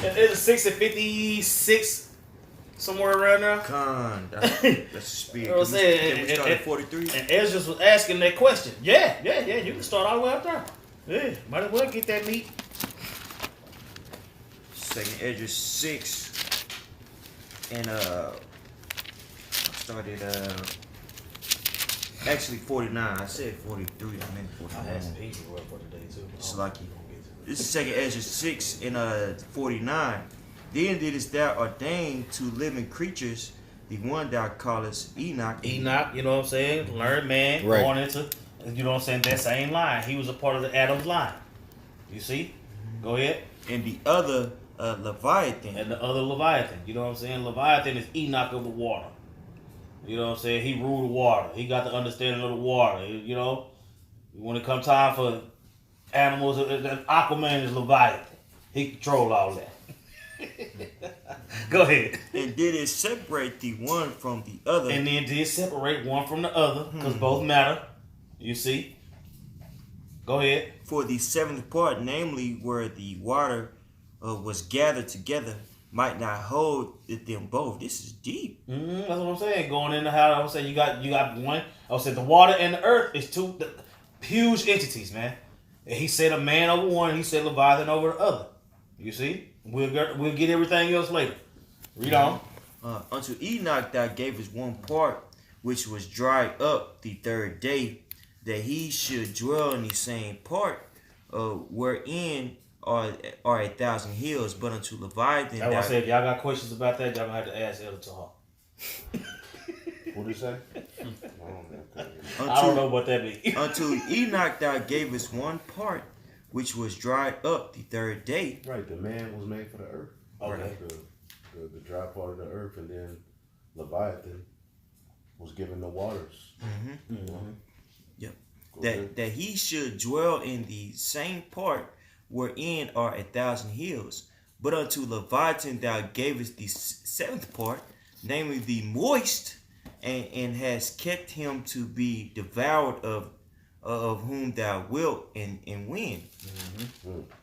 It's 6 and 56, somewhere around there. Con, that's the spirit. You know what I'm saying? Can we start at 43? And Ezra was asking that question. Yeah. You can start all the way up there. Yeah, might as well get that meat. 2nd Ezra 6. And I started actually 49. I said 43. I meant 49. pizza for today too. It's lucky. This is 2nd Ezra 6 and 49. Then didst thou ordain to living creatures the one thou callest Enoch. Enoch, you know what I'm saying? Learned man, Right. going into, you know what I'm saying, that same line. He was a part of the Adam's line. You see? Go ahead. And the other Leviathan. And the other Leviathan. You know what I'm saying? Leviathan is Enoch of the water. You know what I'm saying? He ruled the water. He got the understanding of the water. You know? When it comes time for animals, Aquaman is Leviathan. He control all that. Go ahead. And did it separate the one from the other. And then did separate one from the other, because both matter. You see? Go ahead. For the seventh part, namely where the water was gathered together, might not hold them both. This is deep. That's what I'm saying. Going into how I was saying, you got one. I was saying the water and the earth is two huge entities, man. And he said a man over one. He said Leviathan over the other. You see, we'll get everything else later. Read on. Unto Enoch thou gavest one part, which was dried up the third day, that he should dwell in the same part, wherein are 1,000 hills. But unto Leviathan, That's why I said, if y'all got questions about that, y'all gonna have to ask Elder Tahar. What did he say? I don't know what that means. Unto Enoch thou gavest one part, which was dried up the third day. Right, the man was made for the earth. Okay. The dry part of the earth, and then Leviathan was given the waters. Yep. Okay. That he should dwell in the same part wherein are 1,000 hills. But unto Leviathan thou gavest the seventh part, namely the moist, and has kept him to be devoured of whom thou wilt and when.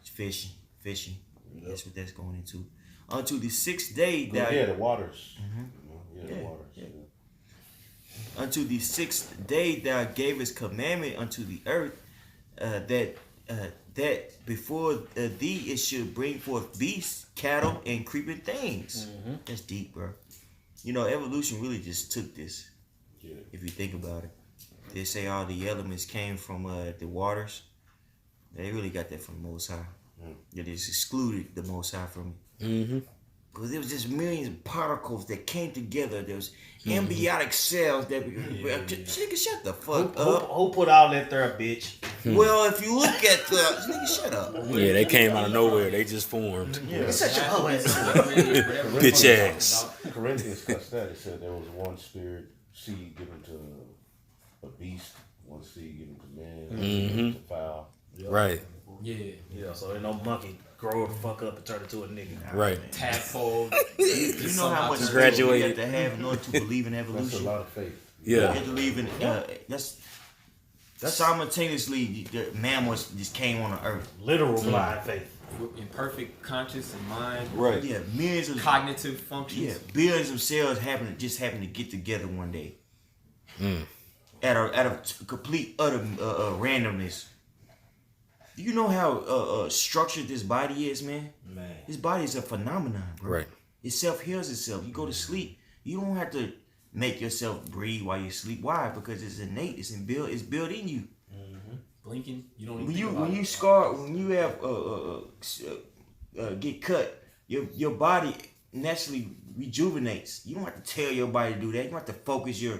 Fishing. Yep. That's what that's going into. Unto the sixth day thou the waters. The Yeah, waters. yeah. Unto the sixth day thou gavest commandment unto the earth, that before thee it should bring forth beasts, cattle, and creeping things. That's deep, bro. You know, evolution really just took this. Yeah. If you think about it, they say all the elements came from the waters. They really got that from the Most High. They just excluded the Most High from it. Because there was just millions of particles that came together. There was embryonic cells that... Nigga, shut the fuck up. Who put all that there, bitch? Well, if you look at the... Nigga, shut up. Yeah, they came out of nowhere. They just formed. Such a hoe ass. Bitch ass. Corinthians cussed that. It said there was one spirit seed given to a beast, one seed given to man, one given to fowl. Right. Yeah. Yeah, so ain't no monkey grow the fuck up and turn into a nigga. Right. Tadpole. You know how much faith you have to have in order to believe in That's a evolution? lot of faith. You Yeah. have to believe in... that's simultaneously, the mammals just came on the earth. Literal blind faith. In perfect conscious and mind. Right. Yeah, millions of... Cognitive functions. Yeah, billions of cells happen to get together one day. At a complete utter randomness. Do you know how structured this body is, man? This body is a phenomenon, bro. Right. It self-heals itself. You go to sleep. You don't have to make yourself breathe while you sleep. Why? Because it's innate. It's built in you. Blinking. You don't even When think about you it. scar, when you have get cut, your body naturally rejuvenates. You don't have to tell your body to do that. You don't have to focus your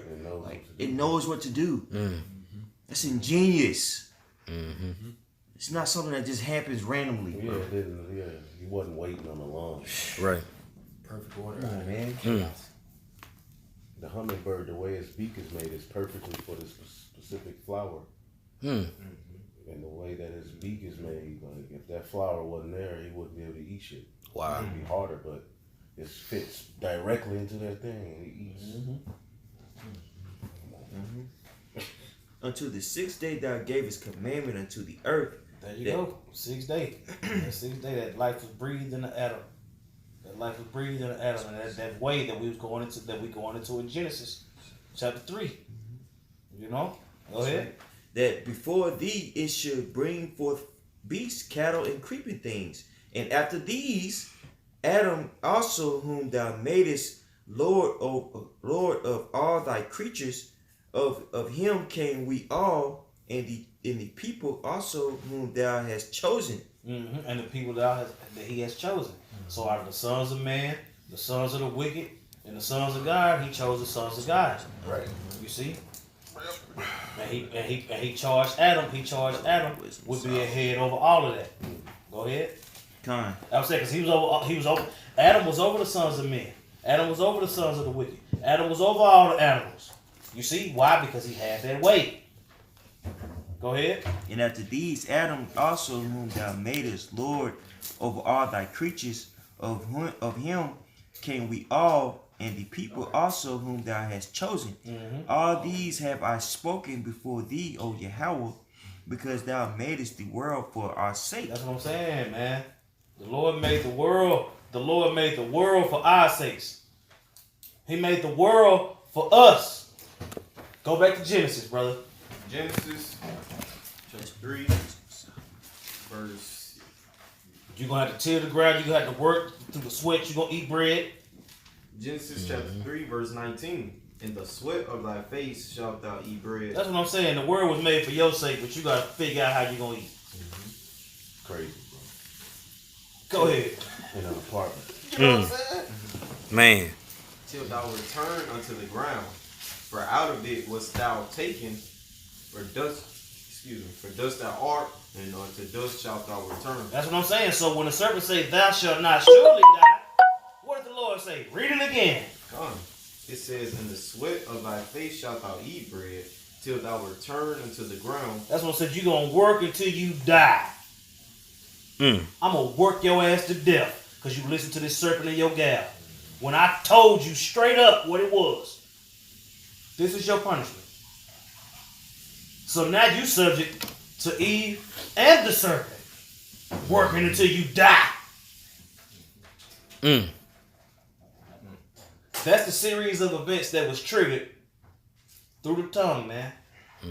it knows what to do. That's ingenious. It's not something that just happens randomly. Yeah, it didn't. Yeah, he wasn't waiting on the lawn. Right. Perfect order. Man. The hummingbird, the way its beak is made, is perfectly for this specific flower. Hmm. And the way that his beak is made, like if that flower wasn't there, he wouldn't be able to eat shit. Wow. It'd be harder, but it fits directly into that thing and he eats. Unto the sixth day thou gavest commandment unto the earth. There you go. 6th day. That 6th day, that life was breathed in the atom. That life was breathed in the atom, and that way that we going into in Genesis chapter 3. You know? Go ahead. That before thee it should bring forth beasts, cattle, and creeping things. And after these, Adam also, whom thou madest Lord of all thy creatures, of him came we all, and the people also whom thou hast chosen. And the people that he has chosen. So out of the sons of man, the sons of the wicked, and the sons of God, he chose the sons of God. Right. You see? And he charged Adam. He charged Adam would be a head over all of that. Go ahead. Time. I was saying because he was over. Adam was over the sons of men. Adam was over the sons of the wicked. Adam was over all the animals. You see why? Because he had that weight. Go ahead. And after these, Adam also, whom thou madest Lord over all thy creatures, of him came we all, and the people also whom thou hast chosen. All these have I spoken before thee, O Yahweh, because thou madest the world for our sake. That's what I'm saying, man. The Lord made the world. The Lord made the world for our sakes. He made the world for us. Go back to Genesis, brother. Genesis chapter 3, verse. You're going to have to till the ground. You're going to have to work through the sweat. You're going to eat bread. Genesis chapter 3, verse 19. In the sweat of thy face shalt thou eat bread. That's what I'm saying. The world was made for your sake, but you got to figure out how you're going to eat. Crazy, Go ahead. bro. In an apartment. You know what I'm saying? Man. Till thou return unto the ground. For out of it wast thou taken, for dust thou art, and unto dust shalt thou return. That's what I'm saying. So when the serpent say, thou shalt not surely die, what does the Lord say? Read it again. Come. It says, in the sweat of thy face shalt thou eat bread, till thou return unto the ground. That's what it said. You're going to work until you die. I'm going to work your ass to death because you listen to this serpent in your gal. When I told you straight up what it was. This is your punishment. So now you subject to Eve and the serpent. Working until you die. That's the series of events that was triggered through the tongue, man.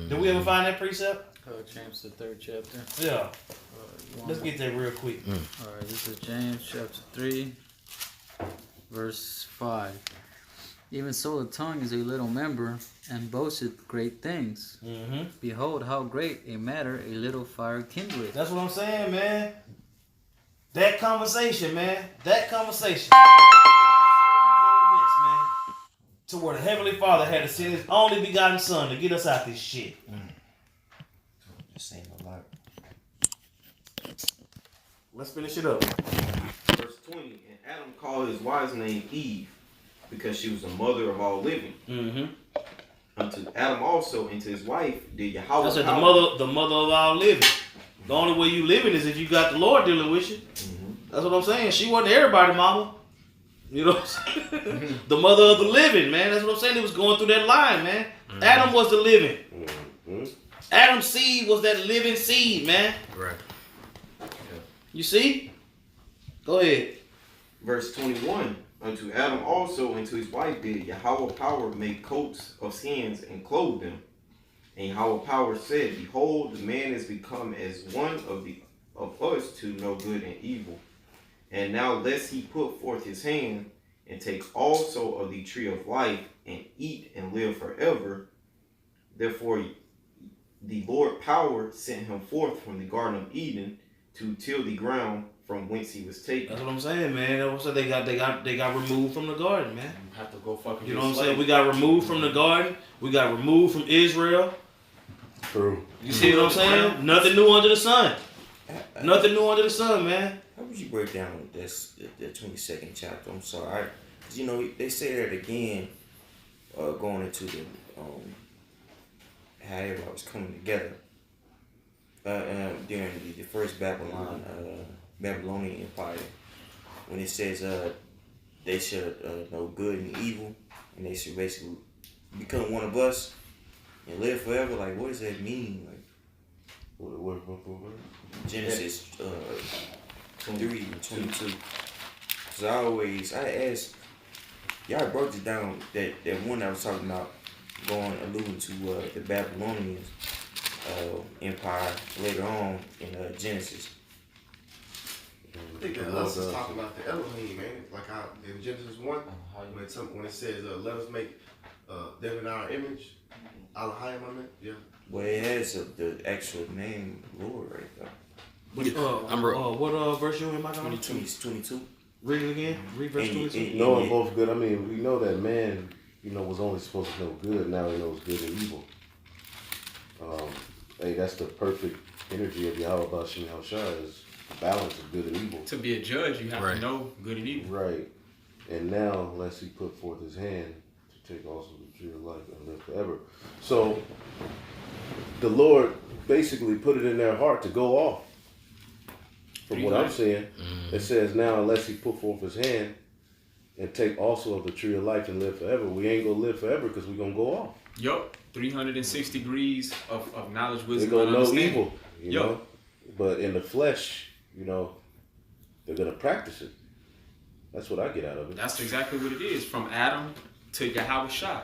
Did we ever find that precept? James, the 3rd chapter. Yeah. Let's get that real quick. All right, this is James chapter 3, verse 5. Even so, the tongue is a little member and boasteth great things. Behold, how great a matter a little fire kindleth. That's what I'm saying, man. That conversation, man. That conversation. To where the Heavenly Father had to send His only begotten Son to get us out this shit. This ain't a lot. Let's finish it up. Verse 20. And Adam called his wife's name Eve, because she was the mother of all living. Unto Adam also and to his wife did Yahweh. I said the mother of all living. The only way you living is if you got the Lord dealing with you. That's what I'm saying. She wasn't everybody, mama. You know what I'm saying? The mother of the living, man. That's what I'm saying. It was going through that line, man. Adam was the living. Adam's seed was that living seed, man. Right. You see? Go ahead. Verse 21. Unto Adam also and to his wife did Yahweh power make coats of skins and clothe them. And Yahweh power said, behold, the man is become as one of us to know good and evil. And now lest he put forth his hand and take also of the tree of life and eat and live forever. Therefore the Lord power sent him forth from the Garden of Eden to till the ground from whence he was taken. That's what I'm saying, man. That's what they got removed from the garden, man. You have to go fucking. You know what I'm saying? We got removed from the garden. We got removed from Israel. True. You see what I'm saying? Nothing new under the sun. Nothing new under the sun, man. How would you break down this the 22nd chapter? I'm sorry, because you know they say that again, going into the how everybody was coming together during the first Babylonian Empire, when it says they should know good and evil, and they should basically become one of us and live forever. Like, what does that mean? Like, What? Genesis 3 and 22. Cause I asked, y'all broke it down that one I was talking about, alluding to the Babylonian empire later on in Genesis. I think that us is talking about the Elohim, man. Like how in Genesis 1, when it says, let us make them in our image. Elohim, I meant, yeah. Well, it has the actual name Lord right there. What verse you in, my God? 22. Read it again. Read verse 22. Knowing both good. I mean, we know that man, was only supposed to know good. Now he knows good and evil. Hey, that's the perfect energy of Yahweh Bashim Yahushua, is the balance of good and evil. To be a judge, you have Right. to know good and evil. Right. And now, lest he put forth his hand to take also the tree of life and live forever. So, the Lord basically put it in their heart to go off. From what I'm saying, it says now, unless he put forth his hand and take also of the tree of life and live forever, we ain't gonna live forever because we gonna go off. Yup. 306 degrees of knowledge, They're wisdom, gonna and know understanding. evil, you know. But in the flesh, they They're gonna practice it. That's what I get out of it. That's exactly what it is. From Adam to Yahweh Shah.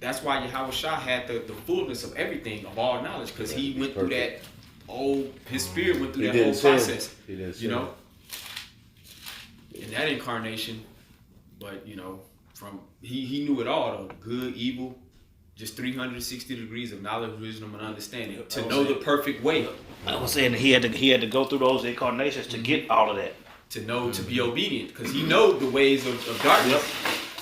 That's why Yahweh Shah had the fullness of everything, of all knowledge, because he went through that his spirit went through that whole process. He didn't You know? In that incarnation, but you know, from he knew it all though, good, evil, just 360 degrees of knowledge, wisdom, and understanding to know the perfect way. I was saying that he had to go through those incarnations to get all of that. To know to be obedient, because he know the ways of darkness.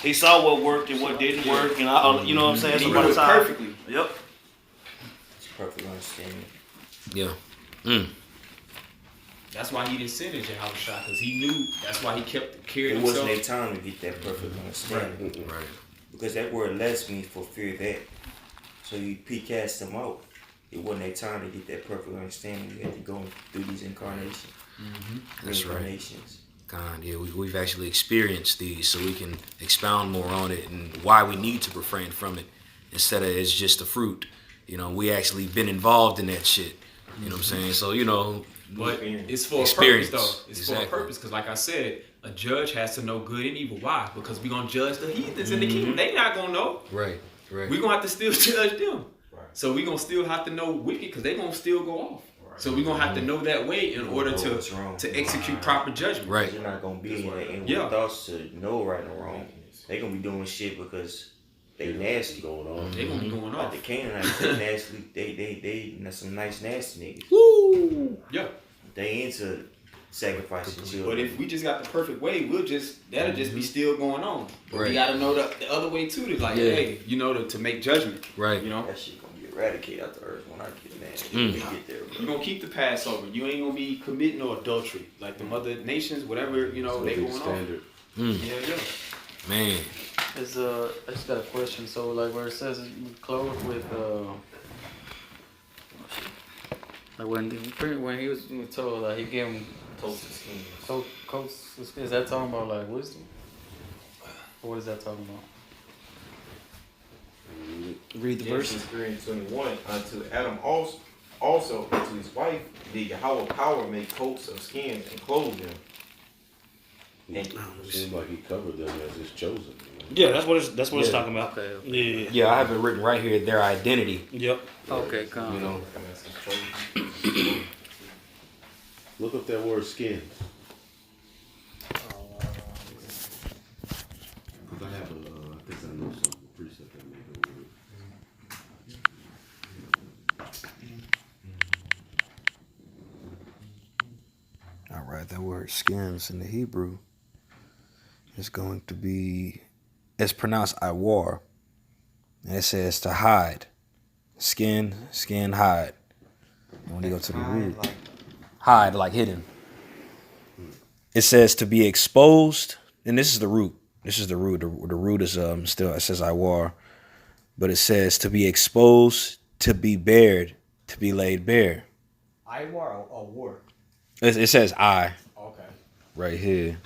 He saw what worked and what didn't work, and all, you know what I'm saying. And he So by knew the it time- perfectly. Yep. It's perfect understanding. Yeah. That's why he didn't sin in Yahweh Shah, because he knew. That's why he carried It himself. wasn't their time to get that perfect understanding. Right. Because that word less means for fear that. So you cast them out. It wasn't their time to get that perfect understanding. You had to go through these incarnations. That's right. Incarnations. God, yeah, we've actually experienced these, so we can expound more on it and why we need to refrain from it instead of it's just a fruit. You know, we actually been involved in that shit. You know what I'm saying? So, you know, But it's for Experience. a purpose, though. It's Exactly. for a purpose, because like I said, a judge has to know good and evil. Why? Because we're going to judge the heathens in the kingdom. They not going to know. right. We're going to have to still judge them. So we're going to still have to know wicked, because they're going to still go off. So we're going to have to know that way in order know what's wrong. to execute proper judgment. Right. You're not going to be in their inward Yeah. thoughts to know right or wrong. They're going to be doing shit because they nasty. Going on. They're going to be going Like off. the Canaanites, they nasty. They some nice nasty niggas. Woo! Yeah. They into sacrificing children. But if we just got the perfect way, that'll just be still going on. But Right. we got to know the other way too. To like, Yeah. hey, you know, to make judgment. Right. You know, that shit gonna be eradicated out the earth when I get mad. Mm. When we get there, you're bro. gonna keep the Passover. You ain't gonna be committing no adultery like the other nations, whatever you know So they it'll going be on. standard. Yeah. Man. Is I just got a question. So like where it says clothed with like when he was told like he gave him Toasted skins. coats, is that talking about like wisdom? Or what is that talking about? Read the verse. Genesis 3 and 21. Unto Adam also unto his wife did Yahweh power make coats of skins and clothe them. It seemed like he covered them as his chosen. Yeah, that's what it's talking about. Okay. Yeah. Yeah, I have it written right here, their identity. Yep. Okay, come. You know. And that's his chosen. Look up that word skins. Cause I have I think I know some precept that may go with it. All right, that word skins in the Hebrew is going to be, it's pronounced iwar. And it says to hide. Skin, hide. And when you go to the root, hide, like hidden. It says to be exposed, and this is the root. The root is still, it says iwar. But it says to be exposed, to be bared, to be laid bare. Iwar or war? It says I Okay. right here.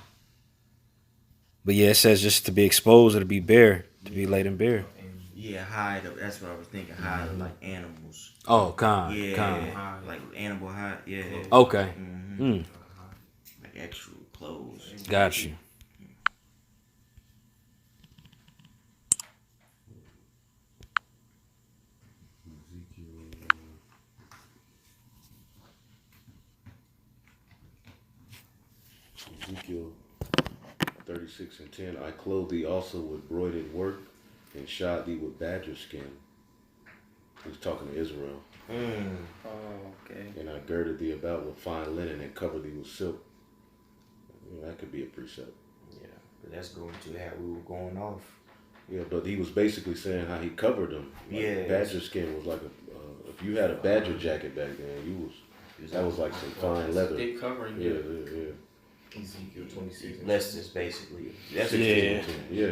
But yeah, it says just to be exposed or to be bare, to be laid and bare. Yeah, hide. That's what I was thinking. Hide like animals. Oh, con. Like animal hide. Yeah. Okay. Like actual clothes. Got you. Ezekiel 36 and 10. I clothe thee also with broidered work and shod thee with badger skin. He's talking to Israel. Oh, okay. And I girded thee about with fine linen and covered thee with silk. That could be a precept. Yeah, but that's going to how we were going off. Yeah, but he was basically saying how he covered them. Like Yeah. badger skin was like if you had a badger jacket back then, that was like some fine leather. Thick covering. Yeah. Ezekiel 26. Lessons, basically. That's Yeah. Yeah.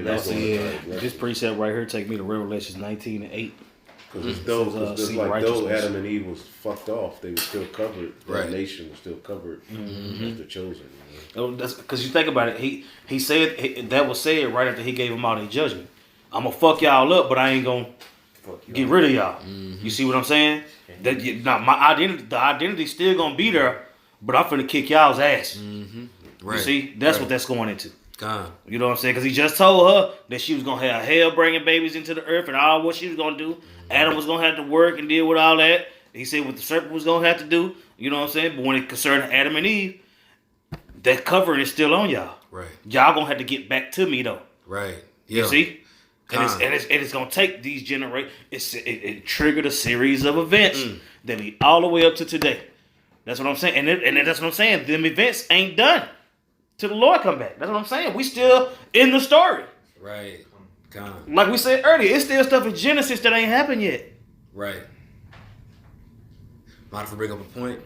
This precept right here take me to Revelations 19 and 8. Because it's though, seek like though righteousness. Adam and Eve was fucked off, they were still covered. Right. The nation was still covered as the chosen. That's because you think about it. He said that was said right after he gave them all their judgment. I'm gonna fuck y'all up, but I ain't gonna get rid of y'all. You see what I'm saying? That now the identity still gonna be there, but I'm finna kick y'all's ass. Mm-hmm. Right. You see, that's right. what that's going into. God. You know what I'm saying? Because he just told her that she was gonna have hell bringing babies into the earth and all what she was gonna do. Adam was gonna have to work and deal with all that. He said what the serpent was gonna have to do. You know what I'm saying? But when it concerned Adam and Eve, that covering is still on y'all. Right. Y'all gonna have to get back to me though. Right. You Yeah. see? And it's gonna take these generations. It triggered a series of events that lead all the way up to today. That's what I'm saying. And that's what I'm saying. Them events ain't done till the Lord come back. That's what I'm saying. We still in the story. Right. God. Like we said earlier, it's still stuff in Genesis that ain't happened yet. Right. Mind if I bring up a point?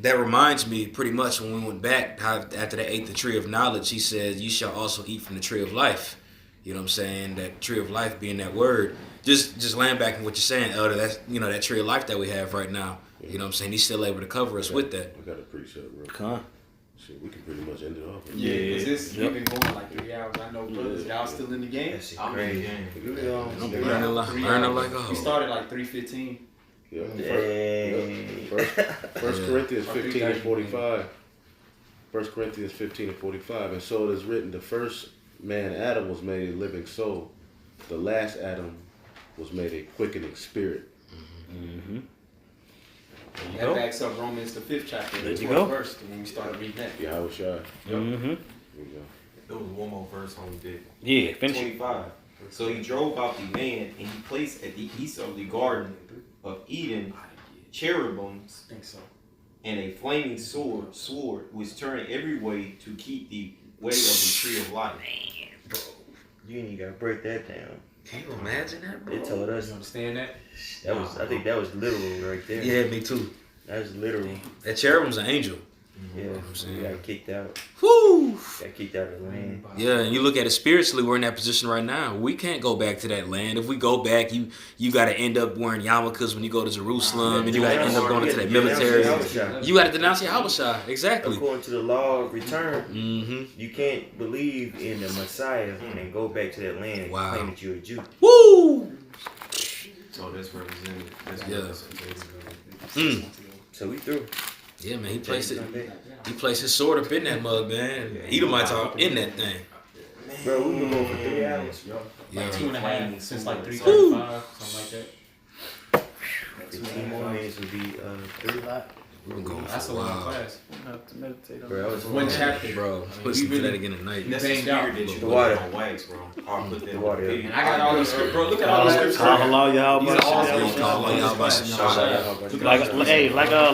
That reminds me pretty much when we went back, how after they ate the tree of knowledge, he said, you shall also eat from the tree of life. You know what I'm saying? That tree of life being that word. Just laying back on what you're saying, Elder, that's, you know, that tree of life that we have right now. You know what I'm saying? He's still able to cover us with that. We got a precept, bro. Con. Shit, we can pretty much end it off. Yeah, because this we've been going like 3 hours. I know, brothers, y'all still in the game. I'm in the game. Learning like a We started like 3:15. Yeah. Hey. First Corinthians Or 15 and 3:30. 45. 1 Corinthians 15 and 45. And so it is written, the first man, Adam, was made a living soul. The last Adam was made a quickening spirit. Mm-hmm. That backs up Romans the 5th chapter, There the you 12th go. verse, when we started reading that. Yeah, I was shy. Mm-hmm. There you go. There was one more verse on the bit. Yeah, finish it. 25. So he drove out the man, and he placed at the east of the garden of Eden cherubims I think so. and a flaming sword which turned every way to keep the way of the tree of life. You ain't gotta break that down. Can you imagine that, bro? It told us You understand that? that was. I think that was literal right there. Yeah, me too. That was literal. That cherubim's an angel. Yeah, I'm saying. we got kicked out. Whoo! Got kicked out of the land. Yeah, and you look at it spiritually, we're in that position right now. We can't go back to that land. If we go back, you got to end up wearing yarmulkes when you go to Jerusalem, and you got to end up going into that military. You got to denounce your Habashah. Exactly. According to the law of return, Mm-hmm. you can't believe in the Messiah and go back to that land and Wow. claim that you're a Jew. Woo! So that's represented. That's Yeah. represented. So we through. Yeah, man, he placed it. He placed his sword up in that mug, man. Edomites are up in that thing. Bro, we been going for 3 hours. Yeah. Like 2.5 since like 3:35, something like that. 15 more minutes would be 3. We've been going That's for a a long while. class. Bro, I was One chapter. Bro, listen to that again tonight. That's the banged out. spirit that you The put water. on wax, bro. I'll put that The in water. video. And I got all these scriptures. Bro, look at all these scriptures. Call y'all These are all about scriptures. Call y'all about some-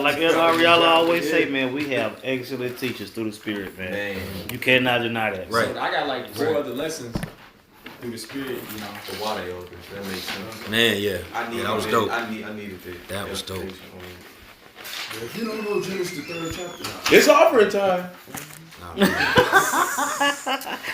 like Ariella always say, man, we have excellent teachers through the Spirit, man. Man, You cannot deny that. Right. So I got like 4 other lessons through the Spirit, you know. the water elders. That makes sense. Man, yeah. I need Yeah, that was dope. I needed that. That was dope. If you don't know Genesis, the 3rd chapter, It's offering time. Nah, man.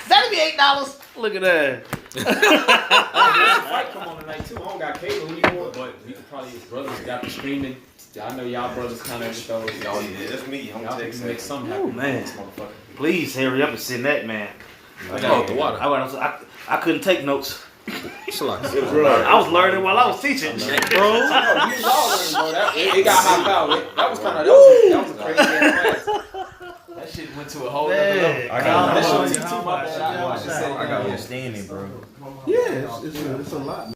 That'd be $8. Look at that. Fight come on tonight too. I don't got cable when you want, but we could probably brothers got the streaming. I know y'all brothers kind of with those. Oh yeah, that's me. I'm Y'all can texting. make something happen. Ooh, man. This motherfucker. Please hurry up and send that, man. Oh, the water. I couldn't take notes. Shalak. It was right. I was learning while I was teaching, bro. You was all learning, bro. It got hot out. That was kind of that was a crazy ass class. That shit went to a whole other level. I got That shit one. was too much. I got one standing, bro. yeah, it's a lot.